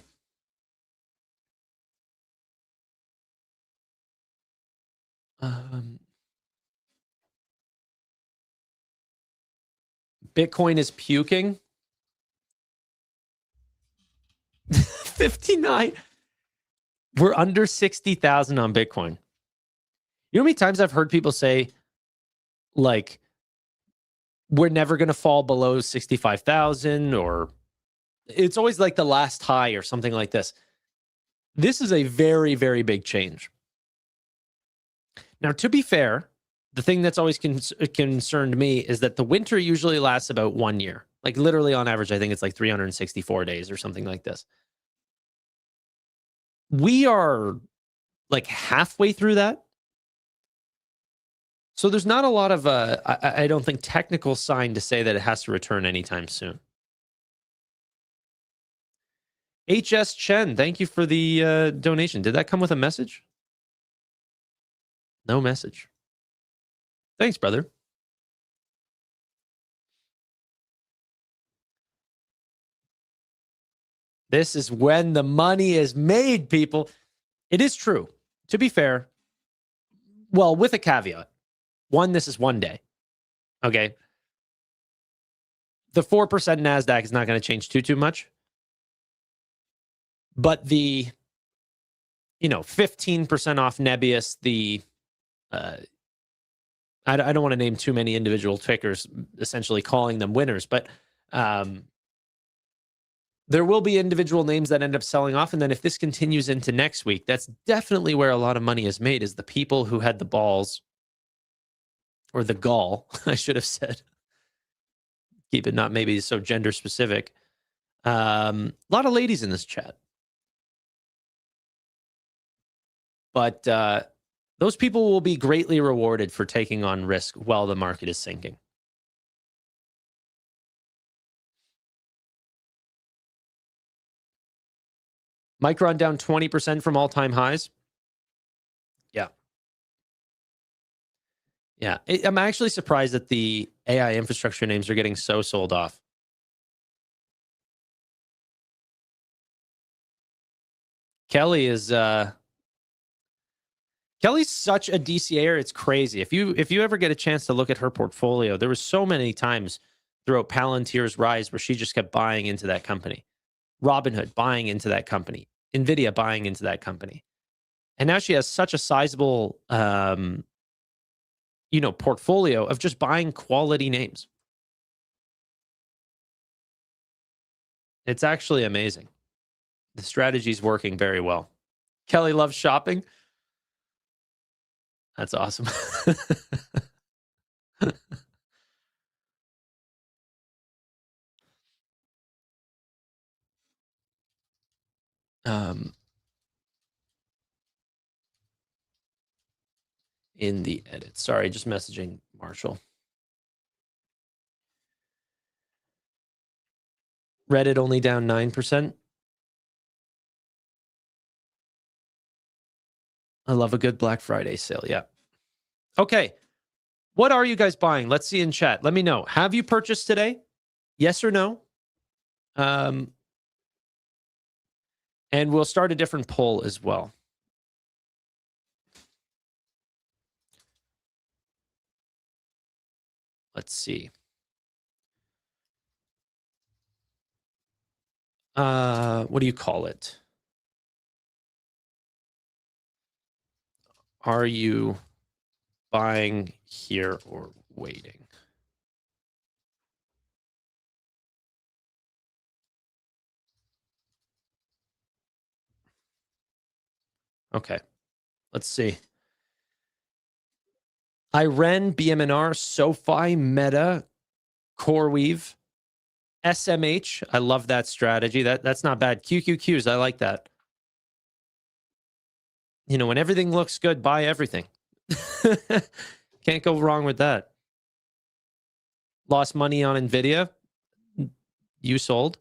Bitcoin is puking. 59. We're under 60,000 on Bitcoin. You know how many times I've heard people say, like, we're never going to fall below 65,000, or it's always like the last high or something like this. This is a very, very big change. Now, to be fair, the thing that's always concerned me is that the winter usually lasts about 1 year. Like literally on average, I think it's like 364 days or something like this. We are like halfway through that. So there's not a lot of, I don't think, technical sign to say that it has to return anytime soon. HS Chen, thank you for the donation. Did that come with a message? No message. Thanks, brother. This is when the money is made, people. It is true. To be fair, well, with a caveat. One, this is 1 day. Okay. The 4% NASDAQ is not going to change too much. But the, 15% off Nebius, the, I don't want to name too many individual tickers, essentially calling them winners, but there will be individual names that end up selling off. And then if this continues into next week, that's definitely where a lot of money is made, is the people who had the balls, or the gall, I should have said. Keep it not maybe so gender specific. A lot of ladies in this chat. But those people will be greatly rewarded for taking on risk while the market is sinking. Micron down 20% from all-time highs. Yeah. Yeah. I'm actually surprised that the AI infrastructure names are getting so sold off. Kelly is Kelly's such a DCAer, it's crazy. If you ever get a chance to look at her portfolio, there was so many times throughout Palantir's rise where she just kept buying into that company. Robinhood buying into that company. NVIDIA buying into that company. And now she has such a sizable portfolio of just buying quality names. It's actually amazing. The strategy's working very well. Kelly loves shopping. That's awesome. In the edit. Sorry, just messaging Marshall. Reddit only down 9%. I love a good Black Friday sale. Yeah. Okay. What are you guys buying? Let's see in chat. Let me know. Have you purchased today? Yes or no? And we'll start a different poll as well. Let's see. What do you call it? Are you buying here or waiting? Okay, let's see. IREN, BMNR, SoFi, Meta, CoreWeave, SMH. I love that strategy. That's not bad. QQQs, I like that. When everything looks good, buy everything. Can't go wrong with that. Lost money on NVIDIA. You sold.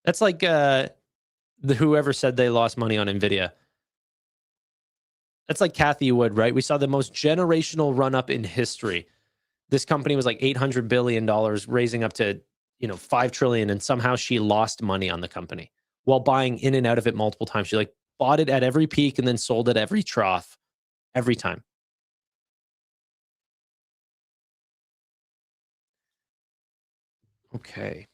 That's like whoever said they lost money on NVIDIA. That's like Cathie Wood, right? We saw the most generational run up in history. This company was like $800 billion, raising up to, $5 trillion. And somehow she lost money on the company while buying in and out of it multiple times. She bought it at every peak and then sold it every trough, every time. Okay.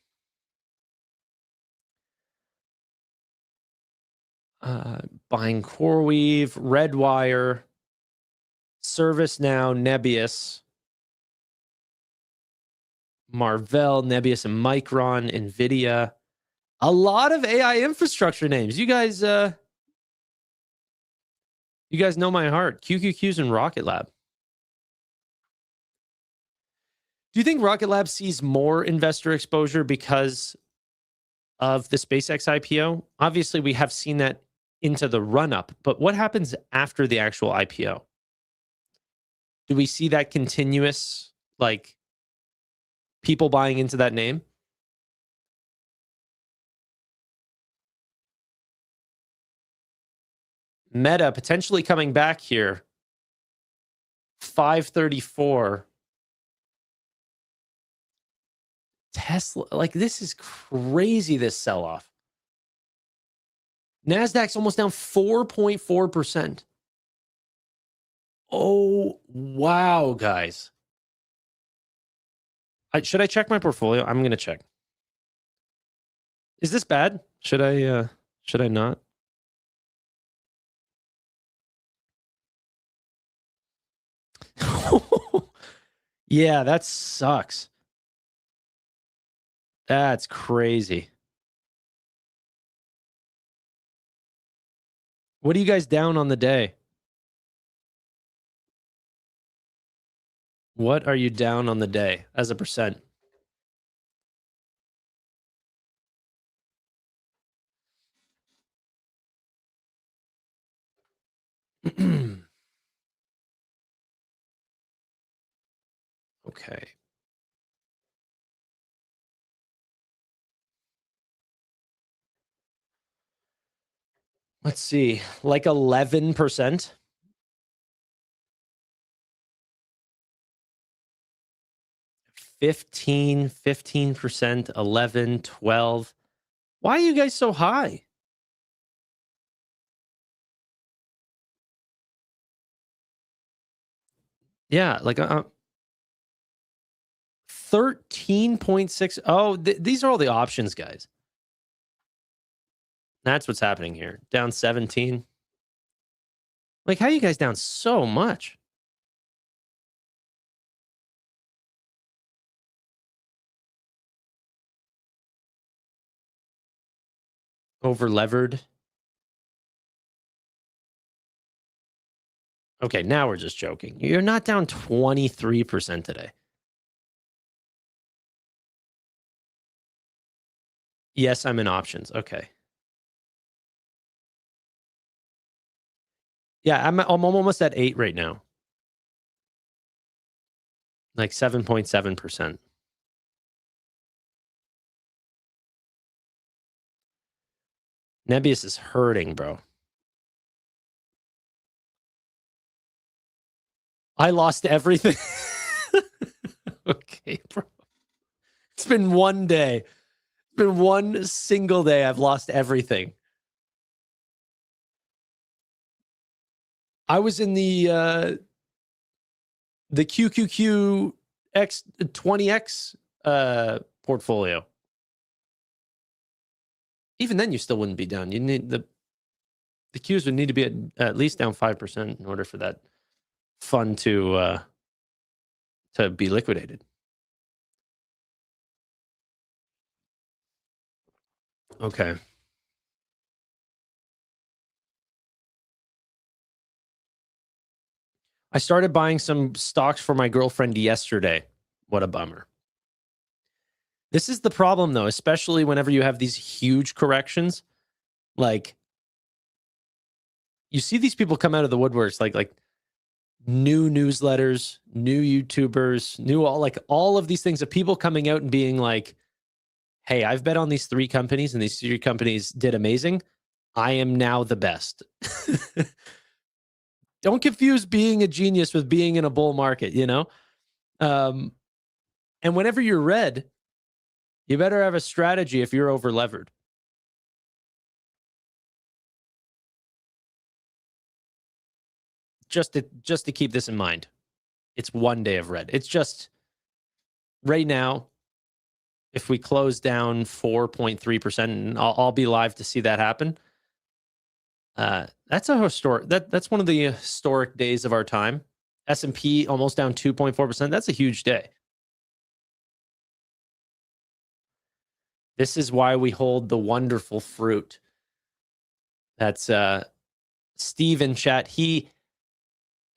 Buying CoreWeave, Redwire, ServiceNow, Nebius, Marvell, Nebius and Micron, NVIDIA. A lot of AI infrastructure names. You guys know my heart. QQQs and Rocket Lab. Do you think Rocket Lab sees more investor exposure because of the SpaceX IPO? Obviously, we have seen that into the run-up, but what happens after the actual IPO? Do we see that continuous, like, people buying into that name? Meta potentially coming back here. 534. Tesla, like, this is crazy, this sell-off. NASDAQ's almost down 4.4%. Oh, wow, guys. Should I check my portfolio? I'm going to check. Is this bad? Should I not? Yeah, that sucks. That's crazy. What are you guys down on the day? What are you down on the day as a percent? Okay. Let's see, like 11%. 15%, 11, 12. Why are you guys so high? Yeah, like 13.6. Oh, these are all the options, guys. That's what's happening here. Down 17. Like, how are you guys down so much? Over levered. Okay, now we're just joking. You're not down 23% today. Yes, I'm in options. Okay. Yeah, I'm almost at 8 right now. Like 7.7%. Nebius is hurting, bro. I lost everything. Okay, bro. It's been one day. It's been one single day. I've lost everything. I was in the QQQ X20X portfolio. Even then, you still wouldn't be down. You need the Qs would need to be at least down 5% in order for that fund to be liquidated. Okay. I started buying some stocks for my girlfriend yesterday. What a bummer. This is the problem, though, especially whenever you have these huge corrections. Like, you see these people come out of the woodworks, like new newsletters, new YouTubers, all of these things of people coming out and being like, hey, I've bet on these 3 companies and these 3 companies did amazing. I am now the best. Don't confuse being a genius with being in a bull market, you know? And whenever you're red, you better have a strategy if you're over levered. Just to keep this in mind. It's one day of red. It's just right now, if we close down 4.3%, and I'll be live to see that happen. That's a historic. That's one of the historic days of our time. S&P almost down 2.4%. That's a huge day. This is why we hold the wonderful fruit. That's Steve in chat. He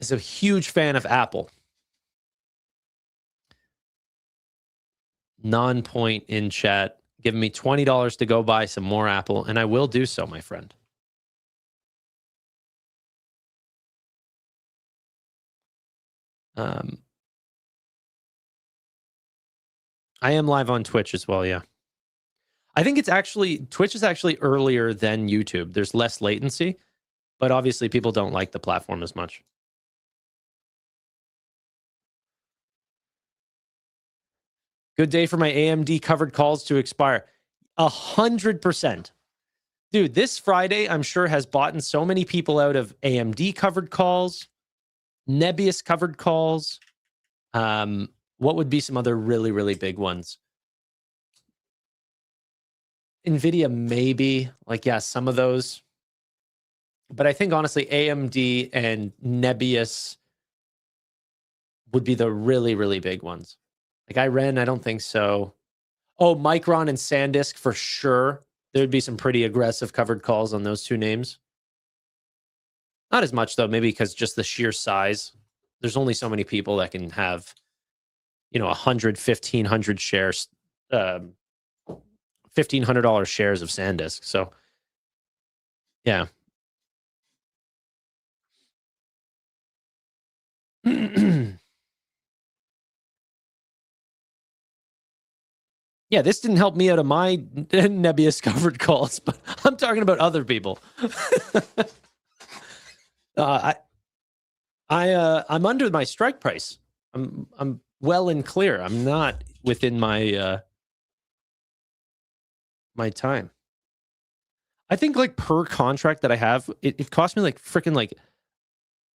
is a huge fan of Apple. Non-point in chat, giving me $20 to go buy some more Apple, and I will do so, my friend. I am live on Twitch as well, yeah. I think Twitch is actually earlier than YouTube. There's less latency, but obviously people don't like the platform as much. Good day for my AMD covered calls to expire. 100%. Dude, this Friday, I'm sure, has bought so many people out of AMD covered calls, Nebius covered calls. What would be some other really, really big ones? NVIDIA, maybe. Like, yeah, some of those. But I think, honestly, AMD and Nebius would be the really, really big ones. Like, I don't think so. Oh, Micron and SanDisk for sure. There would be some pretty aggressive covered calls on those two names. Not as much, though, maybe because just the sheer size. There's only so many people that can have, 100, 1,500 shares, $1,500 shares of SanDisk. So, yeah. Yeah, this didn't help me out of my Nebius covered calls, but I'm talking about other people. I'm under my strike price. I'm well and clear. I'm not within my my time. I think like per contract that I have, it cost me like freaking like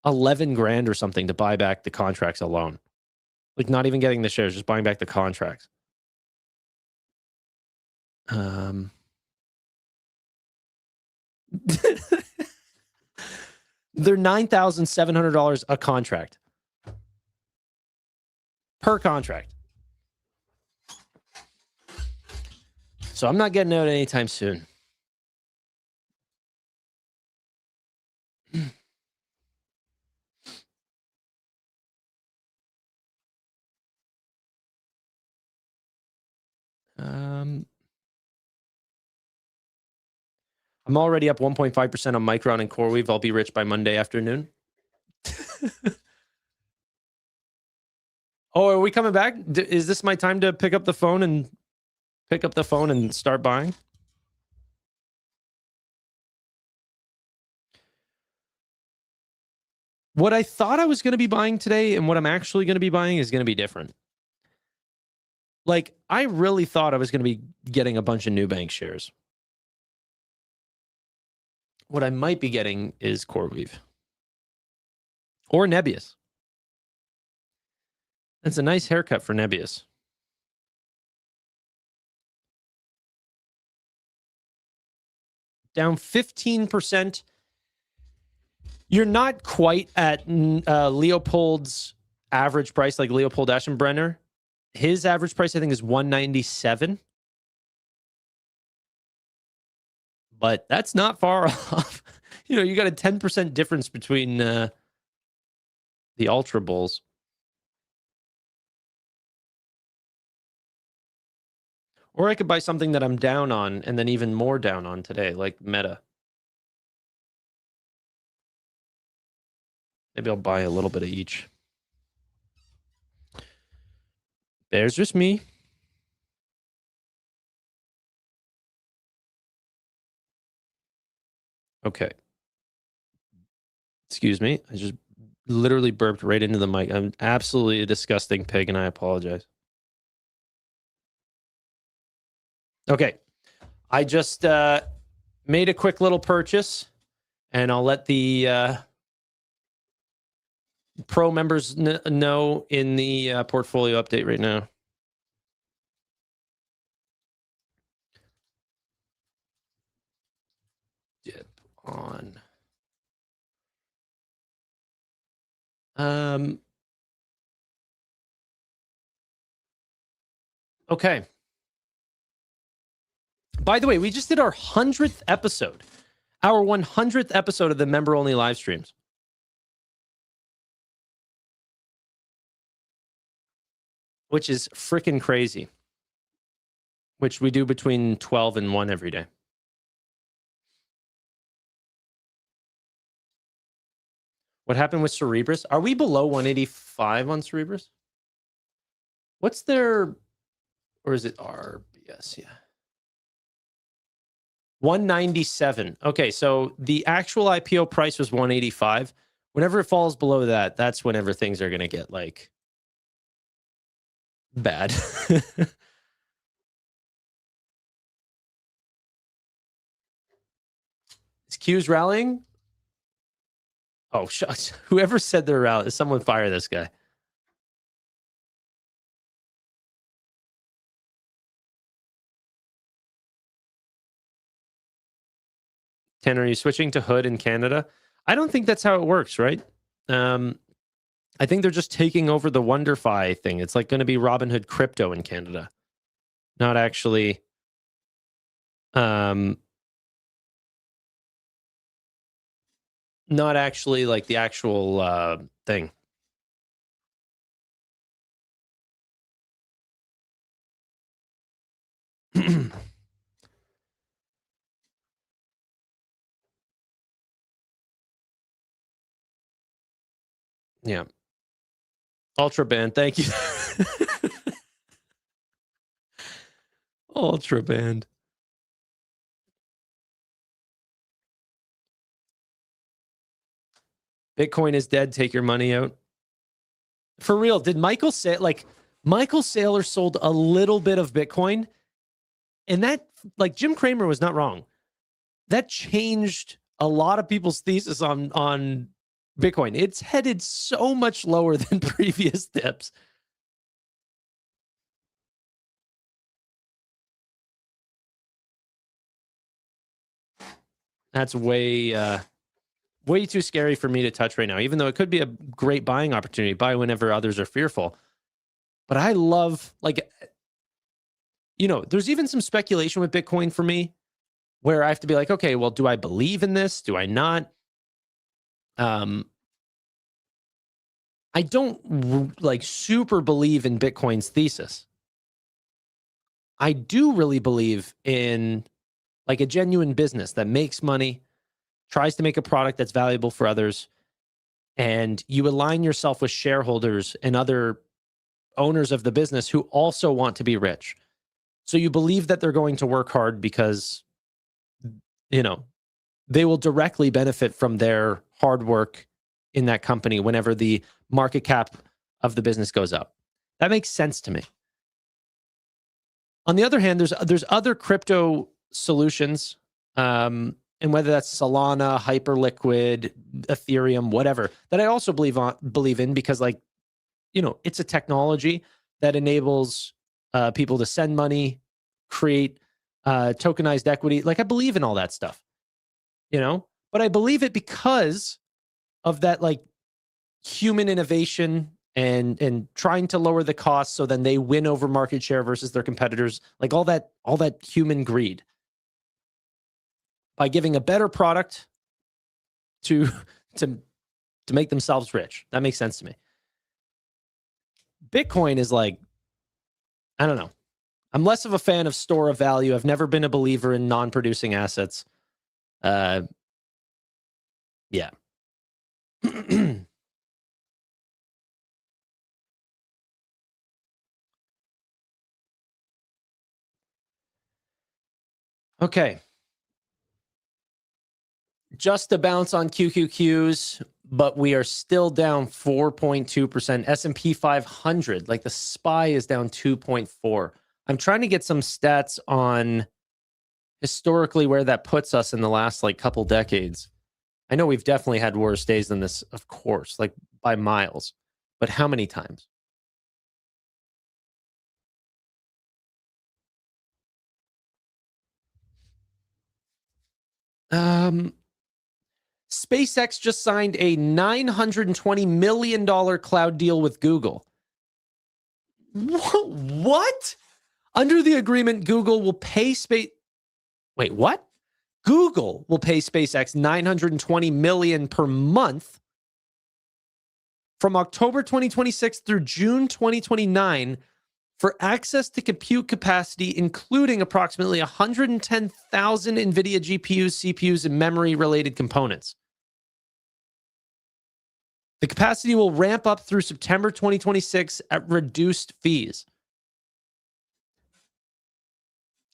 11 grand or something to buy back the contracts alone. Like not even getting the shares, just buying back the contracts. They're $9,700 a contract. Per contract. So I'm not getting out anytime soon. I'm already up 1.5% on Micron and CoreWeave. I'll be rich by Monday afternoon. Oh, are we coming back? Is this my time to pick up the phone and start buying? What I thought I was going to be buying today and what I'm actually going to be buying is going to be different. Like, I really thought I was going to be getting a bunch of NuBank shares. What I might be getting is CoreWeave. Or Nebius. That's a nice haircut for Nebius. Down 15%. You're not quite at Leopold's average price, like Leopold Aschenbrenner. His average price, I think, is $197. But that's not far off. You got a 10% difference between the Ultra Bulls. Or I could buy something that I'm down on and then even more down on today, like Meta. Maybe I'll buy a little bit of each. There's just me. Okay. Excuse me. I just literally burped right into the mic. I'm absolutely a disgusting pig, and I apologize. Okay. I just made a quick little purchase, and I'll let the pro members know in the portfolio update right now. dip on. Okay. By the way, we just did our 100th episode, our 100th episode of the member-only live streams. Which is freaking crazy. Which we do between 12 and 1 every day. What happened with Cerebras? Are we below 185 on Cerebras? What's their, or is it RBS? Yeah. 197. Okay, so the actual IPO price was 185. Whenever it falls below that, that's whenever things are going to get like bad. Is Q's rallying? Oh, shucks. Whoever said they're rallying, someone fire this guy. Tanner, are you switching to Hood in Canada? I don't think that's how it works, right? I think they're just taking over the WonderFi thing. It's like going to be Robinhood crypto in Canada. Not actually like the actual thing. Yeah. Ultra band, thank you. Ultra band. Bitcoin is dead. Take your money out. For real, did Michael say, like, Michael Saylor sold a little bit of Bitcoin, and that, like, Jim Cramer was not wrong. That changed a lot of people's thesis on Bitcoin. It's headed so much lower than previous dips. That's way too scary for me to touch right now, even though it could be a great buying opportunity. Buy whenever others are fearful. But I love, like, you know, there's even some speculation with Bitcoin for me where I have to be like, okay, well, do I believe in this? Do I not? I don't like super believe in Bitcoin's thesis. I do really believe in like a genuine business that makes money, tries to make a product that's valuable for others, and you align yourself with shareholders and other owners of the business who also want to be rich. So you believe that they're going to work hard because, you know, they will directly benefit from their hard work in that company whenever the market cap of the business goes up. That makes sense to me. On the other hand, there's other crypto solutions, and whether that's Solana, Hyperliquid, Ethereum, whatever, that I also believe in because, like, you know, it's a technology that enables people to send money, create tokenized equity. Like, I believe in all that stuff, you know, but I believe it because of that, like, human innovation and trying to lower the cost so then they win over market share versus their competitors, like all that human greed by giving a better product to make themselves rich. That makes sense to me. Bitcoin is like, I don't know. I'm less of a fan of store of value. I've never been a believer in non-producing assets. Yeah. Okay. Just a bounce on QQQs, but we are still down 4.2%. S&P 500, like the SPY is down 2.4. I'm trying to get some stats on historically where that puts us in the last like couple decades. I know we've definitely had worse days than this, of course, like by miles, but how many times? SpaceX just signed a $920 million cloud deal with Google. What? Under the agreement, Google will pay Wait, what? Google will pay SpaceX $920 million per month from October 2026 through June 2029 for access to compute capacity, including approximately 110,000 NVIDIA GPUs, CPUs, and memory-related components. The capacity will ramp up through September 2026 at reduced fees.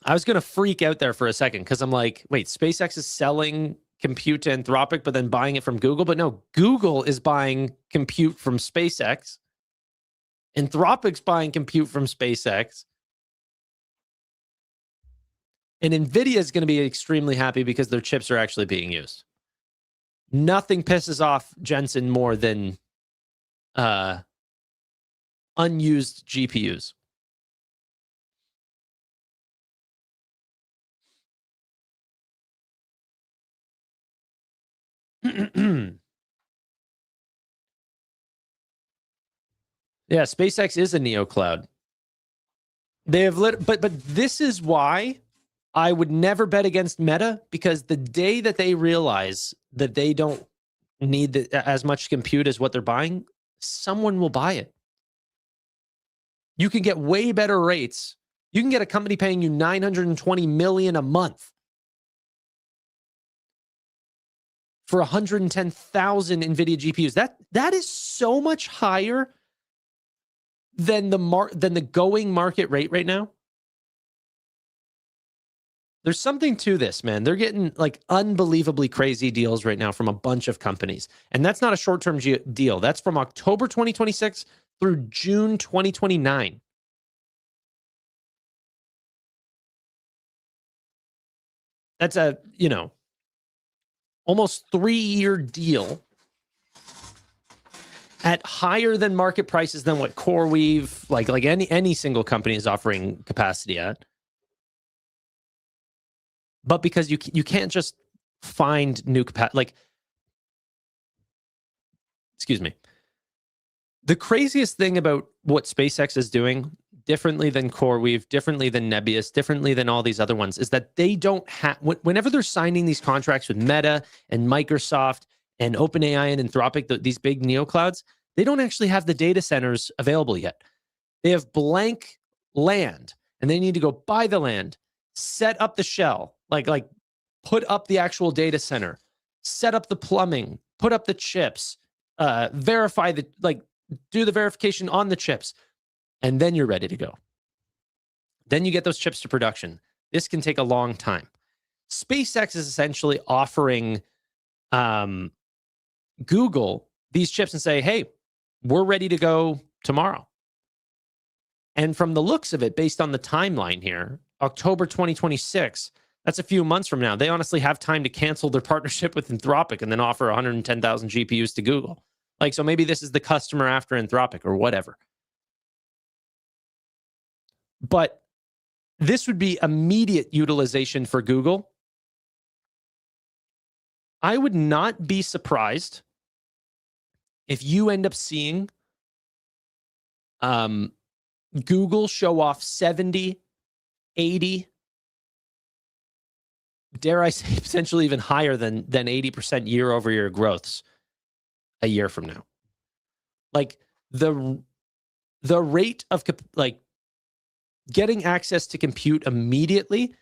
I was going to freak out there for a second because I'm like, wait, SpaceX is selling compute to Anthropic, but then buying it from Google. But no, Google is buying compute from SpaceX. Anthropic's buying compute from SpaceX. And NVIDIA is going to be extremely happy because their chips are actually being used. Nothing pisses off Jensen more than unused GPUs. Yeah, SpaceX is a neo cloud. They have but this is why I would never bet against Meta, because the day that they realize that they don't need as much compute as what they're buying, someone will buy it. You can get way better rates. You can get a company paying you $920 million a month for 110,000 NVIDIA GPUs. That is so much higher than the going market rate right now. There's something to this, man. They're getting like unbelievably crazy deals right now from a bunch of companies. And that's not a short-term deal. That's from October 2026 through June 2029. That's a, almost 3-year deal at higher than market prices than what CoreWeave, like any single company is offering capacity at. But because you can't just find new capacity, excuse me. The craziest thing about what SpaceX is doing, differently than CoreWeave, differently than Nebius, differently than all these other ones, is that they don't have, whenever they're signing these contracts with Meta and Microsoft and OpenAI and Anthropic, these big neoclouds, they don't actually have the data centers available yet. They have blank land, and they need to go buy the land, set up the shell, like put up the actual data center, set up the plumbing, put up the chips, verify do the verification on the chips, and then you're ready to go. Then you get those chips to production. This can take a long time. SpaceX is essentially offering Google these chips and say, hey, we're ready to go tomorrow. And from the looks of it, based on the timeline here, October 2026, that's a few months from now. They honestly have time to cancel their partnership with Anthropic and then offer 110,000 GPUs to Google. So maybe this is the customer after Anthropic or whatever. But this would be immediate utilization for Google. I would not be surprised if you end up seeing Google show off 70, 80, dare I say potentially even higher than 80% year-over-year growths a year from now. The rate of getting access to compute immediately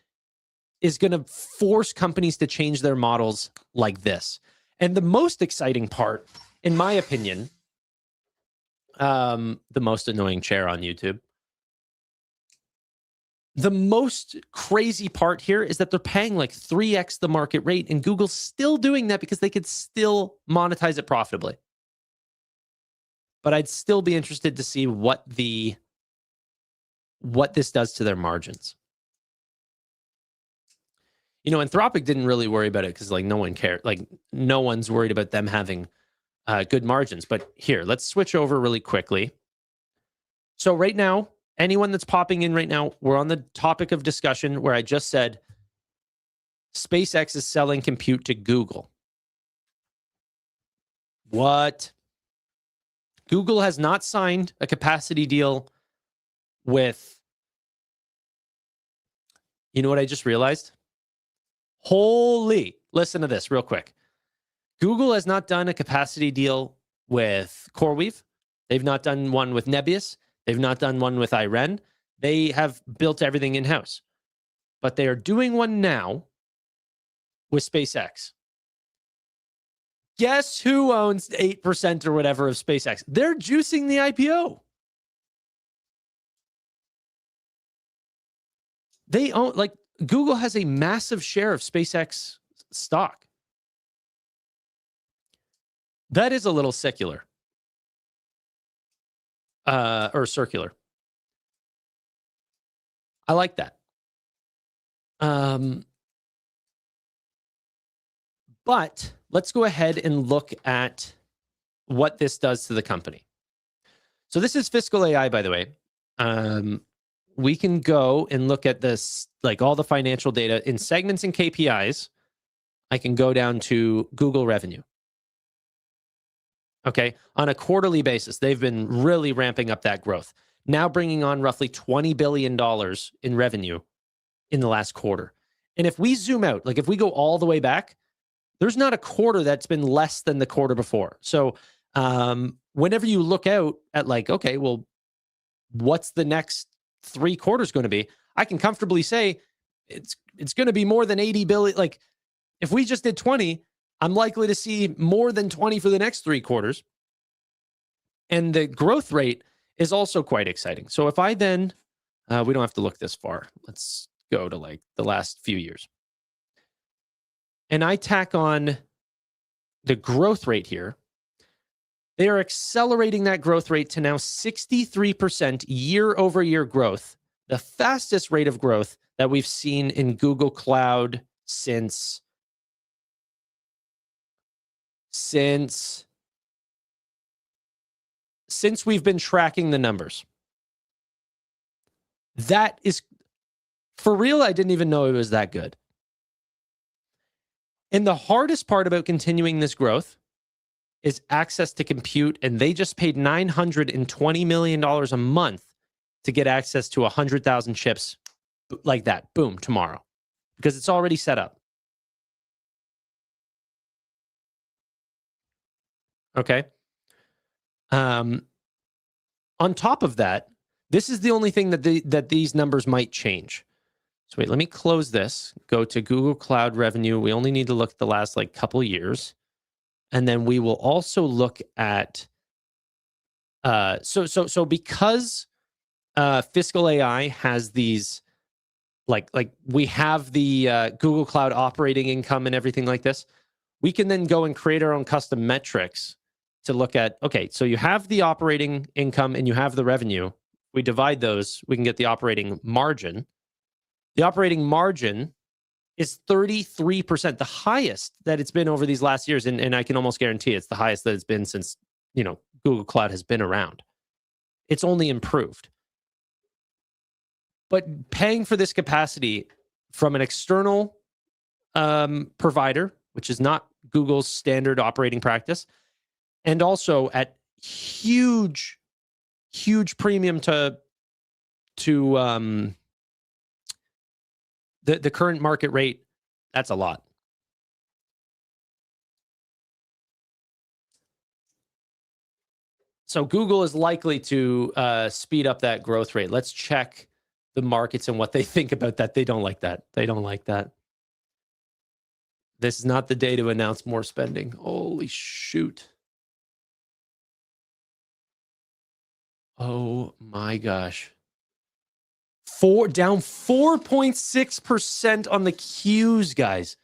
is going to force companies to change their models like this. And the most exciting part, in my opinion, the most annoying chair on YouTube, the most crazy part here is that they're paying 3x the market rate, and Google's still doing that because they could still monetize it profitably. But I'd still be interested to see what this does to their margins. Anthropic didn't really worry about it because no one cared. No one's worried about them having good margins. But here, let's switch over really quickly. So right now, anyone that's popping in right now, we're on the topic of discussion where I just said SpaceX is selling compute to Google. What? Google has not signed a capacity deal with, you know what I just realized? Holy, listen to this real quick. Google has not done a capacity deal with CoreWeave. They've not done one with Nebius. They've not done one with IREN. They have built everything in-house. But they are doing one now with SpaceX. Guess who owns 8% or whatever of SpaceX? They're juicing the IPO. They own, like, Google has a massive share of SpaceX stock. That is a little secular. Or circular. I like that. But let's go ahead and look at what this does to the company. So this is Fiscal AI, by the way. We can go and look at this, like all the financial data in segments and KPIs. I can go down to Google revenue. Okay, on a quarterly basis, they've been really ramping up that growth. Now bringing on roughly $20 billion in revenue in the last quarter. And if we zoom out, like if we go all the way back, there's not a quarter that's been less than the quarter before. So whenever you look out at like, okay, well, what's the next 3 quarters going to be? I can comfortably say it's going to be more than 80 billion. Like if we just did 20, I'm likely to see more than 20 for the next 3 quarters. And the growth rate is also quite exciting. So if I then, we don't have to look this far. Let's go to like the last few years. And I tack on the growth rate here. They are accelerating that growth rate to now 63% year-over-year growth, the fastest rate of growth that we've seen in Google Cloud since we've been tracking the numbers. That is, for real, I didn't even know it was that good. And the hardest part about continuing this growth is access to compute, and they just paid $920 million a month to get access to 100,000 chips like that, boom, tomorrow, because it's already set up. Okay. On top of that, this is the only thing that these numbers might change. So wait, let me close this. Go to Google Cloud revenue. We only need to look at the last like couple years, and then we will also look at so because Fiscal AI has these like we have the Google Cloud operating income and everything like this. We can then go and create our own custom metrics to look at, okay, so you have the operating income and you have the revenue. We divide those, we can get the operating margin. The operating margin is 33%, the highest that it's been over these last years. And I can almost guarantee it's the highest that it's been since, Google Cloud has been around. It's only improved. But paying for this capacity from an external provider, which is not Google's standard operating practice, and also at huge premium to the current market rate, that's a lot. So Google is likely to speed up that growth rate. Let's check the markets and what they think about that. They don't like that. They don't like that. This is not the day to announce more spending. Holy shoot. Oh my gosh. Down 4.6% on the Qs, guys.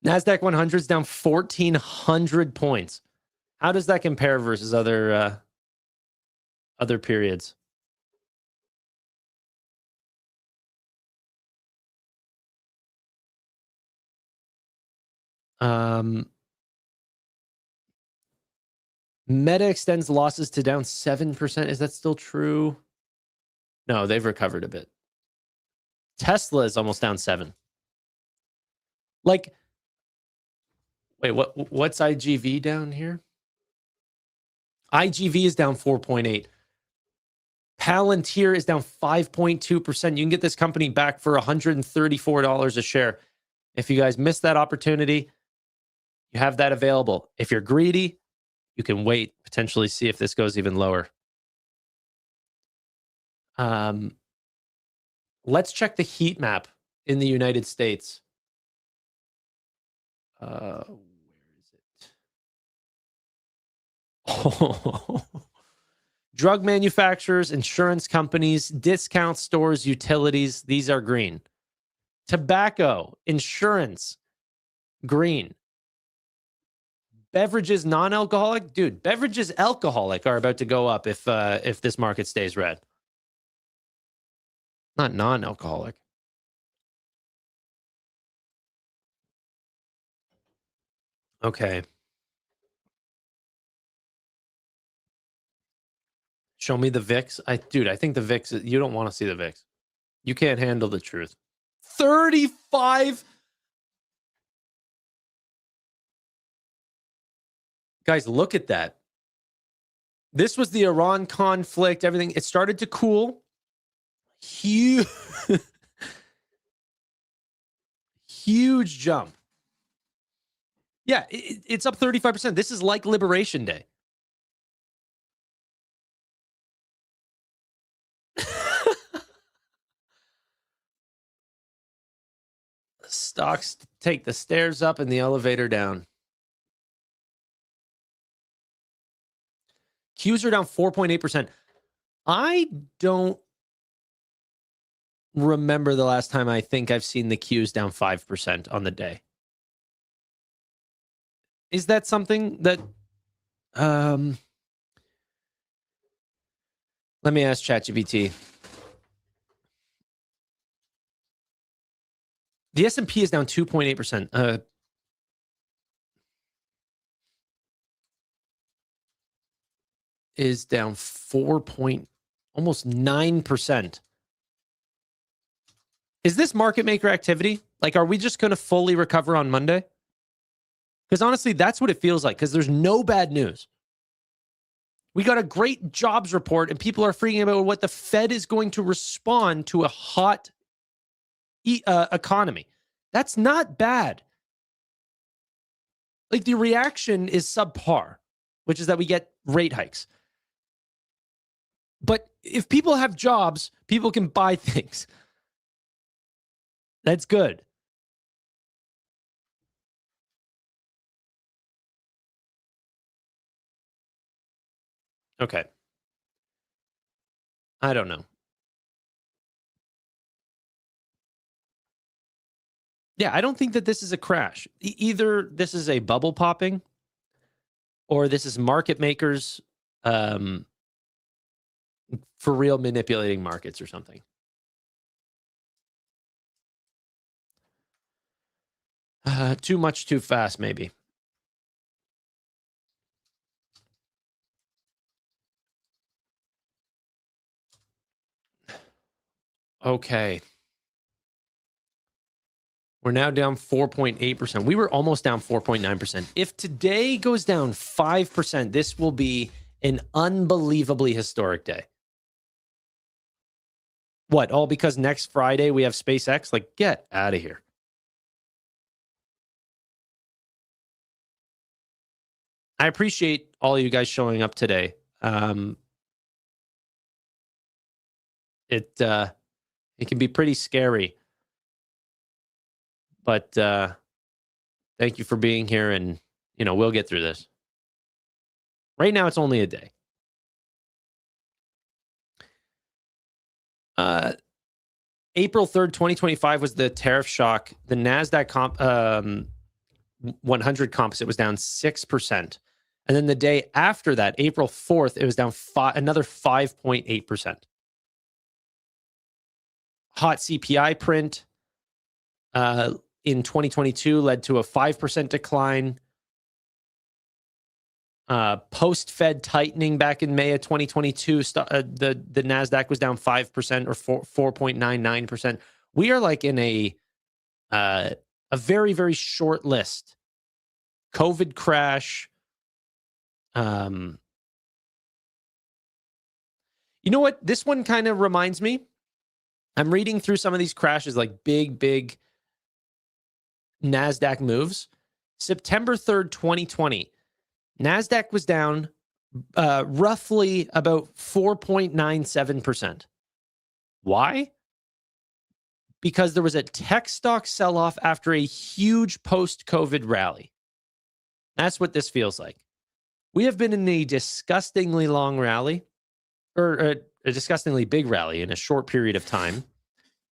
NASDAQ 100 is down 1,400 points. How does that compare versus other periods? Meta extends losses to down 7%. Is that still true? No, they've recovered a bit. Tesla is almost down 7. Like, wait, what's IGV down here? IGV is down 4.8. Palantir is down 5.2%. You can get this company back for $134 a share. If you guys missed that opportunity, you have that available. If you're greedy, you can wait, potentially see if this goes even lower. Let's check the heat map in the United States. Where is it? Oh. Drug manufacturers, insurance companies, discount stores, utilities, these are green. Tobacco, insurance, green. Beverages, non-alcoholic, dude. Beverages, alcoholic are about to go up if this market stays red. Not non-alcoholic. Okay. Show me the VIX. Dude, I think the VIX. You don't want to see the VIX. You can't handle the truth. 35. Guys, look at that. This was the Iran conflict, everything. It started to cool. Huge, huge jump. Yeah, it's up 35%. This is like Liberation Day. Stocks take the stairs up and the elevator down. Qs are down 4.8%. I don't remember the last time I think I've seen the Qs down 5% on the day. Is that something that let me ask ChatGPT. The S&P is down 2.8%. Is down almost 9%. Is this market maker activity? Like, are we just going to fully recover on Monday? Because honestly, that's what it feels like, because there's no bad news. We got a great jobs report and people are freaking about what the Fed is going to respond to a hot economy. That's not bad. Like, the reaction is subpar, which is that we get rate hikes. But if people have jobs, people can buy things. That's good. Okay. I don't know. Yeah, I don't think that this is a crash. Either this is a bubble popping or this is market makers for real manipulating markets or something. Too much, too fast, maybe. Okay. We're now down 4.8%. We were almost down 4.9%. If today goes down 5%, this will be an unbelievably historic day. What? All because next Friday we have SpaceX? Like, get out of here. I appreciate all of you guys showing up today. It can be pretty scary. But thank you for being here, and we'll get through this. Right now, it's only a day. April 3rd, 2025 was the tariff shock. The NASDAQ 100 composite was down 6%. And then the day after that, April 4th, it was down another 5.8%. Hot CPI print in 2022 led to a 5% decline. Post-Fed tightening back in May of 2022, the NASDAQ was down 5% or 4.99%. We are like in a very, very short list. COVID crash. You know what? This one kind of reminds me. I'm reading through some of these crashes, like big NASDAQ moves. September 3rd, 2020. NASDAQ was down roughly about 4.97%. Why? Because there was a tech stock sell-off after a huge post-COVID rally. That's what this feels like. We have been in a disgustingly long rally, or a disgustingly big rally in a short period of time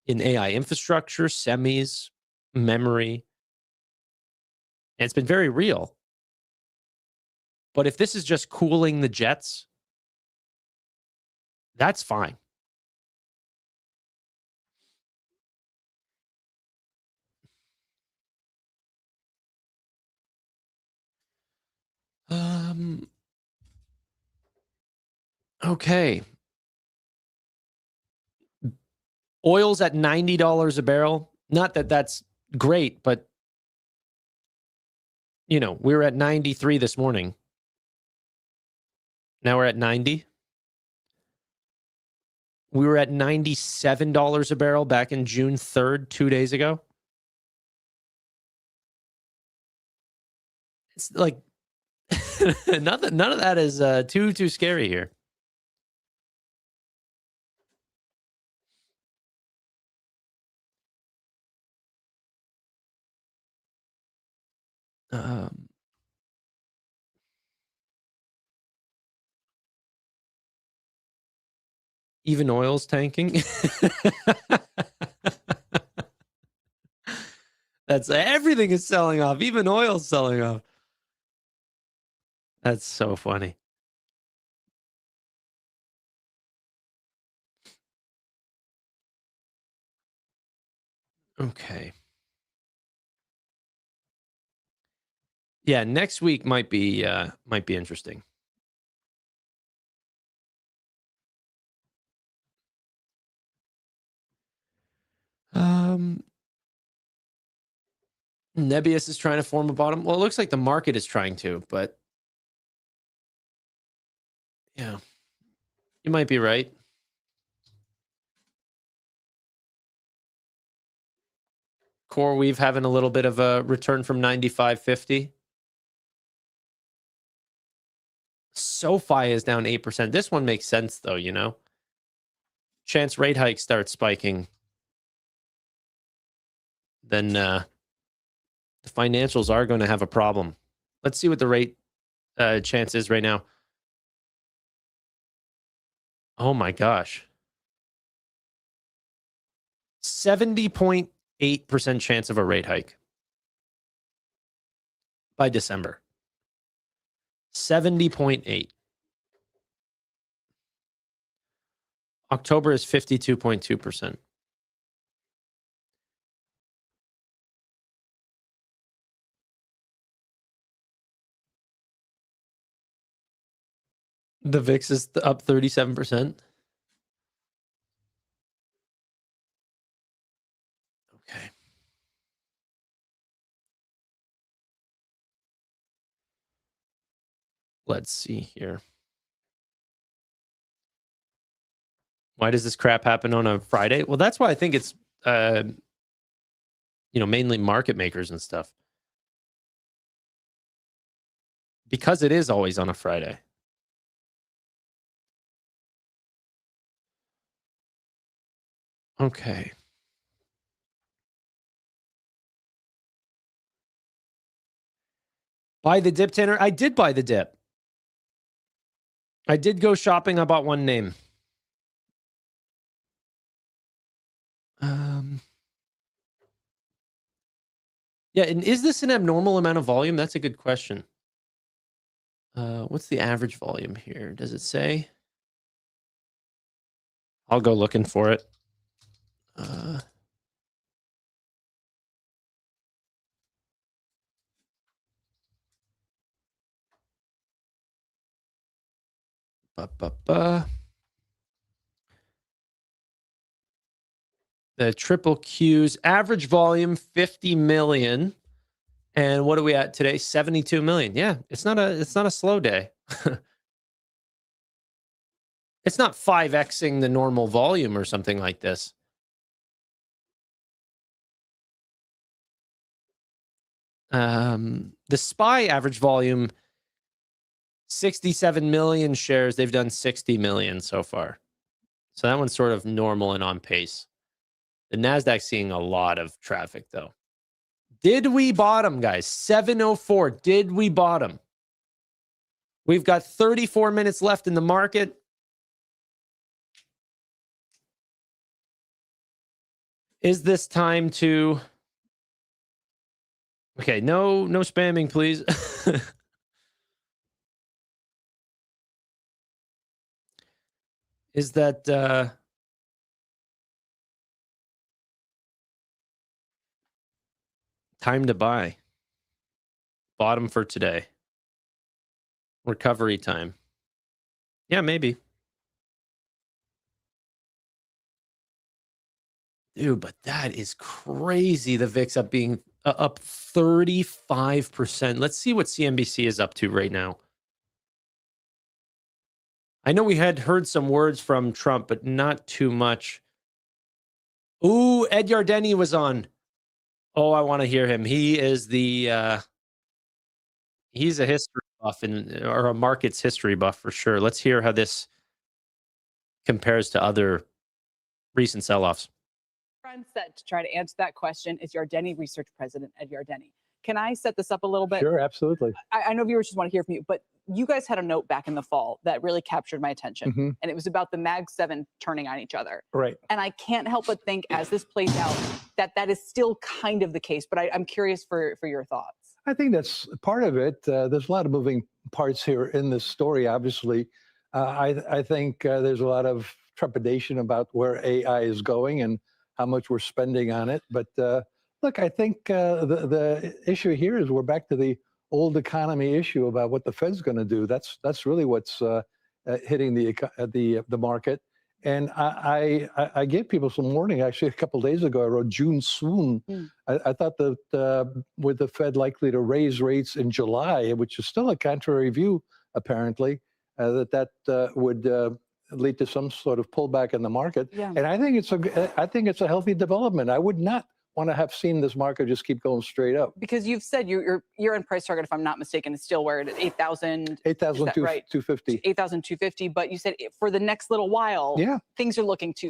in AI infrastructure, semis, memory. And it's been very real. But if this is just cooling the jets, that's fine. Okay. Oil's at $90 a barrel. Not that that's great, but you know, we were at 93 this morning. Now we're at 90. We were at $97 a barrel back in June 3rd, 2 days ago. It's like none of that is too scary here. Even oil's tanking. That's everything is selling off. Even oil's selling off. That's so funny. Okay. Yeah, next week might be interesting. Nebius is trying to form a bottom. Well, it looks like the market is trying to, but yeah, you might be right. CoreWeave having a little bit of a return from 95.50. SoFi is down 8%. This one makes sense though, you know. Chance rate hike starts spiking. Then the financials are going to have a problem. Let's see what the rate chance is right now. Oh my gosh. 70.8% chance of a rate hike by December. 70.8. October is 52.2%. The VIX is up 37%. Okay. Let's see here. Why does this crap happen on a Friday? Well, that's why I think it's, mainly market makers and stuff. Because it is always on a Friday. Okay. Buy the dip, Tanner? I did buy the dip. I did go shopping. I bought one name. Yeah, and is this an abnormal amount of volume? That's a good question. What's the average volume here? Does it say? I'll go looking for it. The triple Q's average volume 50 million. And what are we at today? 72 million. Yeah, it's not a slow day. It's not 5xing the normal volume or something like this. The SPY average volume 67 million shares. They've done 60 million so far. So that one's sort of normal and on pace. The Nasdaq's seeing a lot of traffic though. Did we bottom, guys? 704. Did we bottom? We've got 34 minutes left in the market. Is this time to... Okay, no spamming, please. Is that time to buy? Bottom for today. Recovery time. Yeah, maybe. Dude, but that is crazy. The VIX up 35%. Let's see what CNBC is up to right now. I know we had heard some words from Trump, but not too much. Ooh, Ed Yardeni was on. Oh, I want to hear him. He is the he's a history buff or a markets history buff for sure. Let's hear how this compares to other recent sell-offs. Friend said to try to answer that question is Yardeni research president Ed Yardeni. Can I set this up a little bit? Sure, absolutely. I know viewers just want to hear from you, but you guys had a note back in the fall that really captured my attention, and it was about the Mag 7 turning on each other. Right. And I can't help but think, as this plays out, that is still kind of the case. But I'm curious for your thoughts. I think that's part of it. There's a lot of moving parts here in this story. Obviously, I think there's a lot of trepidation about where AI is going and how much we're spending on it. But look, I think the issue here is we're back to the old economy issue about what the Fed's going to do. That's really what's hitting the market. And I gave people some warning. Actually, a couple of days ago, I wrote June swoon. I thought that with the Fed likely to raise rates in July, which is still a contrary view, apparently, that would lead to some sort of pullback in the market. Yeah. And I think it's a healthy development. I would not want to have seen this market just keep going straight up. Because you've said your year-end price target, if I'm not mistaken, is still where it is 8,000. 8,250. 8,250. But you said for the next little while, things are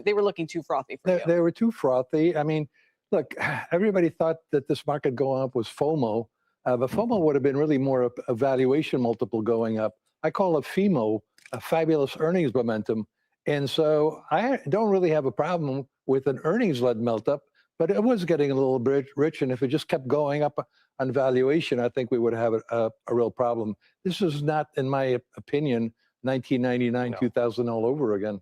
they were looking too frothy for you. They were too frothy. I mean, look, everybody thought that this market going up was FOMO, but FOMO would have been really more a valuation multiple going up. I call it FEMO, a fabulous earnings momentum. And so I don't really have a problem with an earnings-led melt-up, but it was getting a little bit rich, and if it just kept going up on valuation, I think we would have a real problem. This is not, in my opinion, 1999, 2000 all over again.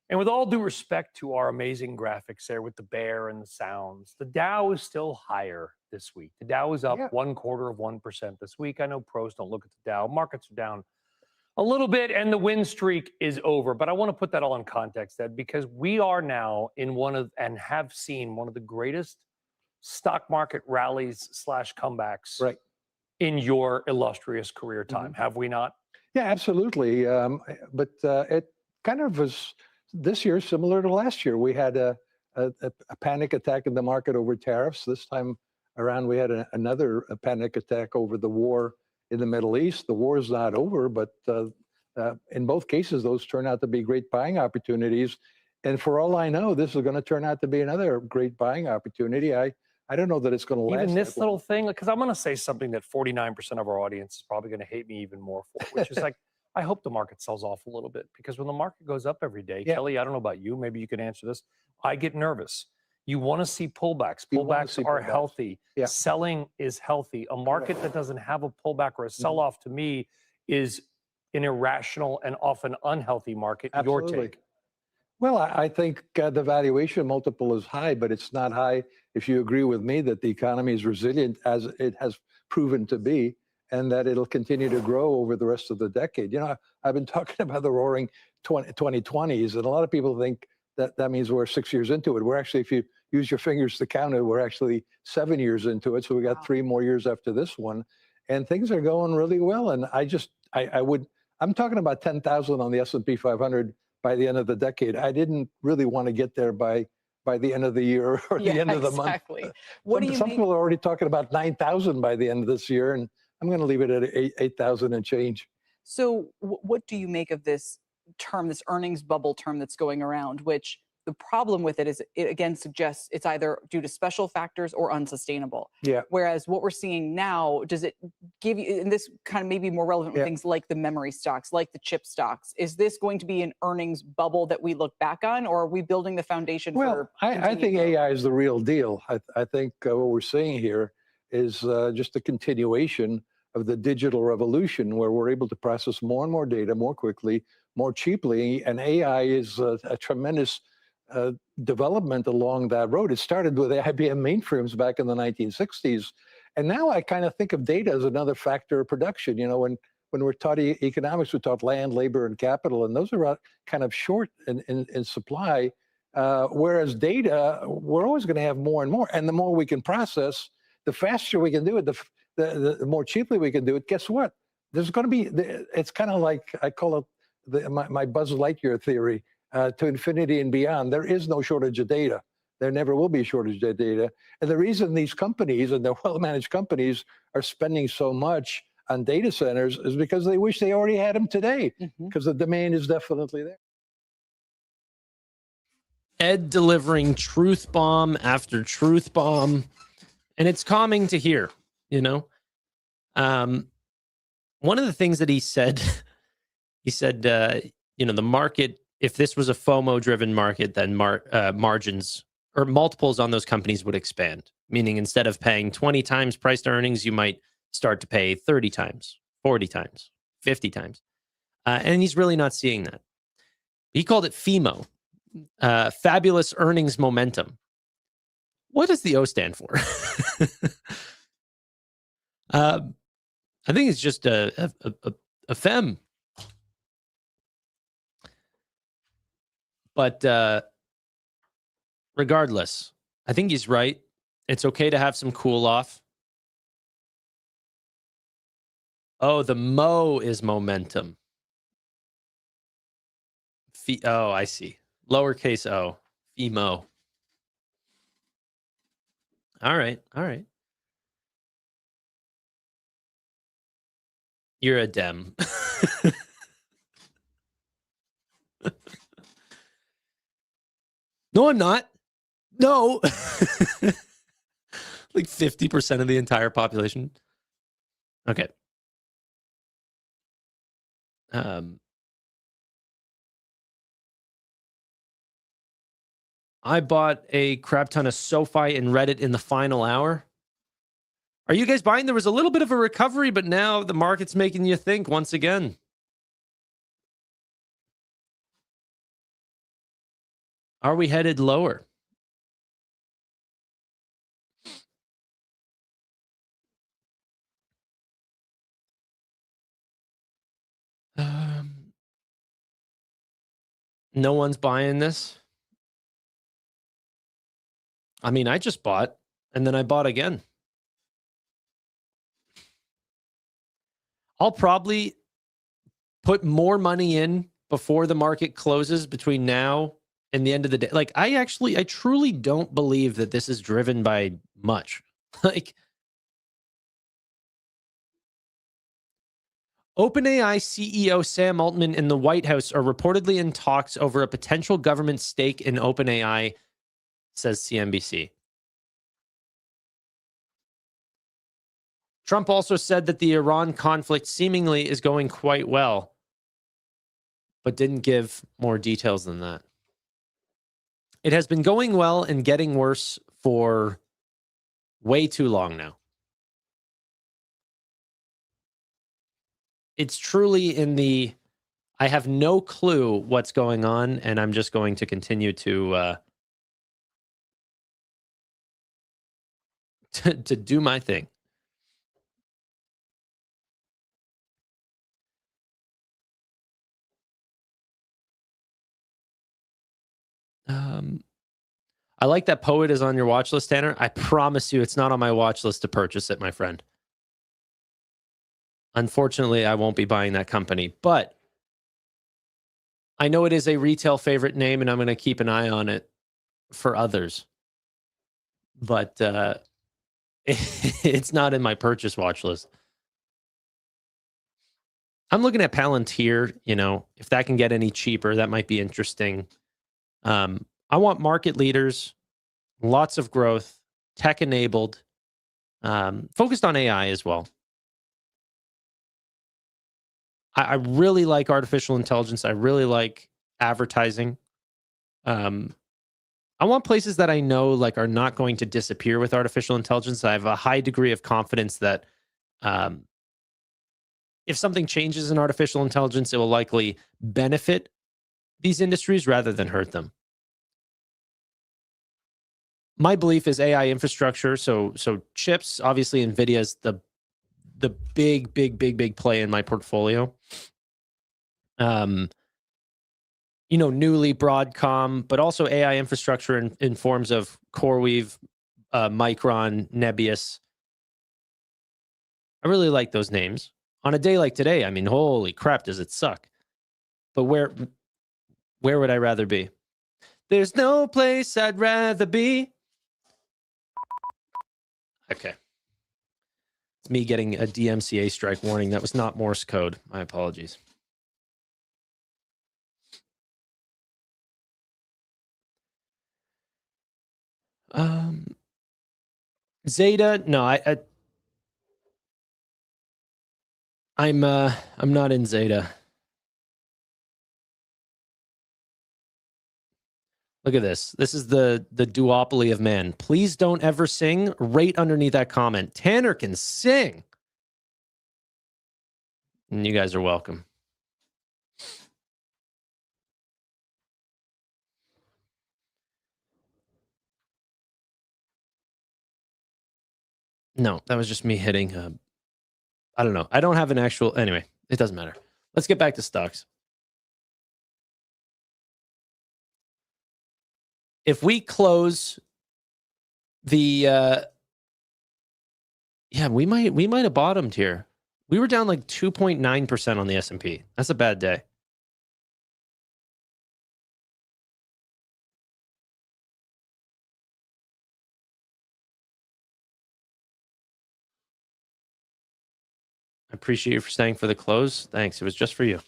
And with all due respect to our amazing graphics there with the bear and the sounds, the Dow is still higher this week. The Dow is up 0.25% this week. I know pros don't look at the Dow. Markets are down a little bit, and the win streak is over. But I want to put that all in context, Ed, because we are now in and have seen one of the greatest stock market rallies / comebacks in your illustrious career time. Have we not? Yeah, absolutely. But it kind of was this year similar to last year. We had a panic attack in the market over tariffs. This time around, we had another panic attack over the war in the Middle East. The war is not over, but in both cases, those turn out to be great buying opportunities. And for all I know, this is going to turn out to be another great buying opportunity. I don't know that it's going to last. Even this little thing, because I'm going to say something that 49% of our audience is probably going to hate me even more for, which is like, I hope the market sells off a little bit, because when the market goes up every day, Kelly, I don't know about you, maybe you can answer this. I get nervous. You want to see pullbacks. Pullbacks are healthy. Selling is healthy. A market that doesn't have a pullback or a sell-off, to me, is an irrational and often unhealthy market. Absolutely. Your take? Well, I think the valuation multiple is high, but it's not high if you agree with me that the economy is resilient, as it has proven to be. and that it'll continue to grow over the rest of the decade. You know, I've been talking about the roaring 2020s, and a lot of people think that that means we're 6 years into it. We're actually, if you use your fingers to count it, we're actually 7 years into it. So we got 3 more years after this one, and things are going really well. And I'm talking about 10,000 on the S&P 500 by the end of the decade. I didn't really want to get there by the end of the year or the end of the month. Some people are already talking about 9,000 by the end of this year, and I'm going to leave it at 8,000 and change. So what do you make of this term, this earnings bubble term that's going around, which the problem with it is it again suggests it's either due to special factors or unsustainable. Yeah. Whereas what we're seeing now, does it give you, and this kind of may be more relevant with things like the memory stocks, like the chip stocks, is this going to be an earnings bubble that we look back on, or are we building the foundation for? I think AI is the real deal. I think what we're seeing here is just a continuation of the digital revolution, where we're able to process more and more data more quickly, more cheaply, and AI is a tremendous development along that road. It started with IBM mainframes back in the 1960s, and now I kind of think of data as another factor of production. You know, when we're taught economics, we're taught land, labor, and capital, and those are kind of short in supply. Whereas data, we're always going to have more and more, and the more we can process, the faster we can do it, the more cheaply we can do it. Guess what? There's going to be. It's kind of like, I call it my Buzz Lightyear theory. To infinity and beyond. There is no shortage of data. There never will be a shortage of data. And the reason these companies, and the well-managed companies, are spending so much on data centers is because they wish they already had them today, because the demand is definitely there. Ed delivering truth bomb after truth bomb, and it's calming to hear, you know. One of the things that he said, you know, the market, if this was a FOMO-driven market, then margins or multiples on those companies would expand. Meaning, instead of paying 20 times price to earnings, you might start to pay 30 times, 40 times, 50 times. And he's really not seeing that. He called it FEMO, fabulous earnings momentum. What does the O stand for? I think it's just a FEM. But regardless, I think he's right. It's okay to have some cool off. Oh, the Mo is momentum. Oh, I see. Lowercase o. FEMO. All right. All right. You're a Dem. No, I'm not. No. Like 50% of the entire population. Okay. I bought a crap ton of SoFi and Reddit in the final hour. Are you guys buying? There was a little bit of a recovery, but now the market's making you think once again. Are we headed lower? No one's buying this. I mean, I just bought, and then I bought again. I'll probably put more money in before the market closes between now and the end of the day. Like, I truly don't believe that this is driven by much. Like, OpenAI CEO Sam Altman and the White House are reportedly in talks over a potential government stake in OpenAI, says CNBC. Trump also said that the Iran conflict seemingly is going quite well, but didn't give more details than that. It has been going well and getting worse for way too long now. It's truly in the, I have no clue what's going on, and I'm just going to continue to do my thing. I like that Poet is on your watch list, Tanner. I promise you it's not on my watch list to purchase it, my friend. Unfortunately, I won't be buying that company, but I know it is a retail favorite name, and I'm going to keep an eye on it for others. But it's not in my purchase watch list. I'm looking at Palantir. You know, if that can get any cheaper, that might be interesting. I want market leaders, lots of growth, tech-enabled, focused on AI as well. I really like artificial intelligence. I really like advertising. I want places that I know like are not going to disappear with artificial intelligence. I have a high degree of confidence that if something changes in artificial intelligence, it will likely benefit these industries rather than hurt them. My belief is AI infrastructure. So chips, obviously NVIDIA is the big play in my portfolio. You know, newly Broadcom, but also AI infrastructure in forms of CoreWeave, Micron, Nebius. I really like those names. On a day like today, I mean, holy crap, does it suck? But where would I rather be? There's no place I'd rather be. Okay. It's me getting a DMCA strike warning. That was not Morse code. My apologies. Zeta, no, I'm not in Zeta. Look at this. This is the duopoly of man. Please don't ever sing. Right underneath that comment, Tanner can sing. And you guys are welcome. No, that was just me hitting. I don't know. I don't have an actual. Anyway, it doesn't matter. Let's get back to stocks. If we close the, yeah, we might have bottomed here. We were down like 2.9% on the S&P. That's a bad day. I appreciate you for staying for the close. Thanks. It was just for you.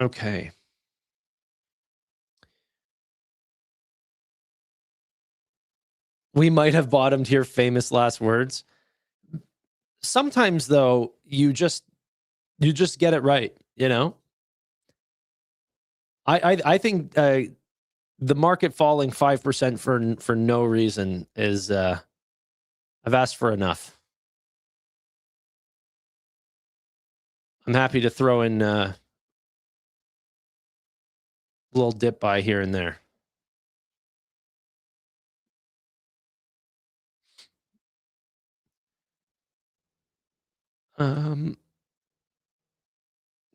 Okay. We might have bottomed here. Famous last words. Sometimes, though, you just get it right. You know. I think the market falling 5% for no reason is. I've asked for enough. I'm happy to throw in a little dip buy here and there.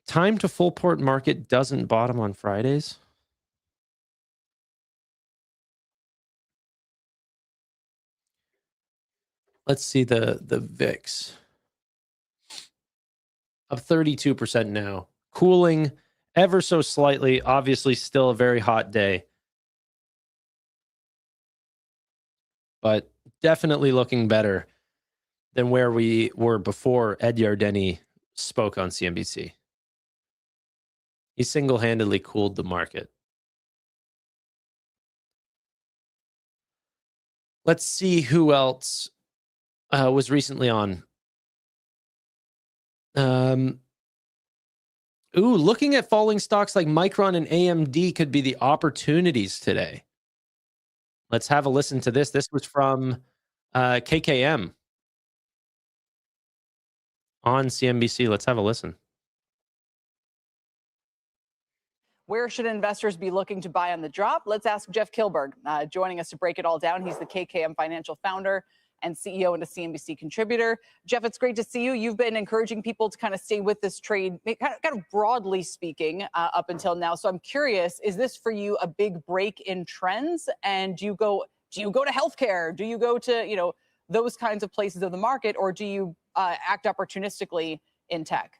Time to full port market doesn't bottom on Fridays. Let's see the VIX. Up 32% now. Cooling ever so slightly. Obviously still a very hot day. But definitely looking better than where we were before Ed Yardeni spoke on CNBC. He single-handedly cooled the market. Let's see who else was recently on. Looking at falling stocks like Micron and AMD could be the opportunities today. Let's have a listen to this. This was from KKM on CNBC. Let's have a listen. Where should investors be looking to buy on the drop? Let's ask Jeff Kilberg, joining us to break it all down. He's the KKM Financial founder and CEO and a CNBC contributor. Jeff, it's great to see you. You've been encouraging people to kind of stay with this trade, kind of broadly speaking, up until now. So I'm curious, is this for you a big break in trends? And do you go to healthcare? Do you go to, those kinds of places of the market, or do you act opportunistically in tech?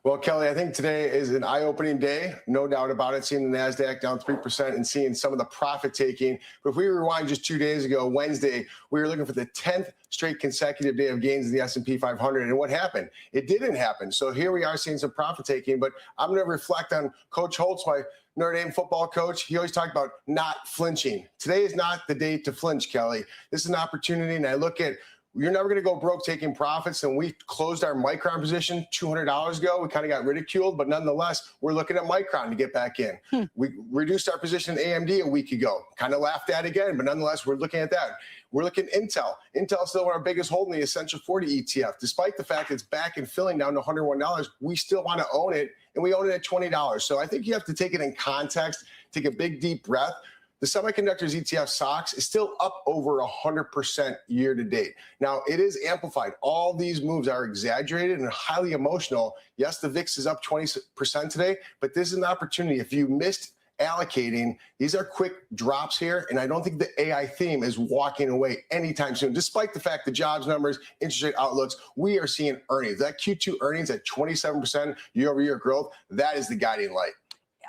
Well, Kelly, I think today is an eye-opening day, no doubt about it, seeing the NASDAQ down 3% and seeing some of the profit taking. But if we rewind just 2 days ago, Wednesday, we were looking for the 10th straight consecutive day of gains in the S&P 500. And what happened? It didn't happen. So here we are seeing some profit taking. But I'm going to reflect on Coach Holtz, my Notre Dame football coach. He always talked about not flinching. Today is not the day to flinch, Kelly. This is an opportunity, and I look at you're never going to go broke taking profits. And we closed our Micron position $200 ago. We kind of got ridiculed, but nonetheless, we're looking at Micron to get back in. We reduced our position in AMD a week ago. Kind of laughed at again, but nonetheless, we're looking at that. We're looking at Intel. Intel's still our biggest hold in the Essential 40 ETF. Despite the fact it's back and filling down to $101, we still want to own it, and we own it at $20. So I think you have to take it in context, take a big, deep breath. The semiconductors ETF SOX is still up over 100% year to date. Now, it is amplified. All these moves are exaggerated and highly emotional. Yes, the VIX is up 20% today, but this is an opportunity. If you missed allocating, these are quick drops here, and I don't think the AI theme is walking away anytime soon. Despite the fact the jobs numbers, interest rate outlooks, we are seeing earnings. That Q2 earnings at 27% year-over-year growth, that is the guiding light.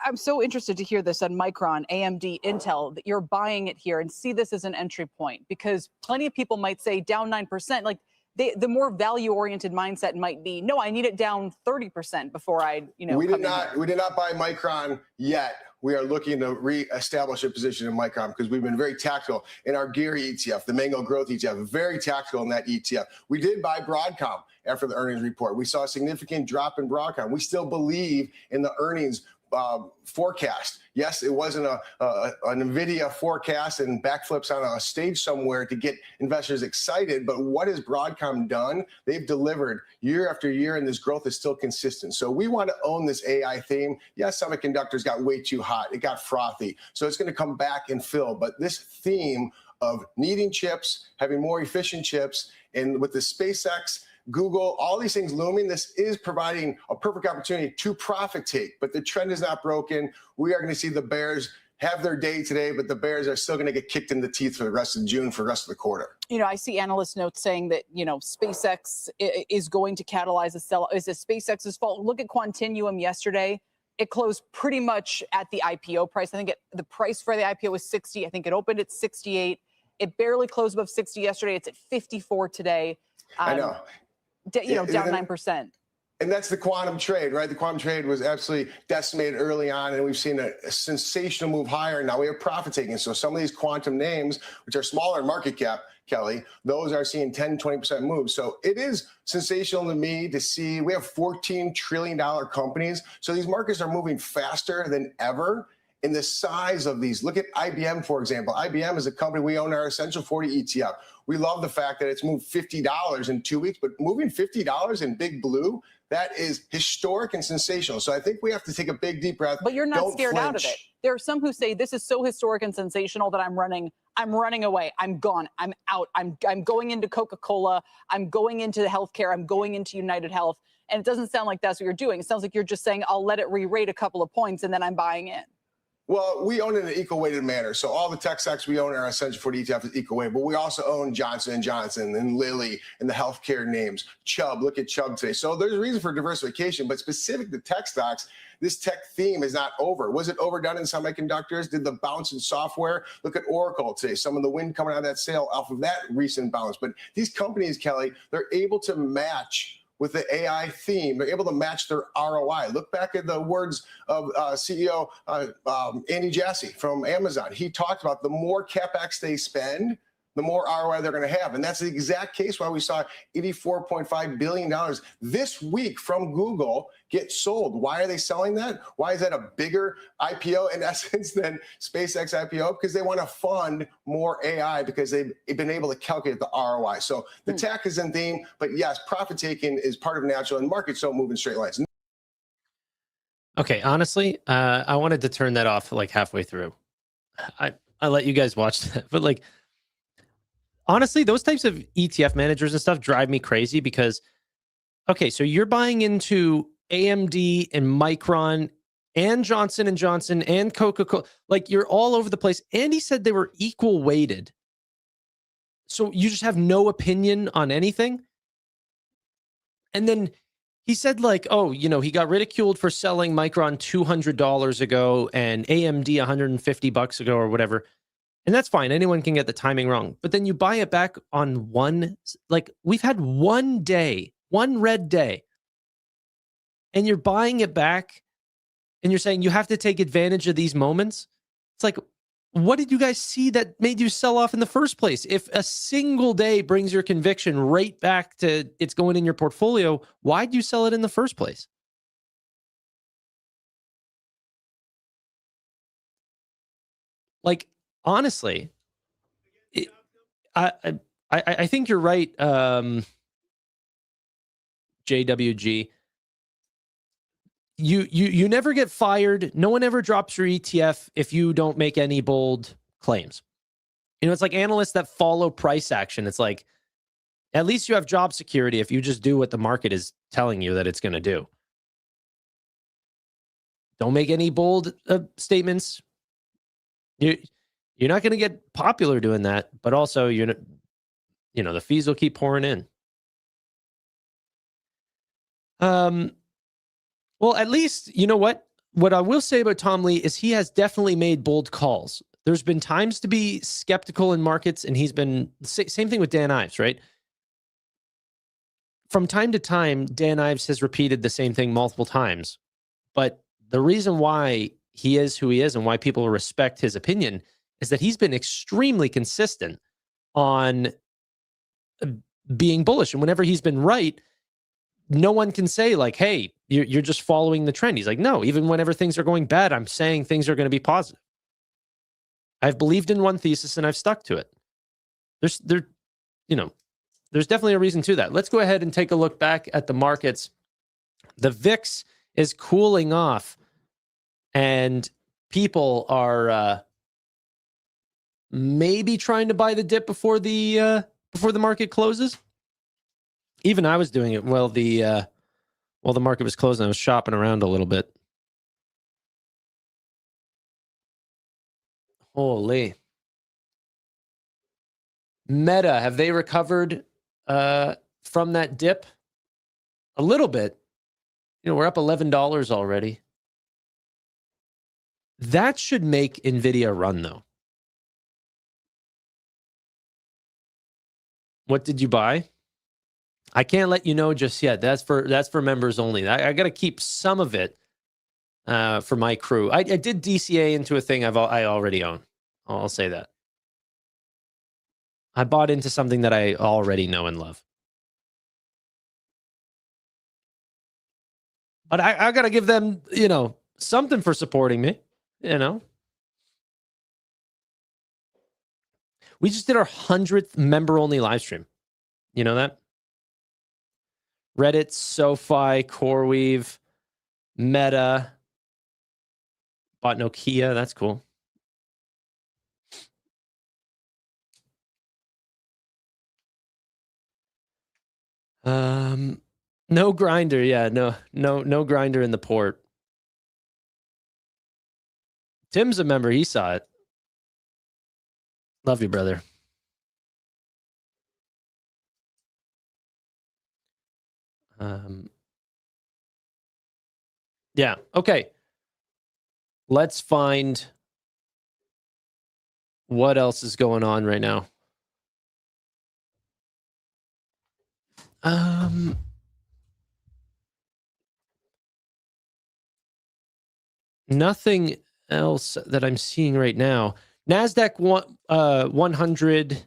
I'm so interested to hear this on Micron, AMD, Intel, that you're buying it here and see this as an entry point, because plenty of people might say down 9%. Like the more value-oriented mindset might be, no, I need it down 30% before I, we did not buy Micron yet. We are looking to reestablish a position in Micron because we've been very tactical in our Geary ETF, the Mango Growth ETF, very tactical in that ETF. We did buy Broadcom after the earnings report. We saw a significant drop in Broadcom. We still believe in the earnings forecast. Yes, it wasn't an NVIDIA forecast and backflips on a stage somewhere to get investors excited, but what has Broadcom done? They've delivered year after year, and this growth is still consistent. So we want to own this AI theme. Yes, semiconductors got way too hot. It got frothy. So it's going to come back and fill. But this theme of needing chips, having more efficient chips, and with the SpaceX, Google, all these things looming, this is providing a perfect opportunity to profit take, but the trend is not broken. We are going to see the bears have their day today, but the bears are still going to get kicked in the teeth for the rest of June, for the rest of the quarter. I see analyst notes saying that, SpaceX is going to catalyze a sell. Is it SpaceX's fault? Look at Quantinuum yesterday. It closed pretty much at the IPO price. I think the price for the IPO was 60. I think it opened at 68. It barely closed above 60 yesterday. It's at 54 today. I know. Down 9%. And that's the quantum trade, right? The quantum trade was absolutely decimated early on, and we've seen a sensational move higher. Now we have profit taking. So some of these quantum names, which are smaller in market cap, Kelly, those are seeing 10, 20% moves. So it is sensational to me to see we have $14 trillion companies. So these markets are moving faster than ever. In the size of these, look at IBM, for example. IBM is a company we own our Essential 40 ETF. We love the fact that it's moved $50 in 2 weeks, but moving $50 in Big Blue, that is historic and sensational. So I think we have to take a big, deep breath. But you're not scared out of it. There are some who say this is so historic and sensational that I'm running away. I'm gone. I'm out. I'm going into Coca-Cola. I'm going into healthcare. I'm going into United Health. And it doesn't sound like that's what you're doing. It sounds like you're just saying, I'll let it re-rate a couple of points and then I'm buying in. Well, we own it in an equal-weighted manner. So all the tech stocks we own in our Essential 40 ETF is equal weight, but we also own Johnson & Johnson and Lilly and the healthcare names. Chubb, look at Chubb today. So there's a reason for diversification, but specific to tech stocks, this tech theme is not over. Was it overdone in semiconductors? Did the bounce in software? Look at Oracle today. Some of the wind coming out of that sale off of that recent bounce. But these companies, Kelly, they're able to match with the AI theme. They're able to match their ROI. Look back at the words of CEO Andy Jassy from Amazon. He talked about the more CapEx they spend, the more ROI they're going to have. And that's the exact case why we saw $84.5 billion this week from Google get sold. Why are they selling that? Why is that a bigger IPO in essence than SpaceX IPO? Because they want to fund more AI because they've been able to calculate the ROI. So the tech is in theme, but yes, profit taking is part of natural, and markets don't move in straight lines. Okay, honestly, I wanted to turn that off like halfway through. I let you guys watch that, but like, honestly, those types of ETF managers and stuff drive me crazy because, okay, so you're buying into AMD and Micron and Johnson and Johnson and Coca-Cola. Like, you're all over the place. And he said they were equal weighted. So you just have no opinion on anything. And then he said, like, oh, you know, he got ridiculed for selling Micron $200 ago and AMD $150 ago or whatever. And that's fine. Anyone can get the timing wrong. But then you buy it back on one, like, we've had one day, one red day, and you're buying it back and you're saying you have to take advantage of these moments. It's like, what did you guys see that made you sell off in the first place? If a single day brings your conviction right back to it's going in your portfolio, why'd you sell it in the first place? Like, honestly, I think you're right, JWG. You never get fired. No one ever drops your ETF if you don't make any bold claims. You know, it's like analysts that follow price action. It's like, at least you have job security if you just do what the market is telling you that it's going to do. Don't make any bold statements. You're not going to get popular doing that, but also you know, the fees will keep pouring in. Well, at least, you know what? What I will say about Tom Lee is he has definitely made bold calls. There's been times to be skeptical in markets, and he's been, same thing with Dan Ives, right? From time to time, Dan Ives has repeated the same thing multiple times. But the reason why he is who he is and why people respect his opinion is that he's been extremely consistent on being bullish. And whenever he's been right, no one can say, like, hey, you're just following the trend. He's like, no, even whenever things are going bad, I'm saying things are going to be positive. I've believed in one thesis and I've stuck to it. There's definitely a reason to that. Let's go ahead and take a look back at the markets. The VIX is cooling off, and people are maybe trying to buy the dip before the market closes. Even I was doing it while the market was closing. I was shopping around a little bit. Holy. Meta, have they recovered from that dip? A little bit. You know, we're up $11 already. That should make NVIDIA run, though. What did you buy? I can't let you know just yet. That's for members only. I got to keep some of it for my crew. I did DCA into a thing I already own. I'll say that. I bought into something that I already know and love. But I got to give them, you know, something for supporting me, you know. We just did our 100th member-only live stream. You know that? Reddit, SoFi, CoreWeave, Meta. Bought Nokia. That's cool. No grinder. Yeah, no grinder in the port. Tim's a member. He saw it. Love you, brother. Yeah. Okay. Let's find what else is going on right now. Nothing else that I'm seeing right now. NASDAQ 100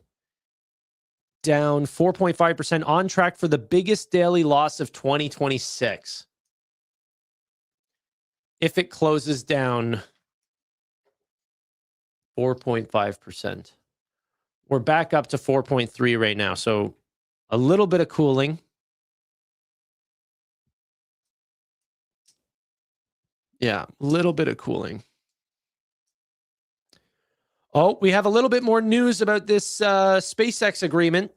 down 4.5%, on track for the biggest daily loss of 2026. If it closes down 4.5%. We're back up to 4.3 right now. So a little bit of cooling. Yeah, a little bit of cooling. Oh, we have a little bit more news about this SpaceX agreement.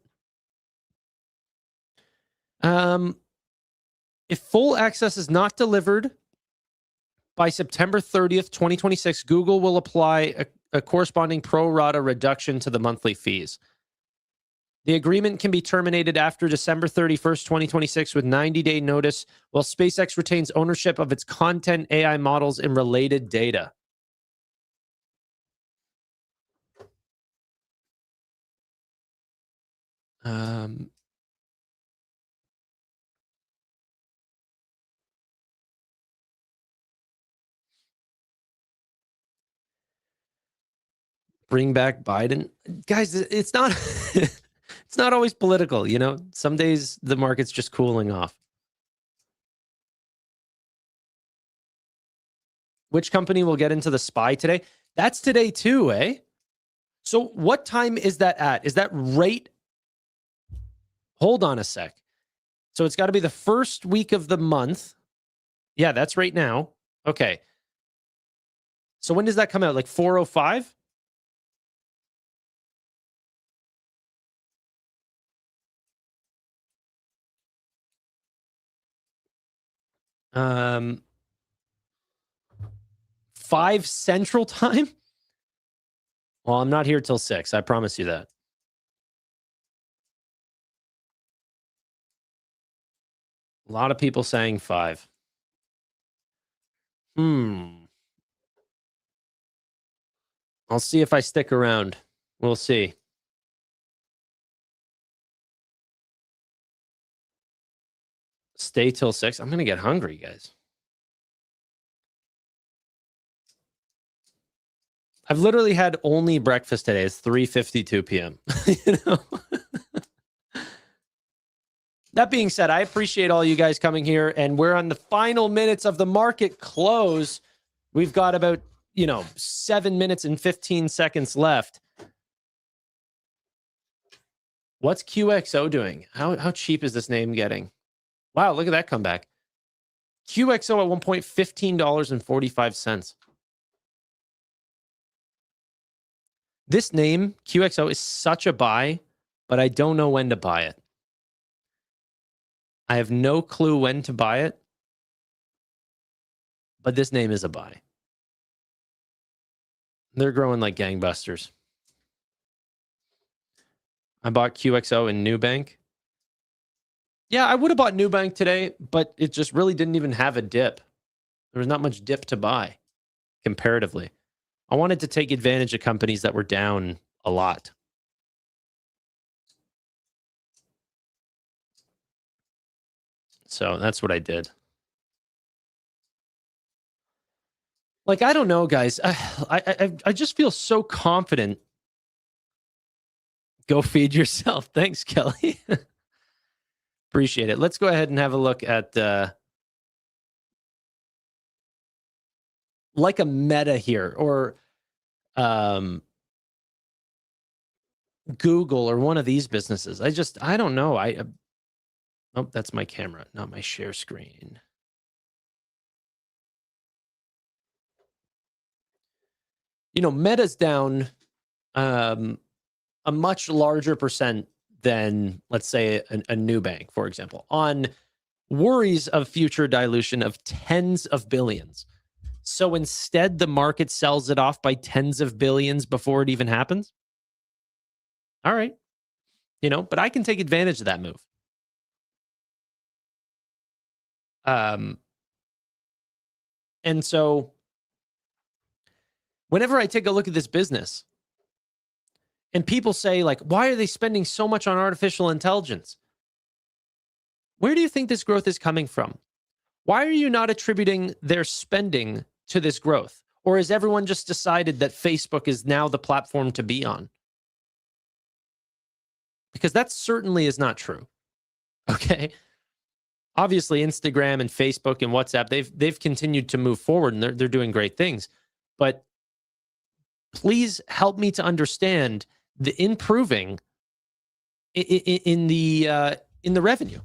If full access is not delivered by September 30th, 2026, Google will apply a corresponding pro rata reduction to the monthly fees. The agreement can be terminated after December 31st, 2026 with 90-day notice, while SpaceX retains ownership of its content, AI models, and related data. Bring back Biden. Guys, it's not it's not always political, you know. Some days the market's just cooling off. Which company will get into the SPY today? That's today too, eh? So what time is that at? Is that right? Hold on a sec. So it's got to be the first week of the month. Yeah, that's right now. Okay. So when does that come out? Like 4:05? Um, 5 Central Time? Well, I'm not here till 6. I promise you that. A lot of people saying 5. I'll see if I stick around. We'll see. Stay till 6. I'm going to get hungry, guys. I've literally had only breakfast today. It's 3:52 p.m. You know? That being said, I appreciate all you guys coming here, and we're on the final minutes of the market close. We've got about, 7 minutes and 15 seconds left. What's QXO doing? How cheap is this name getting? Wow, look at that comeback. QXO at one point, $15.45. This name, QXO, is such a buy, but I don't know when to buy it. I have no clue when to buy it, but this name is a buy. They're growing like gangbusters. I bought QXO in NuBank. Yeah, I would have bought NuBank today, but it just really didn't even have a dip. There was not much dip to buy comparatively. I wanted to take advantage of companies that were down a lot. So that's what I did. Like, I don't know, guys. I just feel so confident. Go feed yourself. Thanks, Kelly. Appreciate it. Let's go ahead and have a look at like a Meta here, or Google, or one of these businesses. I don't know. Oh, that's my camera, not my share screen. Meta's down a much larger percent than, let's say, a NuBank, for example, on worries of future dilution of tens of billions. So instead, the market sells it off by tens of billions before it even happens. All right. But I can take advantage of that move. And so whenever I take a look at this business and people say, like, why are they spending so much on artificial intelligence? Where do you think this growth is coming from? Why are you not attributing their spending to this growth? Or has everyone just decided that Facebook is now the platform to be on? Because that certainly is not true. Okay. Obviously, Instagram and Facebook and WhatsApp, they've continued to move forward, and they're doing great things. But please help me to understand the improving in the revenue.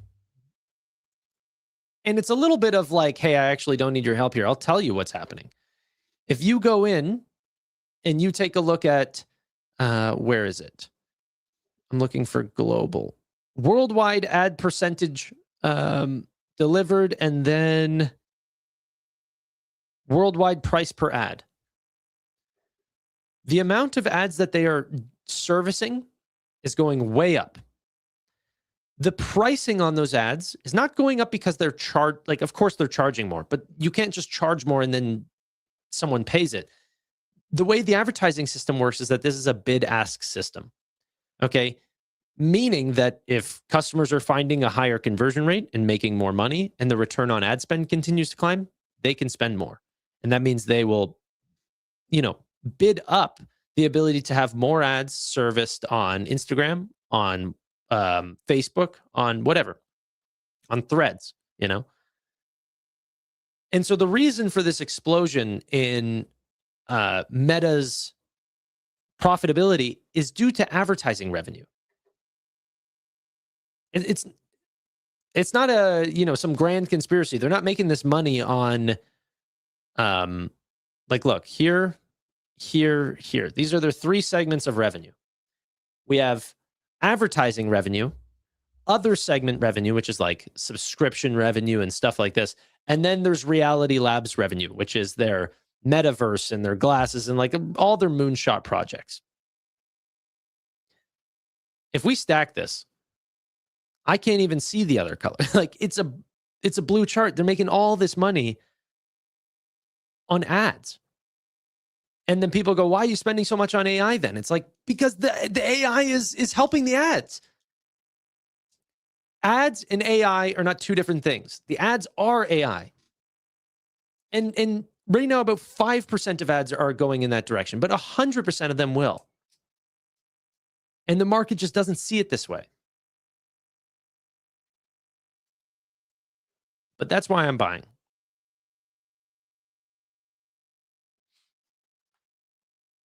And it's a little bit of like, hey, I actually don't need your help here. I'll tell you what's happening. If you go in and you take a look at, where is it? I'm looking for global. Worldwide ad percentage delivered, and then worldwide price per ad. The amount of ads that they are servicing is going way up. The pricing on those ads is not going up because they're charged. Like, of course, they're charging more, but you can't just charge more and then someone pays it. The way the advertising system works is that this is a bid-ask system. Okay? Meaning that if customers are finding a higher conversion rate and making more money and the return on ad spend continues to climb, they can spend more. And that means they will, bid up the ability to have more ads serviced on Instagram, on Facebook, on whatever, on Threads, And so the reason for this explosion in Meta's profitability is due to advertising revenue. It's not a, some grand conspiracy. They're not making this money on, look, here. These are their three segments of revenue. We have advertising revenue, other segment revenue, which is like subscription revenue and stuff like this. And then there's Reality Labs revenue, which is their metaverse and their glasses and like all their moonshot projects. If we stack this, I can't even see the other color. Like it's a blue chart. They're making all this money on ads. And then people go, why are you spending so much on AI then? It's like, because the AI is helping the ads. Ads and AI are not two different things. The ads are AI. And right now, about 5% of ads are going in that direction, but 100% of them will. And the market just doesn't see it this way. But that's why I'm buying.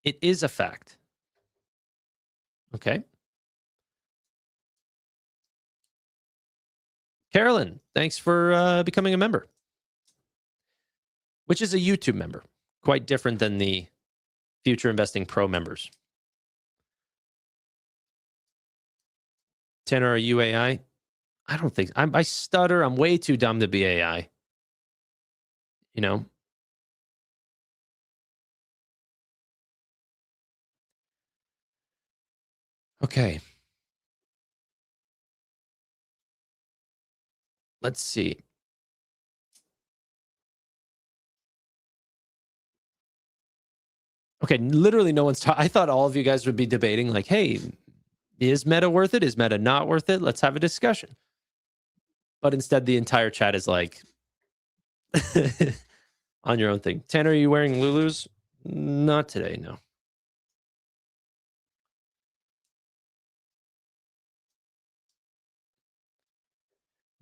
It is a fact. Okay. Carolyn, thanks for becoming a member, which is a YouTube member, quite different than the Future Investing Pro members. Tanner, are you AI? I don't think I stutter. I'm way too dumb to be AI. Okay. Let's see. Okay, literally no one's talking. I thought all of you guys would be debating like, hey, is Meta worth it? Is Meta not worth it? Let's have a discussion. But instead, the entire chat is like, on your own thing. Tanner, are you wearing Lulus? Not today, no.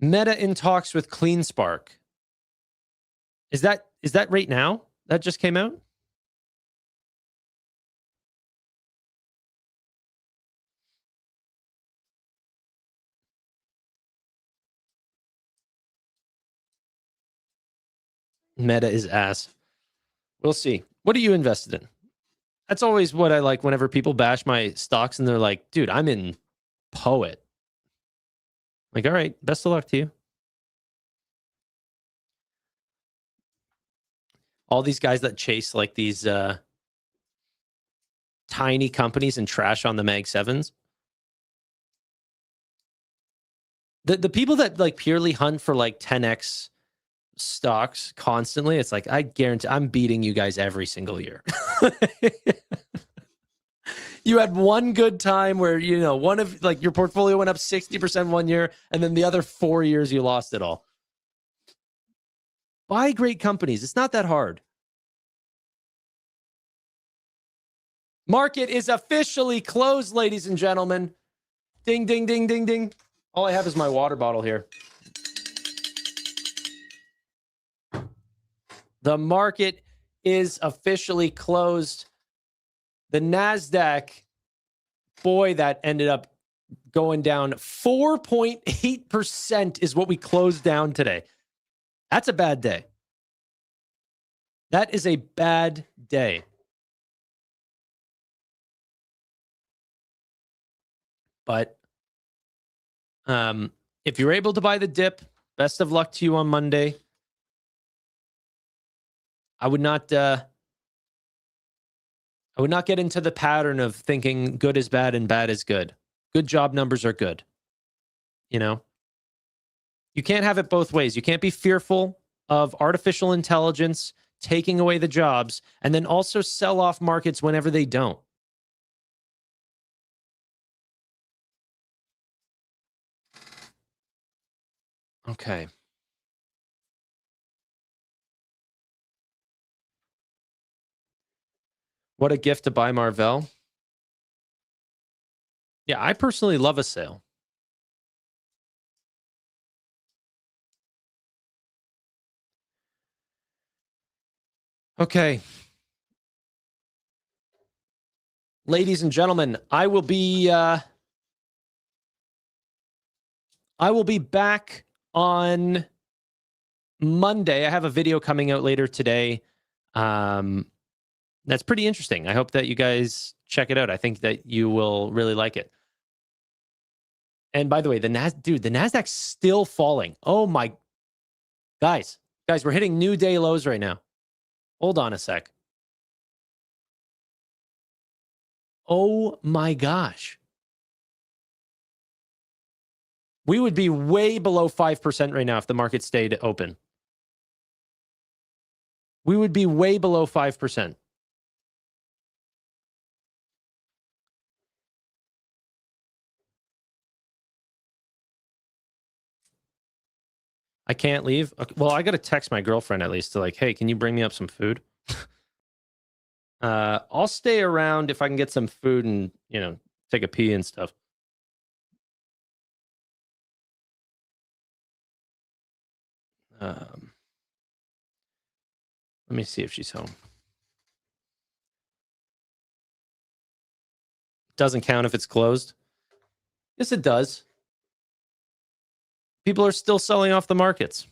Meta in talks with CleanSpark. Is that right now? That just came out? Meta is ass. We'll see. What are you invested in? That's always what I like whenever people bash my stocks and they're like, dude, I'm in Poet. Like, all right, best of luck to you. All these guys that chase like these tiny companies and trash on the Mag 7s. The people that like purely hunt for like 10x stocks constantly, it's like, I guarantee I'm beating you guys every single year. You had one good time where, one of like your portfolio went up 60% one year, and then the other 4 years you lost it all. Buy great companies. It's not that hard. Market is officially closed, ladies and gentlemen. Ding, ding, ding, ding, ding. All I have is my water bottle here. The market is officially closed. The NASDAQ, boy, that ended up going down 4.8% is what we closed down today. That's a bad day. That is a bad day. But if you're able to buy the dip, best of luck to you on Monday. I would not get into the pattern of thinking good is bad and bad is good. Good job numbers are good. You know, you can't have it both ways. You can't be fearful of artificial intelligence taking away the jobs and then also sell off markets whenever they don't. Okay. What a gift to buy Marvell. Yeah, I personally love a sale. Okay. Ladies and gentlemen, I will be back on Monday. I have a video coming out later today. That's pretty interesting. I hope that you guys check it out. I think that you will really like it. And by the way, the Nasdaq's still falling. Oh my, guys, we're hitting new day lows right now. Hold on a sec. Oh my gosh. We would be way below 5% right now if the market stayed open. We would be way below 5%. I can't leave. Okay, well, I got to text my girlfriend at least to like, hey, can you bring me up some food? I'll stay around if I can get some food and, you know, take a pee and stuff. Let me see if she's home. Doesn't count if it's closed. Yes, it does. People are still selling off the markets.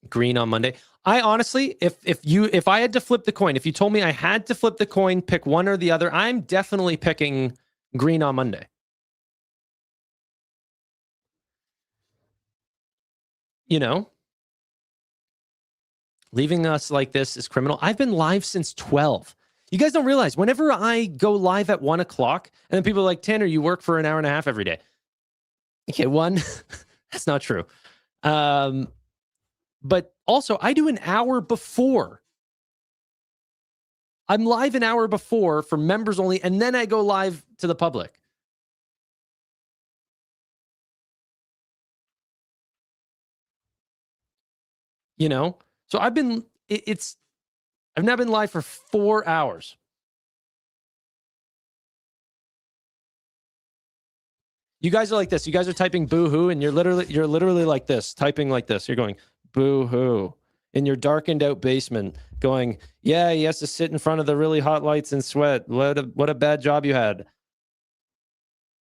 Green on Monday. I honestly, if I had to flip the coin, if you told me I had to flip the coin, pick one or the other, I'm definitely picking green on Monday. You know, leaving us like this is criminal. I've been live since 12. You guys don't realize whenever I go live at 1 o'clock and then people are like, Tanner, you work for an hour and a half every day. Okay, one, that's not true. But also I do an hour before. I'm live an hour before for members only, and then I go live to the public. You know, so I've now been live for 4 hours. You guys are like this. You guys are typing boo-hoo, and you're literally like this, typing like this. You're going boo-hoo in your darkened out basement, going, yeah, he has to sit in front of the really hot lights and sweat. What a bad job you had.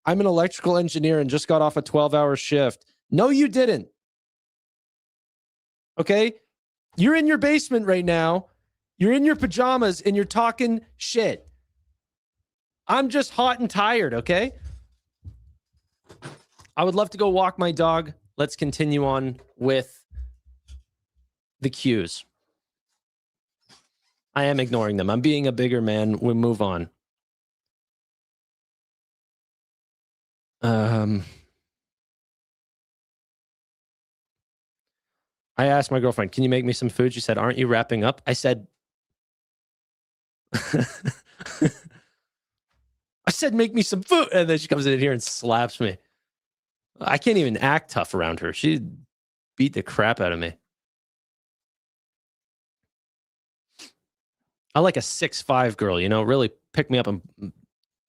I'm an electrical engineer and just got off a 12-hour shift. No, you didn't. Okay? You're in your basement right now. You're in your pajamas and you're talking shit. I'm just hot and tired, okay? I would love to go walk my dog. Let's continue on with the cues. I am ignoring them. I'm being a bigger man. We'll move on. I asked my girlfriend, can you make me some food? She said, aren't you wrapping up? I said, make me some food. And then she comes in here and slaps me. I can't even act tough around her. She beat the crap out of me. I like a 6'5" girl, you know, really pick me up and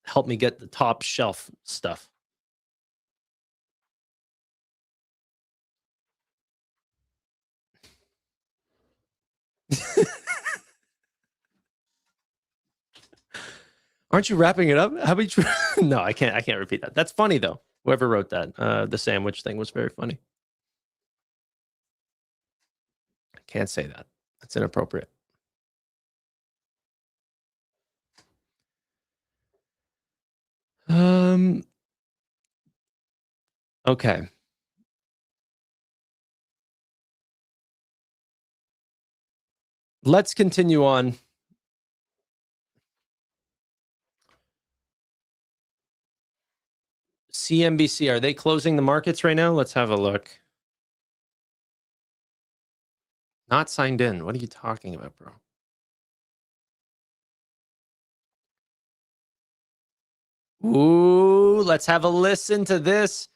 help me get the top shelf stuff. Aren't you wrapping it up? How about you? No, I can't repeat that. That's funny though. Whoever wrote that, the sandwich thing was very funny. Can't say that. That's inappropriate. Okay. Let's continue on. CNBC, are they closing the markets right now? Let's have a look. Not signed in. What are you talking about, bro? Ooh, let's have a listen to this.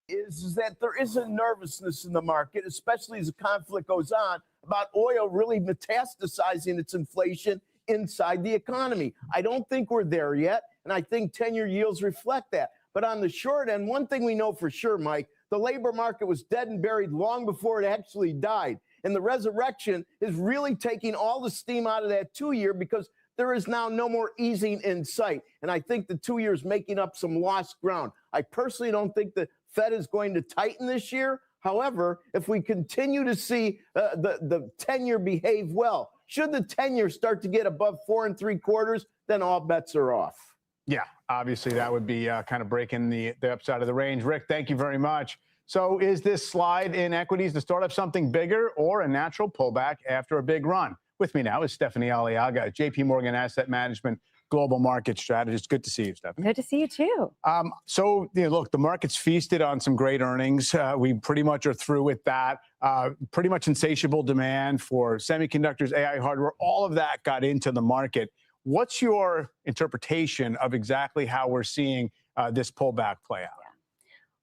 Is that there is a nervousness in the market, especially as the conflict goes on, about oil really metastasizing its inflation inside the economy. I don't think we're there yet, and I think 10-year yields reflect that. But on the short end, one thing we know for sure, Mike, the labor market was dead and buried long before it actually died. And the resurrection is really taking all the steam out of that 2-year because there is now no more easing in sight. And I think the 2 years making up some lost ground. I personally don't think the Fed is going to tighten this year. However, if we continue to see the 10-year behave well, should the 10-year start to get above 4 3/4, then all bets are off. Yeah, obviously that would be kind of breaking the upside of the range. Rick, thank you very much. So is this slide in equities the start of something bigger or a natural pullback after a big run? With me now is Stephanie Aliaga, JP Morgan Asset Management Global Market Strategist. Good to see you, Stephanie. Good to see you too. So, look, the market's feasted on some great earnings. We pretty much are through with that. Pretty much insatiable demand for semiconductors, AI hardware, all of that got into the market. What's your interpretation of exactly how we're seeing this pullback play out?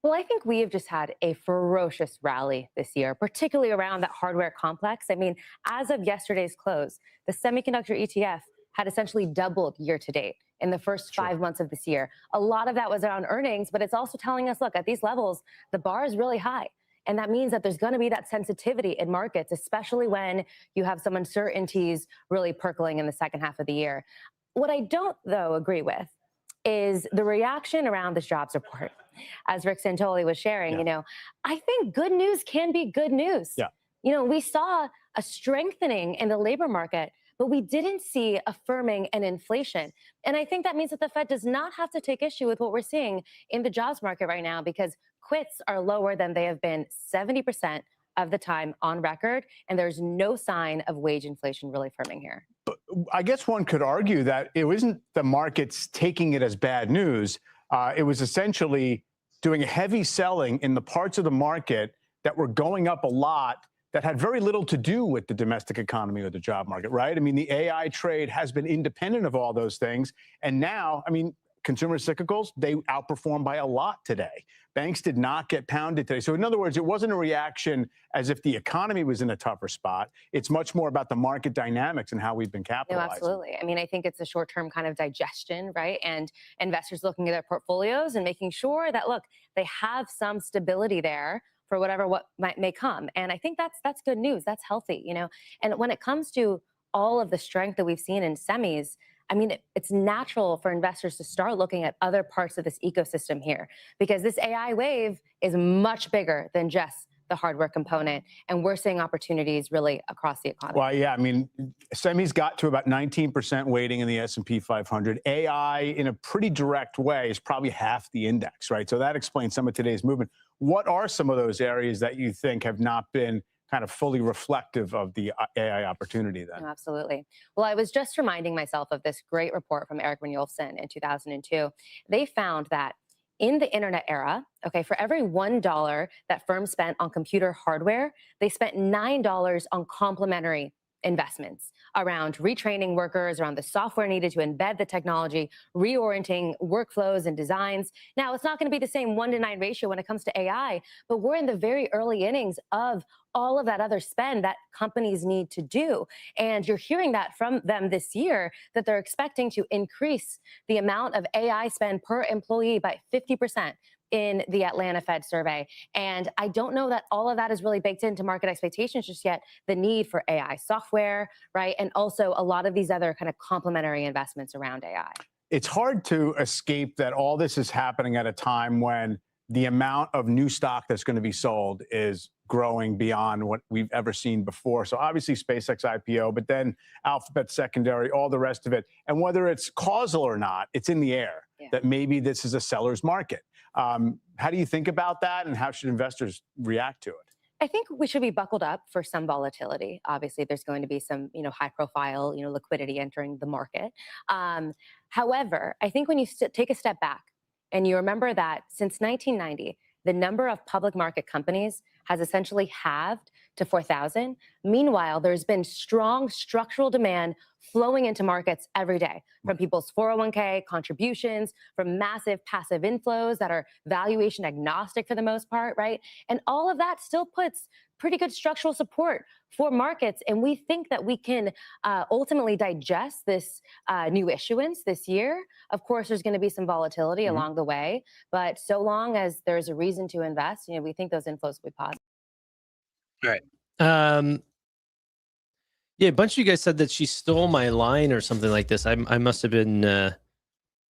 Well, I think we have just had a ferocious rally this year, particularly around that hardware complex. I mean, as of yesterday's close, the semiconductor ETF had essentially doubled year to date in the first 5 months of this year. A lot of that was around earnings, but it's also telling us, look, at these levels, the bar is really high. And that means that there's going to be that sensitivity in markets, especially when you have some uncertainties really percolating in the second half of the year. What I don't, though, agree with is the reaction around this jobs report. As Rick Santoli was sharing, I think good news can be good news. Yeah. We saw a strengthening in the labor market, but we didn't see a firming in inflation. And I think that means that the Fed does not have to take issue with what we're seeing in the jobs market right now, because quits are lower than they have been 70% of the time on record, and there's no sign of wage inflation really firming here. But I guess one could argue that it wasn't the markets taking it as bad news. It was essentially doing heavy selling in the parts of the market that were going up a lot that had very little to do with the domestic economy or the job market, right? I mean, the AI trade has been independent of all those things. And now, I mean, consumer cyclicals, they outperformed by a lot today. Banks did not get pounded today. So in other words, it wasn't a reaction as if the economy was in a tougher spot. It's much more about the market dynamics and how we've been capitalizing. No, absolutely. I mean, I think it's a short-term kind of digestion, right? And investors looking at their portfolios and making sure that, look, they have some stability there for what may come. And I think that's good news. That's healthy, And when it comes to all of the strength that we've seen in semis, I mean, it's natural for investors to start looking at other parts of this ecosystem here, because this AI wave is much bigger than just the hardware component, and we're seeing opportunities really across the economy. Well, yeah, I mean, semis got to about 19% weighting in the S&P 500. AI, in a pretty direct way, is probably half the index, right? So that explains some of today's movement. What are some of those areas that you think have not been kind of fully reflective of the AI opportunity then? No, absolutely. Well, I was just reminding myself of this great report from Eric Brynjolfsson in 2002. They found that in the internet era, for every $1 that firms spent on computer hardware, they spent $9 on complementary investments around retraining workers, around the software needed to embed the technology, reorienting workflows and designs. Now, it's not going to be the same 1-to-9 ratio when it comes to AI, but we're in the very early innings of all of that other spend that companies need to do. And you're hearing that from them this year, that they're expecting to increase the amount of AI spend per employee by 50% in the Atlanta Fed survey. And I don't know that all of that is really baked into market expectations just yet. The need for AI software, right? And also a lot of these other kind of complementary investments around AI. It's hard to escape that all this is happening at a time when the amount of new stock that's going to be sold is growing beyond what we've ever seen before. So obviously SpaceX IPO, but then Alphabet secondary, all the rest of it. And whether it's causal or not, it's in the air that maybe this is a seller's market. How do you think about that, and how should investors react to it? I think we should be buckled up for some volatility. Obviously, there's going to be some, high profile, liquidity entering the market. However, I think when you take a step back and you remember that since 1990, the number of public market companies has essentially halved to 4,000. Meanwhile, there's been strong structural demand flowing into markets every day from people's 401k contributions, from massive passive inflows that are valuation agnostic for the most part, right? And all of that still puts pretty good structural support for markets. And we think that we can ultimately digest this new issuance this year. Of course, there's going to be some volatility along the way, but so long as there's a reason to invest, we think those inflows will be positive. All right. Yeah, a bunch of you guys said that she stole my line or something like this. I must have been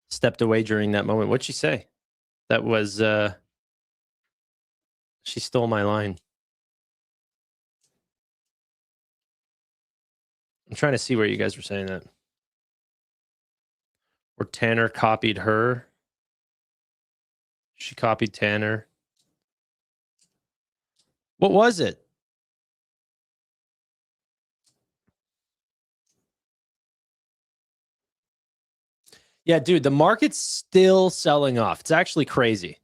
stepped away during that moment. What'd she say? That was she stole my line. I'm trying to see where you guys were saying that. Or Tanner copied her. She copied Tanner. What was it? Yeah, dude, the market's still selling off. It's actually crazy.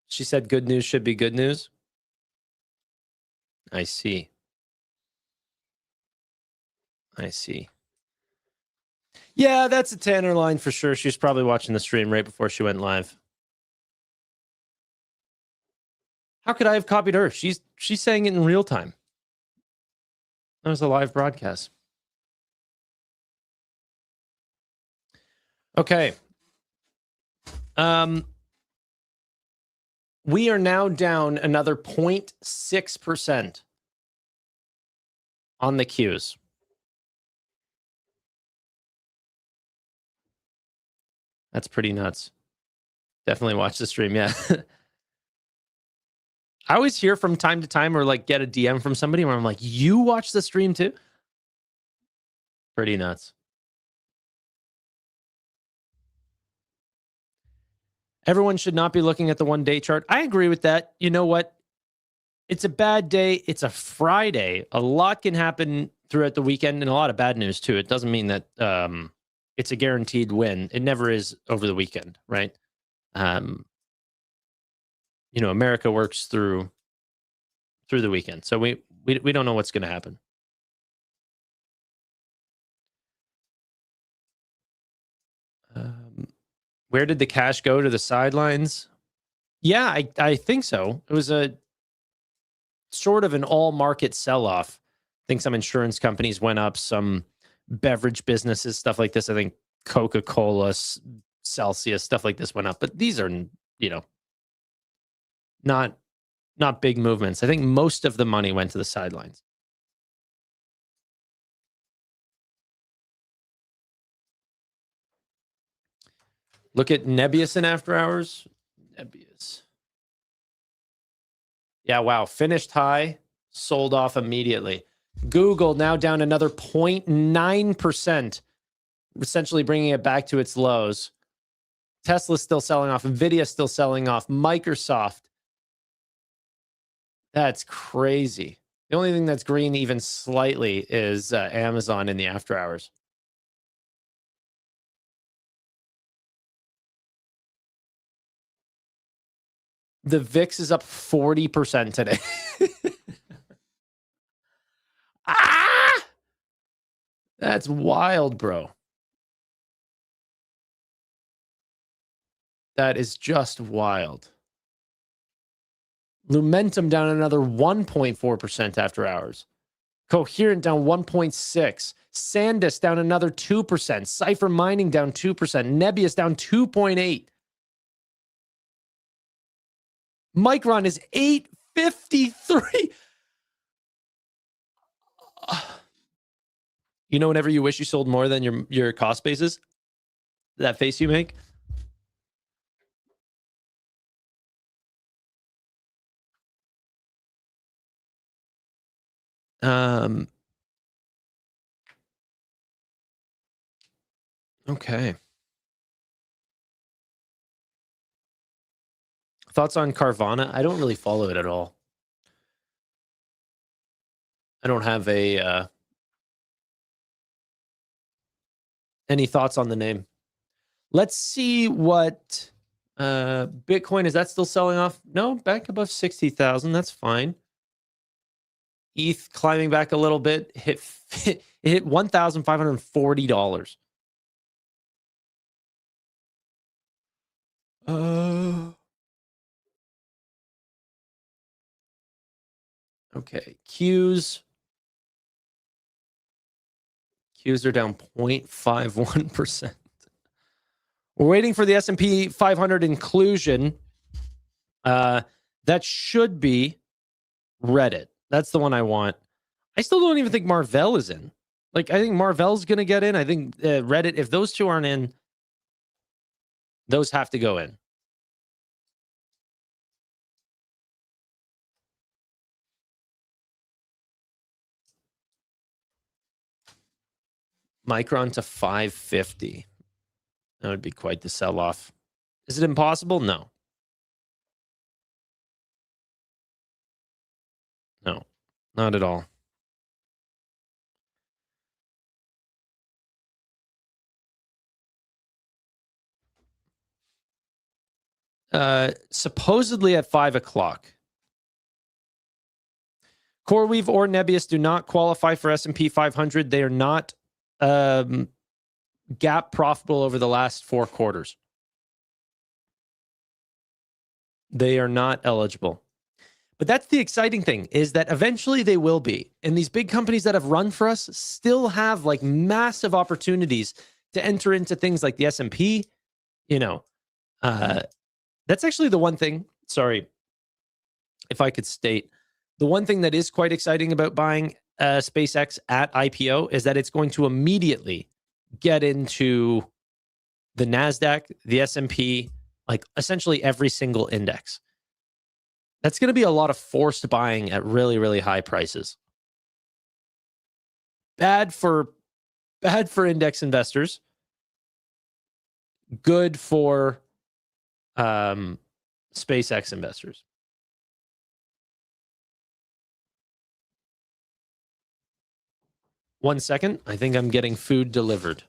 She said good news should be good news. I see. I see. Yeah, that's a Tanner line for sure. She was probably watching the stream right before she went live. How could I have copied her? She's saying it in real time. That was a live broadcast. Okay. We are now down another 0.6% on the Qs. That's pretty nuts. Definitely watch the stream, yeah. I always hear from time to time or like get a DM from somebody where I'm like, you watch the stream too? Pretty nuts. Everyone should not be looking at the one-day chart. I agree with that. You know what? It's a bad day. It's a Friday. A lot can happen throughout the weekend and a lot of bad news too. It doesn't mean that it's a guaranteed win. It never is over the weekend, right? America works through the weekend. So we don't know what's going to happen. Where did the cash go? To the sidelines? Yeah, I think so. It was a sort of an all market sell-off. I think some insurance companies went up, some beverage businesses, stuff like this. I think Coca-Cola, Celsius, stuff like this went up. But these are, not big movements. I think most of the money went to the sidelines. Look at Nebius in after hours. Nebius. Yeah, wow. Finished high, sold off immediately. Google now down another 0.9%, essentially bringing it back to its lows. Tesla's still selling off. NVIDIA still selling off. Microsoft. That's crazy. The only thing that's green even slightly is Amazon in the after hours. The VIX is up 40% today. That's wild, bro. That is just wild. Lumentum down another 1.4% after hours. Coherent down 1.6%. SanDisk down another 2%. Cipher Mining down 2%. Nebius down 2.8%. Micron is 853. Whenever you wish you sold more than your cost basis, that face you make. Okay. Thoughts on Carvana? I don't really follow it at all. I don't have any thoughts on the name. Let's see what Bitcoin, is that still selling off? No, back above 60,000. That's fine. ETH climbing back a little bit, it hit $1,540. Okay, Qs are down 0.51%. We're waiting for the S&P 500 inclusion. That should be Reddit. That's the one I want. I still don't even think Marvell is in. Like, I think Marvell's going to get in. I think Reddit, if those two aren't in, those have to go in. Micron to 550. That would be quite the sell-off. Is it impossible? No. No, not at all. Supposedly at 5 o'clock. CoreWeave or Nebius do not qualify for S&P 500. They are not gap profitable over the last 4 quarters. They are not eligible. But that's the exciting thing, is that eventually they will be. And these big companies that have run for us still have like massive opportunities to enter into things like the S&P. You know, that's actually the one thing, sorry, if I could state, the one thing that is quite exciting about buying SpaceX at IPO is that it's going to immediately get into the NASDAQ, the S&P, like essentially every single index. That's going to be a lot of forced buying at really, really high prices. Bad for index investors. Good for SpaceX investors. One second. I think I'm getting food delivered.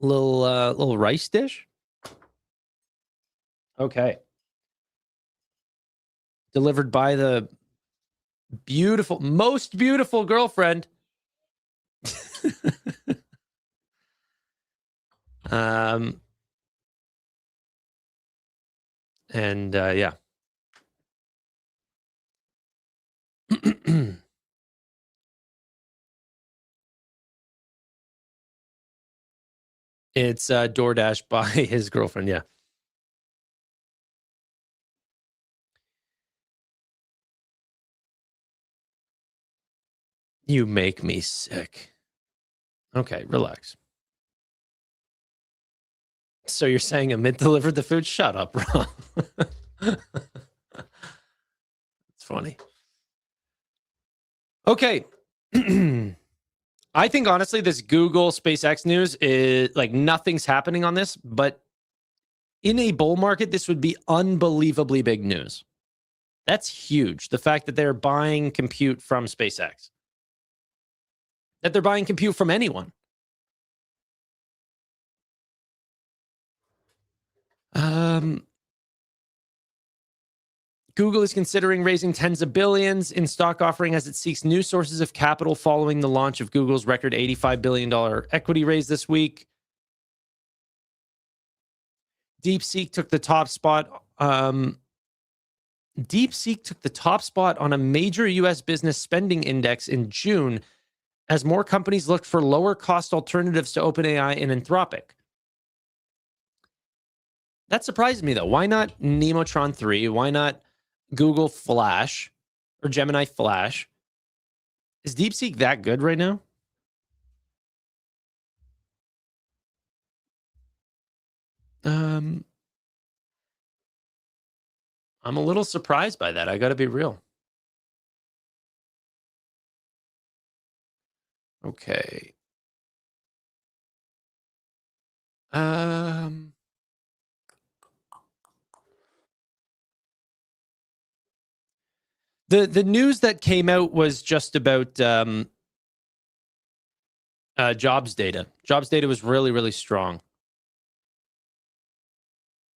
Little rice dish. Okay. Delivered by the most beautiful girlfriend. And yeah. It's DoorDash by his girlfriend, yeah. You make me sick. Okay, relax. So you're saying Amit delivered the food? Shut up, bro. It's funny. Okay. I think honestly, this Google SpaceX news is like nothing's happening on this, but in a bull market, this would be unbelievably big news. That's huge. The fact that they're buying compute from SpaceX, that they're buying compute from anyone. Google is considering raising tens of billions in stock offering as it seeks new sources of capital following the launch of Google's record $85 billion equity raise this week. DeepSeek took the top spot. DeepSeek took the top spot on a major U.S. business spending index in June as more companies looked for lower cost alternatives to OpenAI and Anthropic. That surprised me, though. Why not Nemotron 3? Why not Google Flash or Gemini Flash? Is DeepSeek that good right now? I'm a little surprised by that. I got to be real. Okay. The news that came out was just about jobs data. Jobs data was really, really strong.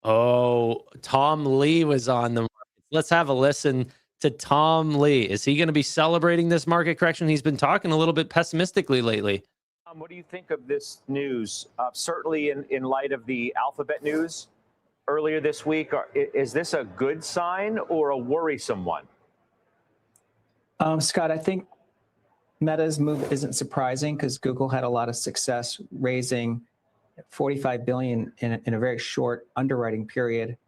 Oh, Tom Lee was on the market. Let's have a listen to Tom Lee. Is he going to be celebrating this market correction? He's been talking a little bit pessimistically lately. What do you think of this news? Certainly in light of the Alphabet news earlier this week, is this a good sign or a worrisome one? Scott, I think Meta's move isn't surprising because Google had a lot of success raising $45 billion in a very short underwriting period.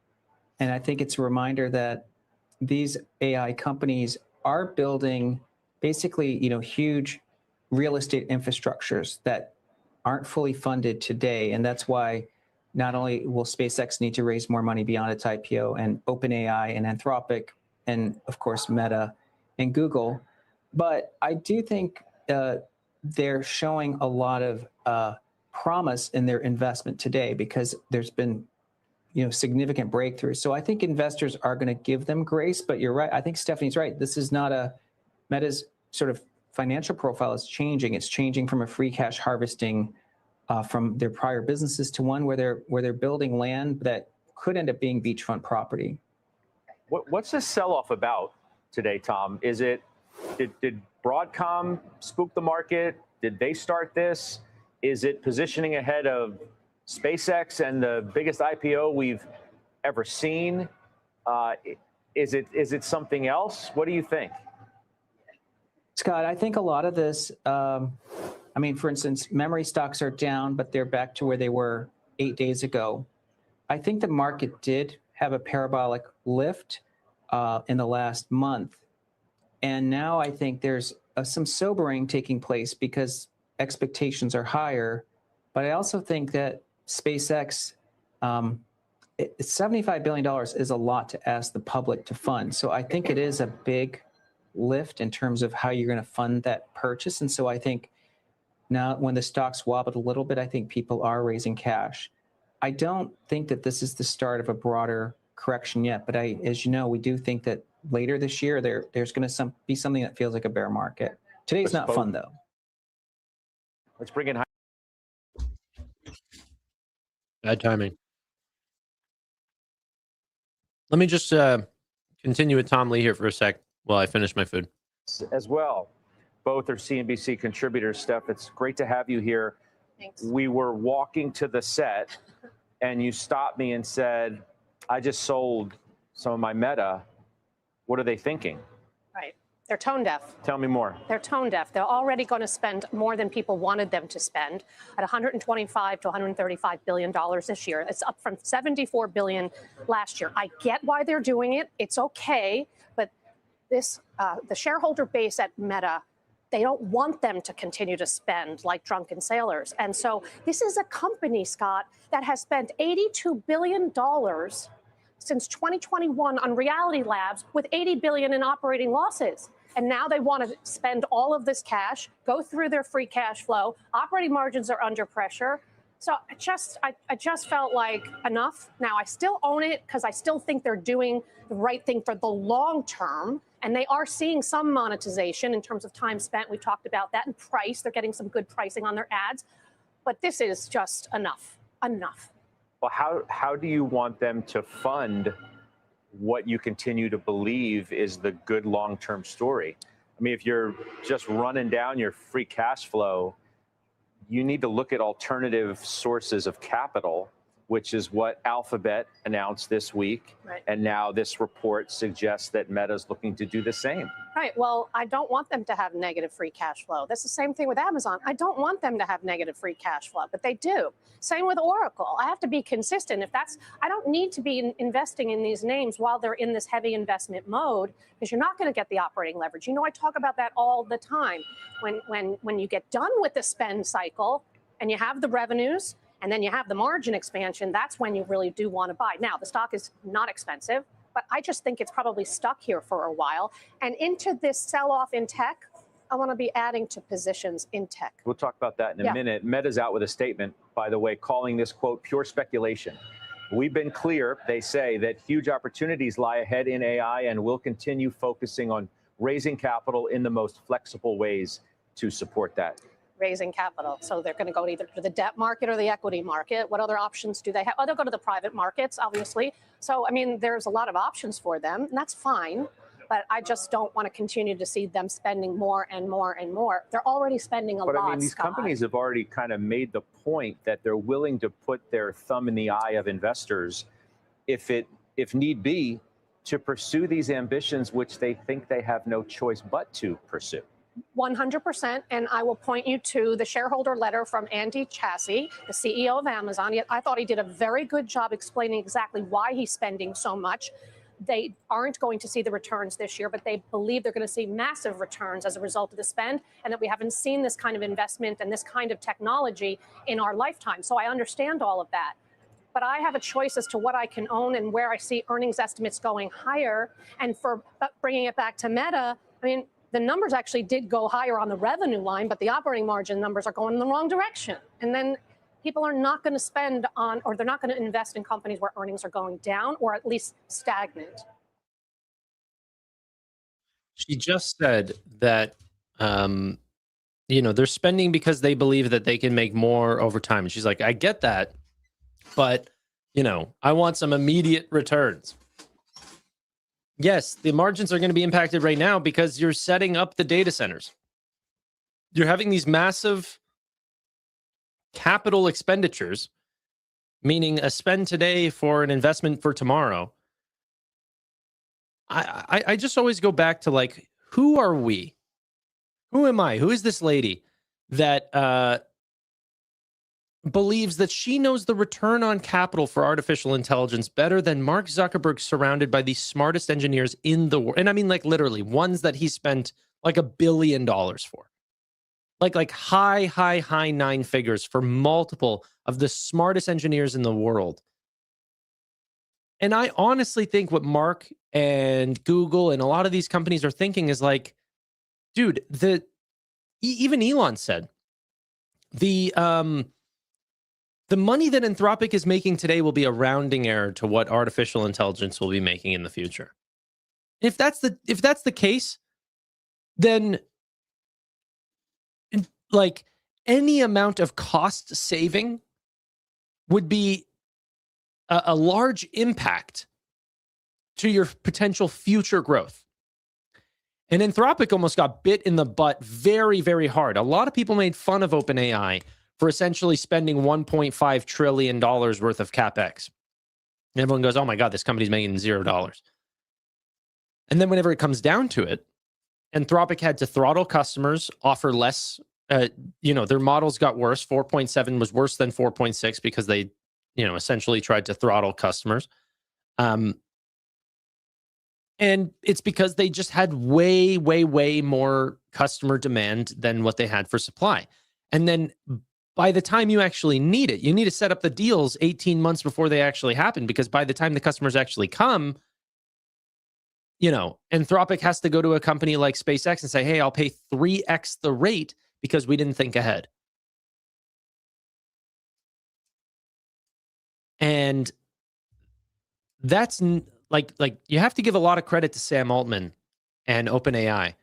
And I think it's a reminder that these AI companies are building basically, huge real estate infrastructures that aren't fully funded today. And that's why not only will SpaceX need to raise more money beyond its IPO, and OpenAI and Anthropic, and of course, Meta and Google, but I do think they're showing a lot of promise in their investment today because there's been significant breakthroughs. So I think investors are going to give them grace, but you're right. I think Stephanie's right. This is not Meta's sort of financial profile is changing. It's changing from a free cash harvesting from their prior businesses to one where they're building land that could end up being beachfront property. What's this sell-off about today, Tom? Is it did Broadcom spook the market? Did they start this? Is it positioning ahead of SpaceX and the biggest IPO we've ever seen? Is it something else? What do you think? Scott, I think a lot of this, for instance, memory stocks are down, but they're back to where they were 8 days ago. I think the market did have a parabolic lift in the last month. And now I think there's some sobering taking place because expectations are higher. But I also think that SpaceX, $75 billion is a lot to ask the public to fund. So I think it is a big lift in terms of how you're going to fund that purchase. And so I think now when the stocks wobbled a little bit, I think people are raising cash. I don't think that this is the start of a broader correction yet, but as you know, we do think that later this year, there's going to be something that feels like a bear market. Today's not fun, though. Let's bring in. Bad timing. Let me just continue with Tom Lee here for a sec while I finish my food. As well. Both are CNBC contributors, Steph. It's great to have you here. Thanks. We were walking to the set, and you stopped me and said, I just sold some of my Meta. What are they thinking? Right. They're tone deaf. Tell me more. They're tone deaf. They're already going to spend more than people wanted them to spend at $125 to $135 billion this year. It's up from $74 billion last year. I get why they're doing it. It's okay. But this, the shareholder base at Meta, they don't want them to continue to spend like drunken sailors. And so this is a company, Scott, that has spent $82 billion since 2021 on Reality Labs with $80 billion in operating losses. And now they want to spend all of this cash, go through their free cash flow. Operating margins are under pressure. So I just felt like enough. Now, I still own it because I still think they're doing the right thing for the long term. And they are seeing some monetization in terms of time spent. We talked about that, and price. They're getting some good pricing on their ads. But this is just enough. Enough. Well, how do you want them to fund what you continue to believe is the good long-term story? I mean, if you're just running down your free cash flow, you need to look at alternative sources of capital, which is what Alphabet announced this week. Right. And now this report suggests that Meta's looking to do the same. Right. Well, I don't want them to have negative free cash flow. That's the same thing with Amazon. I don't want them to have negative free cash flow, but they do. Same with Oracle. I have to be consistent. I don't need to be investing in these names while they're in this heavy investment mode, because you're not going to get the operating leverage. You know, I talk about that all the time. When you get done with the spend cycle and you have the revenues and then you have the margin expansion, that's when you really do want to buy. Now, the stock is not expensive, but I just think it's probably stuck here for a while. And into this sell-off in tech, I want to be adding to positions in tech. We'll talk about that in a minute. Meta's out with a statement, by the way, calling this, quote, pure speculation. We've been clear, they say, that huge opportunities lie ahead in AI, and we'll continue focusing on raising capital in the most flexible ways to support that. Raising capital. So they're going to go either to the debt market or the equity market. What other options do they have? Oh, they'll go to the private markets, obviously. So, I mean, there's a lot of options for them, and that's fine. But I just don't want to continue to see them spending more and more and more. They're already spending a lot. But I mean, these companies have already kind of made the point that they're willing to put their thumb in the eye of investors if need be, to pursue these ambitions, which they think they have no choice but to pursue. 100%. And I will point you to the shareholder letter from Andy Jassy, the CEO of Amazon. I thought he did a very good job explaining exactly why he's spending so much. They aren't going to see the returns this year, but they believe they're going to see massive returns as a result of the spend, and that we haven't seen this kind of investment and this kind of technology in our lifetime. So I understand all of that. But I have a choice as to what I can own and where I see earnings estimates going higher. And for bringing it back to Meta, I mean, the numbers actually did go higher on the revenue line, but the operating margin numbers are going in the wrong direction. And then people are not going to spend on, or they're not going to invest in companies where earnings are going down or at least stagnant. She just said that, they're spending because they believe that they can make more over time. And she's like, I get that, but, I want some immediate returns. Yes, the margins are going to be impacted right now because you're setting up the data centers. You're having these massive capital expenditures, meaning a spend today for an investment for tomorrow. I just always go back to, like, who are we? Who am I? Who is this lady that believes that she knows the return on capital for artificial intelligence better than Mark Zuckerberg, surrounded by the smartest engineers in the world? And I mean, like, literally ones that he spent like $1 billion for. Like high 9 figures for multiple of the smartest engineers in the world. And I honestly think what Mark and Google and a lot of these companies are thinking is like, dude, even Elon said the money that Anthropic is making today will be a rounding error to what artificial intelligence will be making in the future. If that's the case, then like any amount of cost saving would be a large impact to your potential future growth. And Anthropic almost got bit in the butt very, very hard. A lot of people made fun of OpenAI for essentially spending $1.5 trillion worth of CapEx. And everyone goes, oh my God, this company's making $0. And then whenever it comes down to it, Anthropic had to throttle customers, offer less. Their models got worse. 4.7 was worse than 4.6 because they, essentially tried to throttle customers. And it's because they just had way, way, way more customer demand than what they had for supply. And then by the time you actually need it, you need to set up the deals 18 months before they actually happen, because by the time the customers actually come, Anthropic has to go to a company like SpaceX and say, hey, I'll pay 3x the rate because we didn't think ahead. And that's like you have to give a lot of credit to Sam Altman and OpenAI.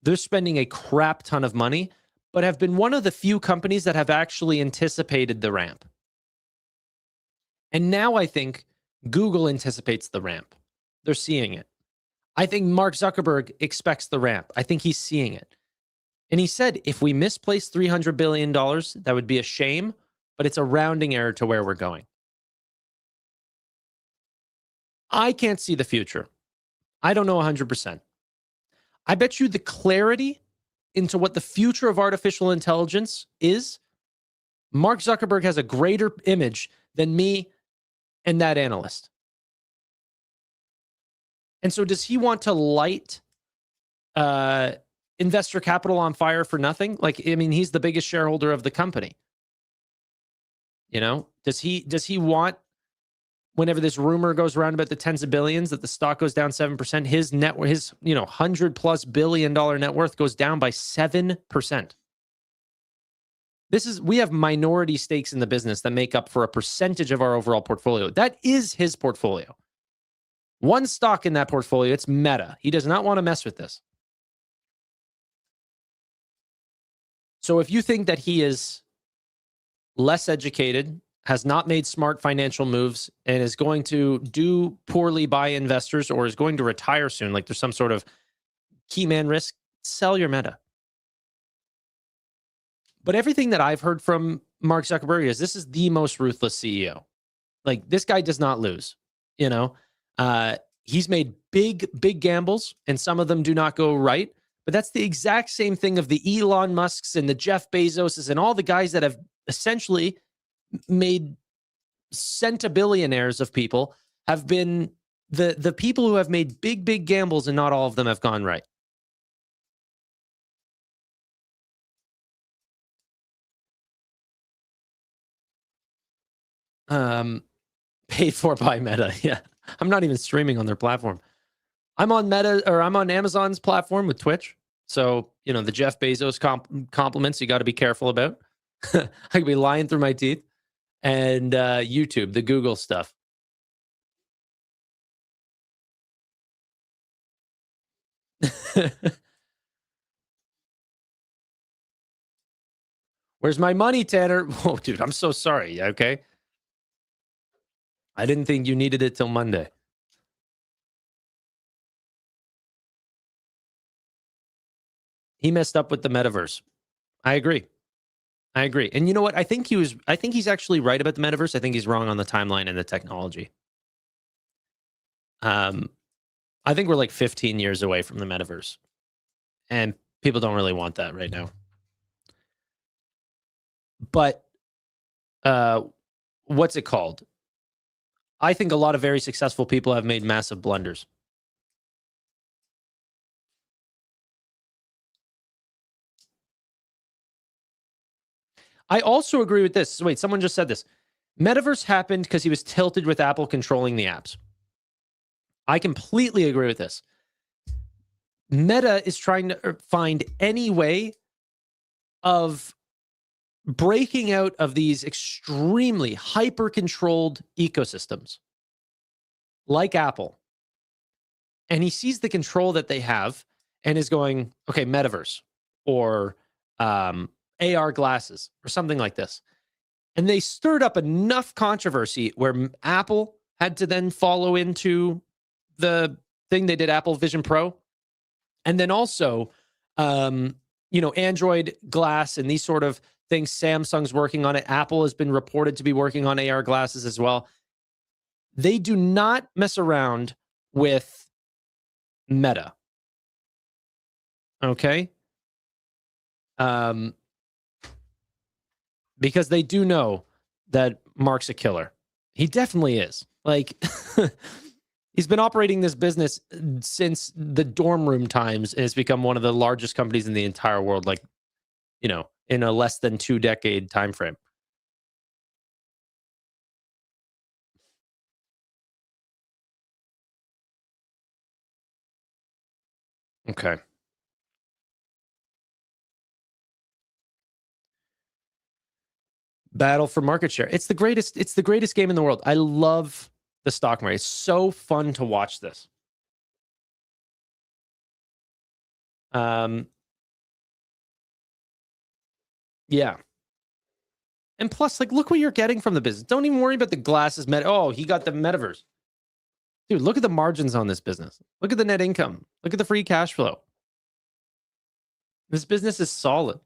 They're spending a crap ton of money, but have been one of the few companies that have actually anticipated the ramp. And now I think Google anticipates the ramp. They're seeing it. I think Mark Zuckerberg expects the ramp. I think he's seeing it. And he said, if we misplace $300 billion, that would be a shame, but it's a rounding error to where we're going. I can't see the future. I don't know 100%. I bet you the clarity into what the future of artificial intelligence is, Mark Zuckerberg has a greater image than me and that analyst. And so does he want to light investor capital on fire for nothing? Like, I mean, he's the biggest shareholder of the company. You know, does he want, whenever this rumor goes around about the tens of billions that the stock goes down 7%, his $100+ billion net worth goes down by 7%. We have minority stakes in the business that make up for a percentage of our overall portfolio. That is his portfolio. One stock in that portfolio, it's Meta. He does not want to mess with this. So if you think that he is less educated, has not made smart financial moves, and is going to do poorly by investors or is going to retire soon, like there's some sort of key man risk, sell your Meta. But everything that I've heard from Mark Zuckerberg is this is the most ruthless CEO. Like, this guy does not lose, you know? He's made big gambles, and some of them do not go right. But that's the exact same thing of the Elon Musks and the Jeff Bezoses and all the guys that have essentially made centibillionaires of people have been the people who have made big gambles, and not all of them have gone right. Paid for by Meta. Yeah. I'm not even streaming on their platform. I'm on Amazon's platform with Twitch. So, you know, the Jeff Bezos compliments you got to be careful about. I could be lying through my teeth. And YouTube, the Google stuff. Where's my money, Tanner? Oh, dude, I'm so sorry. Okay. I didn't think you needed it till Monday. He messed up with the metaverse. I agree. And you know what? I think he's actually right about the metaverse. I think he's wrong on the timeline and the technology. I think we're like 15 years away from the metaverse. And people don't really want that right now. But what's it called? I think a lot of very successful people have made massive blunders. I also agree with this. Wait, someone just said this. Metaverse happened because he was tilted with Apple controlling the apps. I completely agree with this. Meta is trying to find any way of breaking out of these extremely hyper-controlled ecosystems like Apple. And he sees the control that they have and is going, okay, metaverse or AR glasses or something like this. And they stirred up enough controversy where Apple had to then follow into the thing they did, Apple Vision Pro. And then also, Android Glass and these sort of things, Samsung's working on it. Apple has been reported to be working on AR glasses as well. They do not mess around with Meta. Okay? Because they do know that Mark's a killer. He definitely is. Like, he's been operating this business since the dorm room times and has become one of the largest companies in the entire world, like, in a less than 2-decade time frame. Okay. Battle for market share. It's the greatest game in the world. I love the stock market. It's so fun to watch this. Yeah. And plus, like, look what you're getting from the business. Don't even worry about the glasses. Oh, he got the metaverse. Dude, look at the margins on this business. Look at the net income. Look at the free cash flow. This business is solid.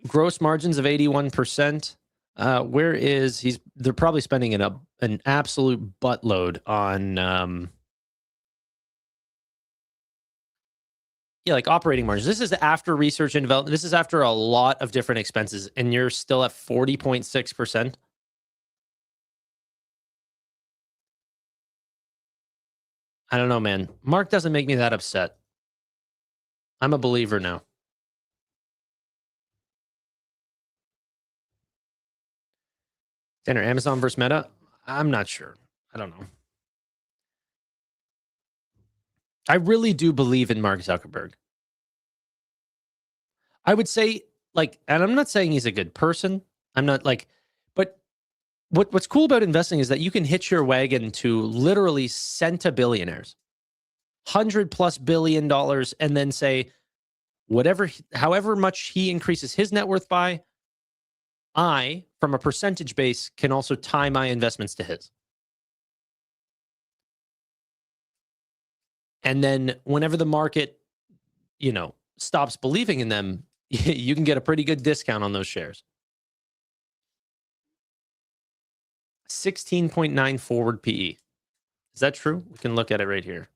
Gross margins of 81%. They're probably spending an absolute buttload on like operating margins. This is after research and development. This is after a lot of different expenses, and you're still at 40.6%. I don't know, man. Mark doesn't make me that upset. I'm a believer now. Tanner, Amazon versus Meta? I'm not sure. I don't know. I really do believe in Mark Zuckerberg. I would say, like, and I'm not saying he's a good person. I'm not like, but what's cool about investing is that you can hitch your wagon to literally centabillionaires, $100+ billion, and then say, however much he increases his net worth by, I, from a percentage base, can also tie my investments to his. And then whenever the market, stops believing in them, you can get a pretty good discount on those shares. 16.9 forward PE. Is that true? We can look at it right here.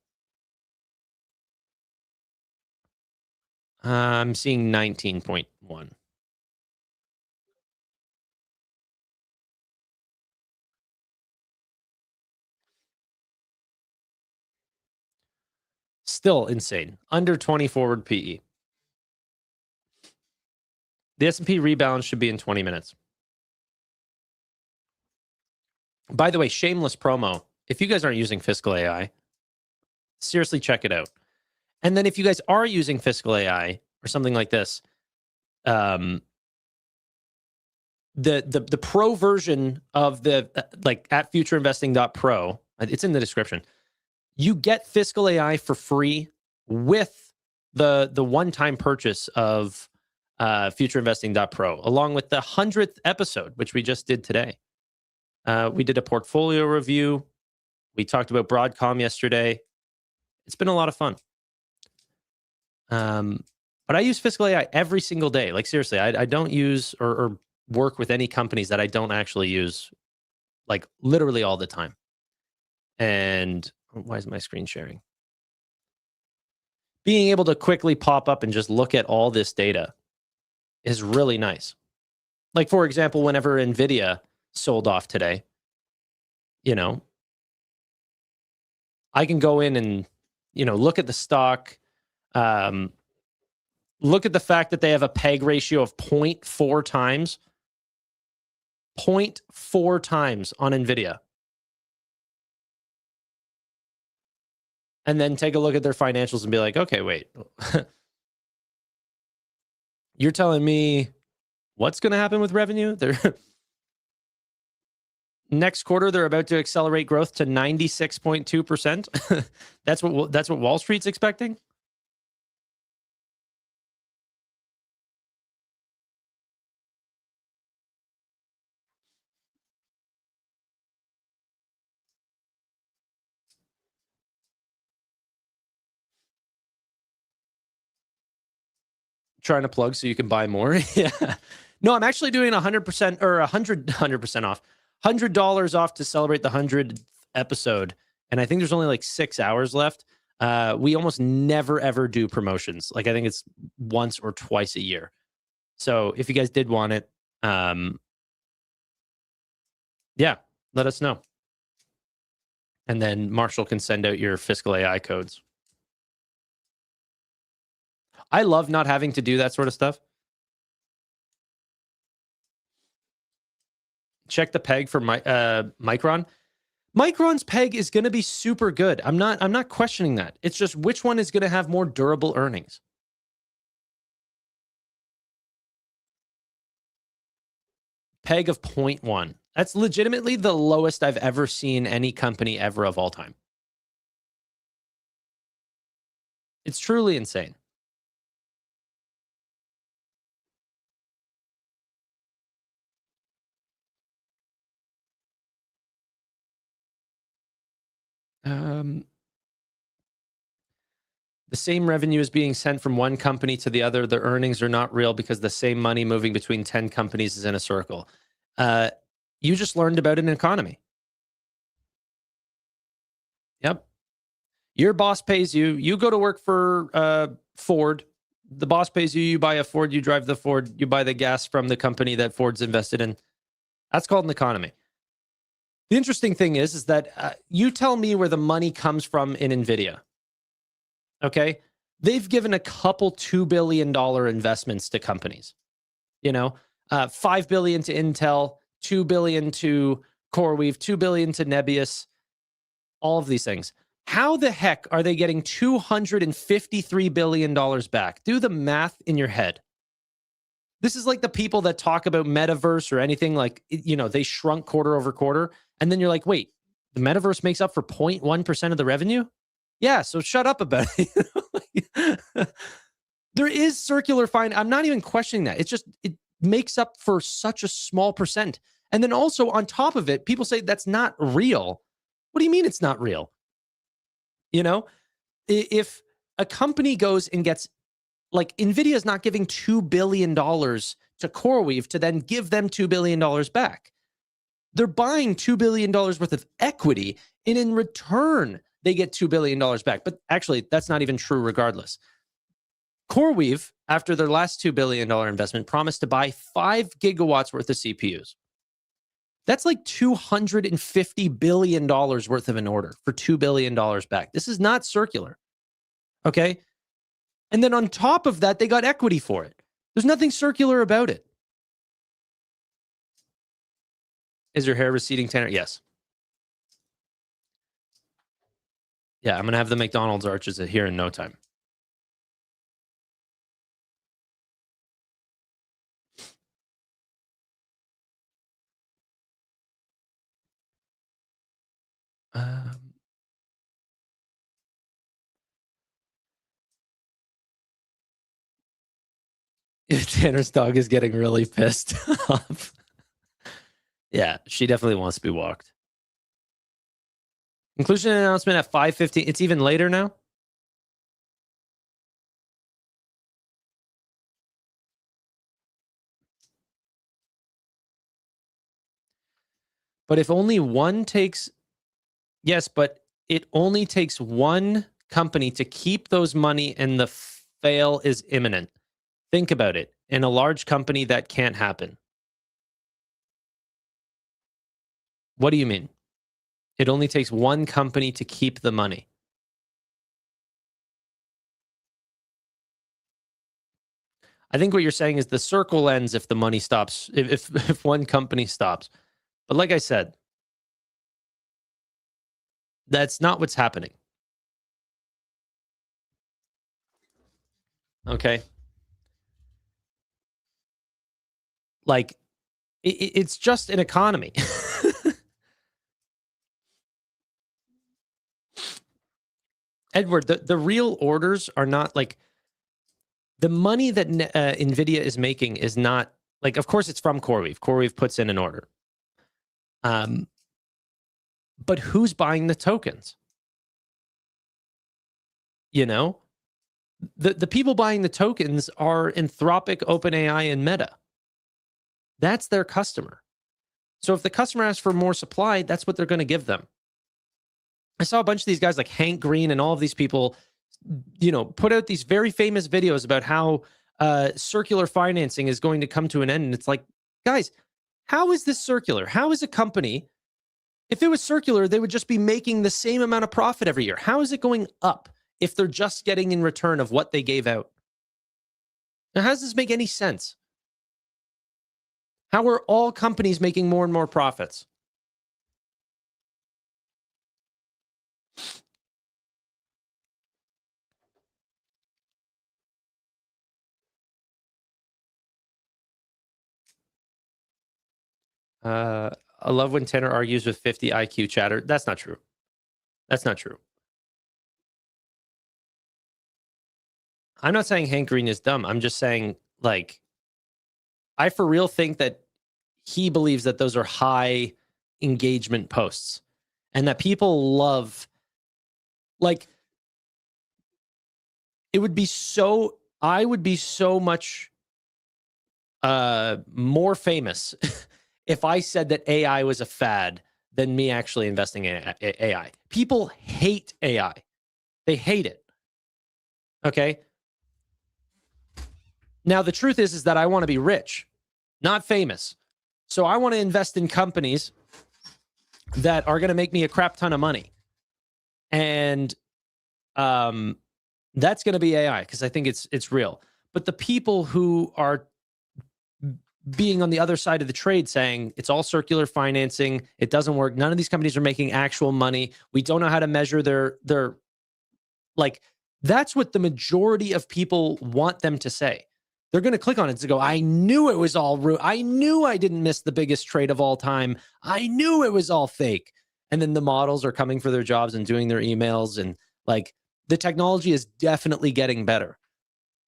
I'm seeing 19.1. Still insane. Under 20 forward PE. The S&P rebalance should be in 20 minutes. By the way, shameless promo. If you guys aren't using Fiscal AI, seriously check it out. And then if you guys are using Fiscal AI or something like this, the pro version of the at futureinvesting.pro, it's in the description. You get Fiscal AI for free with the one-time purchase of futureinvesting.pro, along with the 100th episode, which we just did today. We did a portfolio review. We talked about Broadcom yesterday. It's been a lot of fun. But I use Fiscal AI every single day. Like, seriously, I don't use or work with any companies that I don't actually use, like, literally all the time. And why is my screen sharing? Being able to quickly pop up and just look at all this data is really nice. Like, for example, whenever NVIDIA sold off today, I can go in and, look at the stock, look at the fact that they have a PEG ratio of 0.4 times. 0.4 times on NVIDIA. And then take a look at their financials and be like, okay, wait. You're telling me what's going to happen with revenue? Next quarter, they're about to accelerate growth to 96.2%. That's what Wall Street's expecting. Trying to plug so you can buy more. Yeah. No, I'm actually doing 100% or 100% off. $100 off to celebrate the 100th episode. And I think there's only like 6 hours left. We almost never, ever do promotions. Like, I think it's once or twice a year. So if you guys did want it, yeah, let us know. And then Marshall can send out your Fiscal AI codes. I love not having to do that sort of stuff. Check the PEG for Micron. Micron's PEG is going to be super good. I'm not questioning that. It's just which one is going to have more durable earnings. PEG of 0.1. That's legitimately the lowest I've ever seen any company ever of all time. It's truly insane. The same revenue is being sent from one company to the other. The earnings are not real because the same money moving between 10 companies is in a circle. You just learned about an economy. Yep. Your boss pays you. You go to work for Ford. The boss pays you. You buy a Ford. You drive the Ford. You buy the gas from the company that Ford's invested in. That's called an economy. The interesting thing is that you tell me where the money comes from in NVIDIA. Okay? They've given a couple $2 billion investments to companies. $5 billion to Intel, $2 billion to CoreWeave, $2 billion to Nebius, all of these things. How the heck are they getting $253 billion back? Do the math in your head. This is like the people that talk about metaverse or anything like, you know, they shrunk quarter over quarter. And then you're like, wait, the metaverse makes up for 0.1% of the revenue? Yeah, so shut up about it. There is circular finance. I'm not even questioning that. It's just, it makes up for such a small percent. And then also on top of it, people say that's not real. What do you mean it's not real? You know, if a company goes and gets, like NVIDIA is not giving $2 billion to CoreWeave to then give them $2 billion back. They're buying $2 billion worth of equity, and in return, they get $2 billion back. But actually, that's not even true regardless. CoreWeave, after their last $2 billion investment, promised to buy 5 gigawatts worth of CPUs. That's like $250 billion worth of an order for $2 billion back. This is not circular. Okay? And then on top of that, they got equity for it. There's nothing circular about it. Is your hair receding, Tanner? Yes. Yeah, I'm going to have the McDonald's arches here in no time. Tanner's dog is getting really pissed off. Yeah, she definitely wants to be walked. Inclusion announcement at 5:15. It's even later now. But if only one takes, yes, but it only takes one company to keep those money and the fail is imminent. Think about it. In a large company, that can't happen. What do you mean? It only takes one company to keep the money. I think what you're saying is the circle ends if the money stops, if one company stops. But like I said, that's not what's happening. Okay? Like, it's just an economy. Edward, the real orders are not like the money that NVIDIA is making is not like, of course it's from CoreWeave. CoreWeave puts in an order. But who's buying the tokens? You know, the people buying the tokens are Anthropic, OpenAI, and Meta. That's their customer. So if the customer asks for more supply, that's what they're going to give them. I saw a bunch of these guys like Hank Green and all of these people, you know, put out these very famous videos about how circular financing is going to come to an end. And it's like, guys, how is this circular? How is a company, if it was circular, they would just be making the same amount of profit every year. How is it going up if they're just getting in return of what they gave out? Now, how does this make any sense? How are all companies making more and more profits? I love when Tanner argues with 50 IQ chatter. That's not true. That's not true. I'm not saying Hank Green is dumb. I'm just saying, like, I for real think that he believes that those are high engagement posts and that people love, like, it would be so, I would be so much more famous if I said that AI was a fad than me actually investing in AI. People hate AI. They hate it. Okay? Now, the truth is that I want to be rich, not famous. So I want to invest in companies that are going to make me a crap ton of money. And that's going to be AI because I think it's real. But the people who are being on the other side of the trade saying it's all circular financing. It doesn't work. None of these companies are making actual money. We don't know how to measure their like, that's what the majority of people want them to say. They're going to click on it to go, I knew it was all I knew I didn't miss the biggest trade of all time. I knew it was all fake. And then the models are coming for their jobs and doing their emails. And like, the technology is definitely getting better.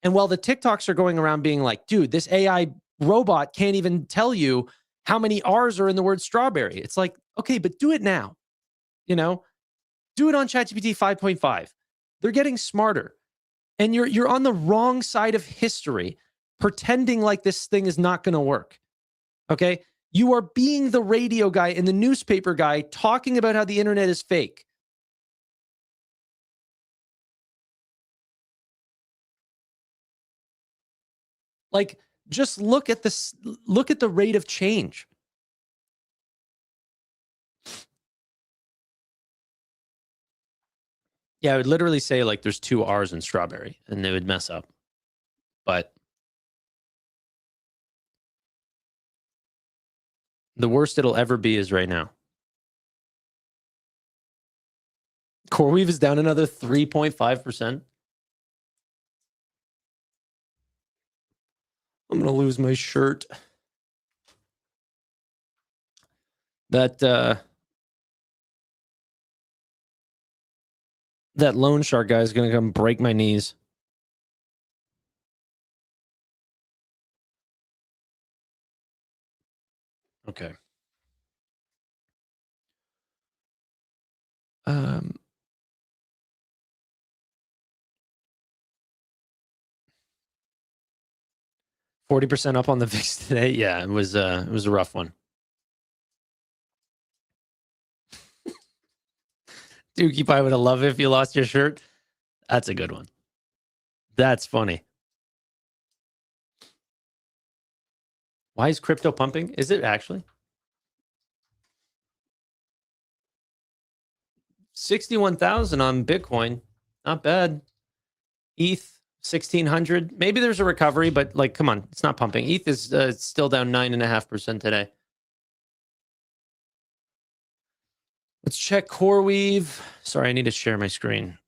And while the TikToks are going around being like, dude, this AI robot can't even tell you how many R's are in the word strawberry. It's like, okay, but do it now. You know, do it on ChatGPT 5.5. They're getting smarter. And you're on the wrong side of history, pretending like this thing is not going to work. Okay? You are being the radio guy and the newspaper guy talking about how the internet is fake. Like, just look at this, look at the rate of change. Yeah, I would literally say like there's 2 R's in strawberry and they would mess up. But the worst it'll ever be is right now. CoreWeave is down another 3.5%. I'm going to lose my shirt. That loan shark guy is going to come break my knees. Okay. 40% up on the VIX today. Yeah, it was a rough one. Dookie Pie would have loved it if you lost your shirt. That's a good one. That's funny. Why is crypto pumping? Is it actually? 61,000 on Bitcoin. Not bad. ETH 1,600. Maybe there's a recovery, but like, come on, it's not pumping. ETH is still down 9.5% today. Let's check CoreWeave. Sorry, I need to share my screen.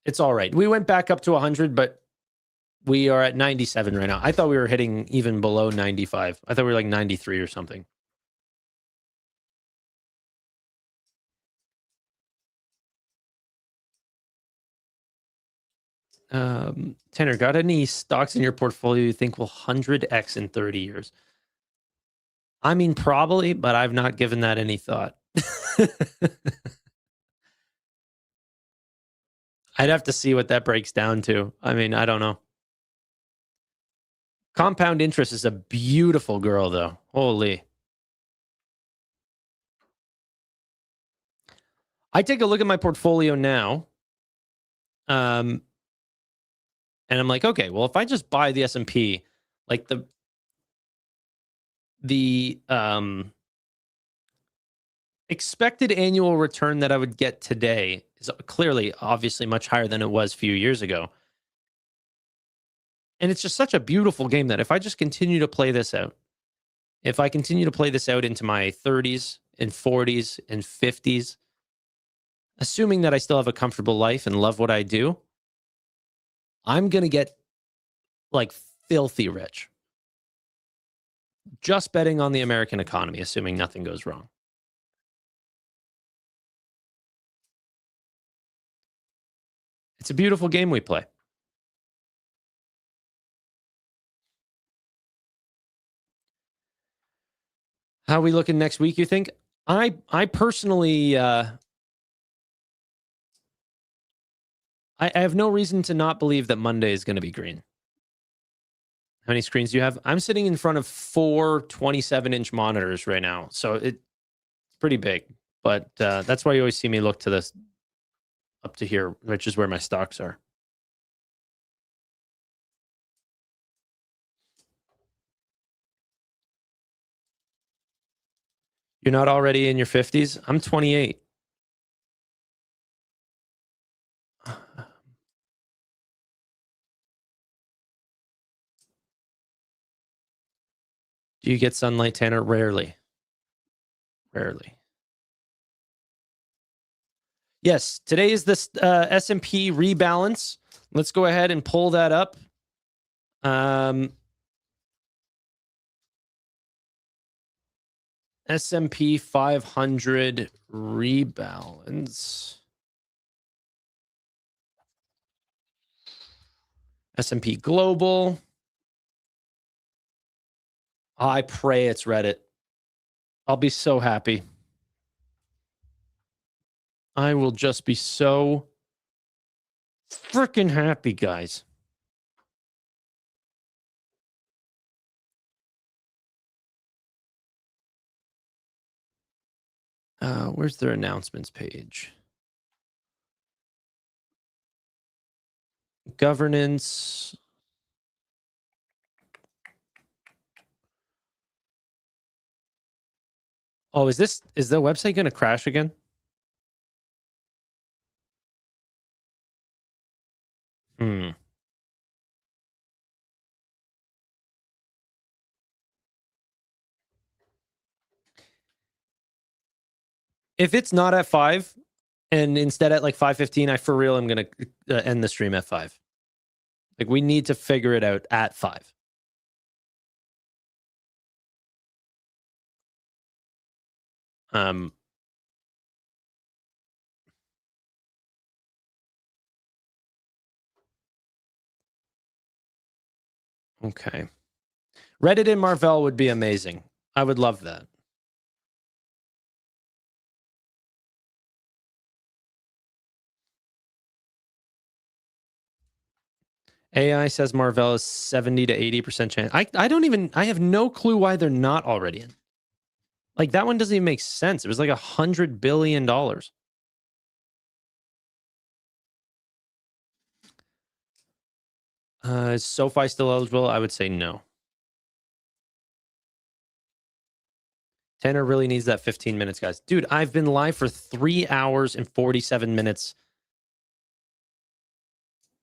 It's all right. We went back up to 100, but we are at 97 right now. I thought we were hitting even below 95. I thought we were like 93 or something. Tanner, got any stocks in your portfolio you think will 100x in 30 years? I mean, probably, but I've not given that any thought. I'd have to see what that breaks down to. I mean, I don't know. Compound interest is a beautiful girl, though. Holy. I take a look at my portfolio now. And I'm like, okay, well, if I just buy the S&P, like the expected annual return that I would get today is clearly, obviously, much higher than it was a few years ago. And it's just such a beautiful game that if I just continue to play this out, if I continue to play this out into my 30s and 40s and 50s, assuming that I still have a comfortable life and love what I do, I'm going to get like filthy rich. Just betting on the American economy, assuming nothing goes wrong. It's a beautiful game we play. How are we looking next week, you think? I personally, I have no reason to not believe that Monday is going to be green. How many screens do you have? I'm sitting in front of 4 27-inch monitors right now. So it's pretty big. But that's why you always see me look to this, up to here, which is where my stocks are. You're not already in your 50s? I'm 28. Do you get sunlight, Tanner? Rarely. Yes, today is this S&P rebalance. Let's go ahead and pull that up. S&P 500 rebalance. S&P Global. I pray it's Reddit. I'll be so happy. I will just be so freaking happy, guys. Where's their announcements page? Governance. Oh, is the website going to crash again? If it's not at 5 and instead at like 5:15, I for real am going to end the stream at 5. Like, we need to figure it out at 5. Okay. Reddit and Marvell would be amazing. I would love that. AI says Marvell is 70 to 80% chance. I have no clue why they're not already in. Like, that one doesn't even make sense. It was like $100 billion. Is SoFi still eligible? I would say no. Tanner really needs that 15 minutes, guys. Dude, I've been live for 3 hours and 47 minutes.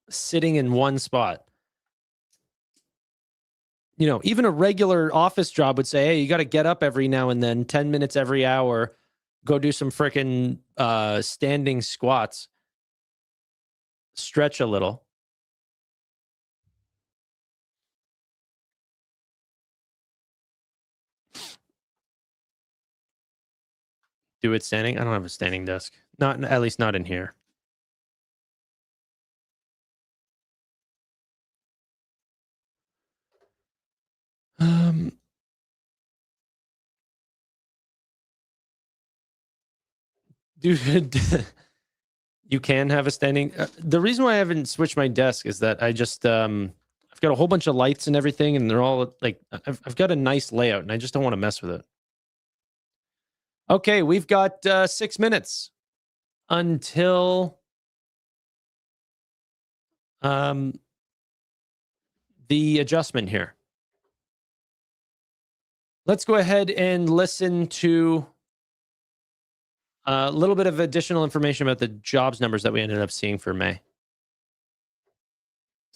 Sitting in one spot. You know, even a regular office job would say, hey, you got to get up every now and then, 10 minutes every hour, go do some freaking standing squats, stretch a little. Do it standing? I don't have a standing desk. Not, at least not in here. Dude, you can have a standing. The reason why I haven't switched my desk is that I just I've got a whole bunch of lights and everything, and they're all like I've got a nice layout, and I just don't want to mess with it. Okay, we've got 6 minutes until the adjustment here. Let's go ahead and listen to a little bit of additional information about the jobs numbers that we ended up seeing for May.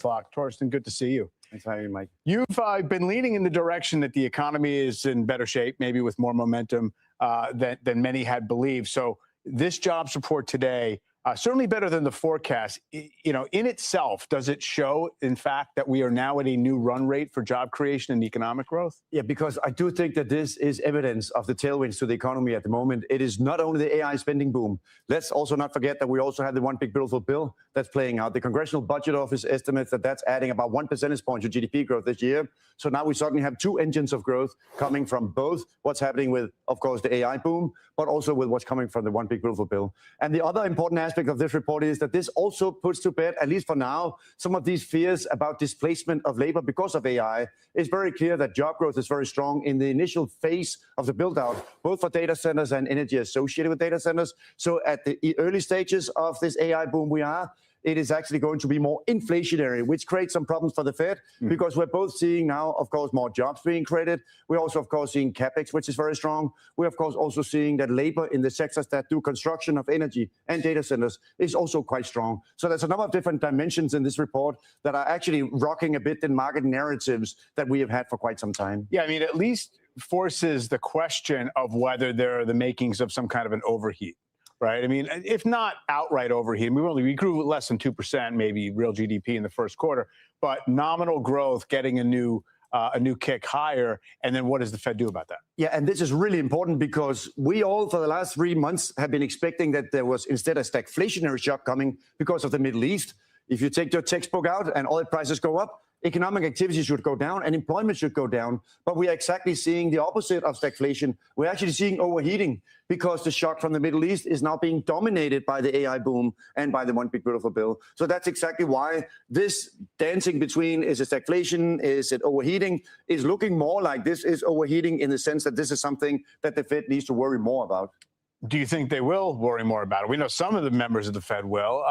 Torsten, good to see you. Thanks for having me, Mike. You've been leaning in the direction that the economy is in better shape, maybe with more momentum than many had believed. So this jobs report today, certainly better than the forecast. You know, in itself, does it show, in fact, that we are now at a new run rate for job creation and economic growth? Yeah, because I do think that this is evidence of the tailwinds to the economy at the moment. It is not only the AI spending boom. Let's also not forget that we also have the one big beautiful bill that's playing out. The Congressional Budget Office estimates that that's adding about 1 percentage point to GDP growth this year. So now we suddenly have 2 engines of growth coming from both what's happening with, of course, the AI boom, but also with what's coming from the one big beautiful bill. And the other important aspect of this report is that this also puts to bed, at least for now, some of these fears about displacement of labor because of AI. It's very clear that job growth is very strong in the initial phase of the build-out, both for data centers and energy associated with data centers. So at the early stages of this AI boom we are, it is actually going to be more inflationary, which creates some problems for the Fed because we're both seeing now, of course, more jobs being created. We're also, of course, seeing capex, which is very strong. We're, of course, also seeing that labor in the sectors that do construction of energy and data centers is also quite strong. So there's a number of different dimensions in this report that are actually rocking a bit in market narratives that we have had for quite some time. Yeah, I mean, at least forces the question of whether there are the makings of some kind of an overheat, right? I mean, if not outright overheat, we grew less than 2%, maybe real GDP in the first quarter, but nominal growth getting a new kick higher. And then what does the Fed do about that? Yeah, and this is really important because we all, for the last 3 months, have been expecting that there was instead a stagflationary shock coming because of the Middle East. If you take your textbook out and oil prices go up, economic activity should go down and employment should go down. But we are exactly seeing the opposite of stagflation. We're actually seeing overheating because the shock from the Middle East is now being dominated by the AI boom and by the one big beautiful bill. So that's exactly why this dancing between is it stagflation, is it overheating, is looking more like this is overheating in the sense that this is something that the Fed needs to worry more about. Do you think they will worry more about it? We know some of the members of the Fed will,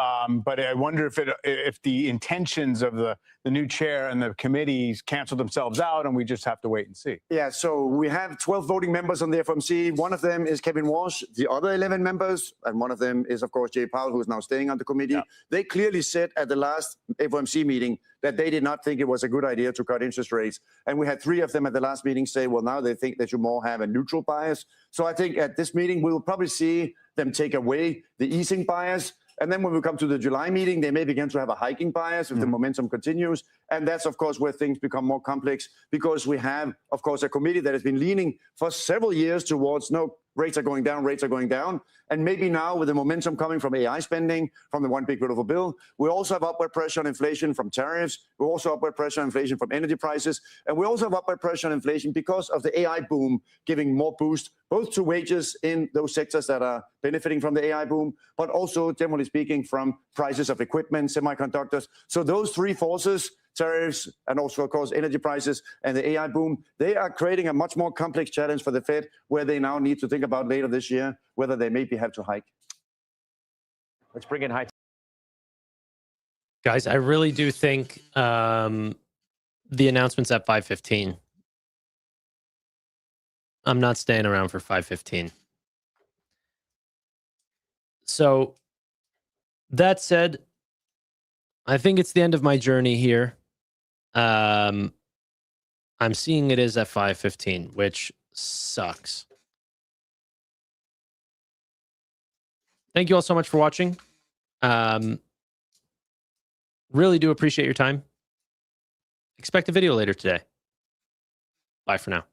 but I wonder if the intentions of the new chair and the committees cancel themselves out, and we just have to wait and see. Yeah, so we have 12 voting members on the FOMC. One of them is Kevin Walsh. The other 11 members, and one of them is, of course, Jay Powell, who is now staying on the committee. Yeah. They clearly said at the last FOMC meeting that they did not think it was a good idea to cut interest rates. And we had 3 of them at the last meeting say, well, now they think they should more have a neutral bias. So I think at this meeting, we will probably see them take away the easing bias. And then when we come to the July meeting, they may begin to have a hiking bias if the momentum continues. And that's, of course, where things become more complex because we have, of course, a committee that has been leaning for several years towards no, rates are going down, rates are going down. And maybe now with the momentum coming from AI spending, from the one big beautiful bill, we also have upward pressure on inflation from tariffs. We also have upward pressure on inflation from energy prices. And we also have upward pressure on inflation because of the AI boom giving more boost, both to wages in those sectors that are benefiting from the AI boom, but also, generally speaking, from prices of equipment, semiconductors. So those 3 forces, tariffs, and also, of course, energy prices and the AI boom, they are creating a much more complex challenge for the Fed, where they now need to think about later this year whether they maybe have to hike. Let's bring in high. Guys, I really do think the announcement's at 5:15. I'm not staying around for 5:15. So that said, I think it's the end of my journey here. I'm seeing it is at 5:15, which sucks. Thank you all so much for watching. Really do appreciate your time. Expect a video later today. Bye for now.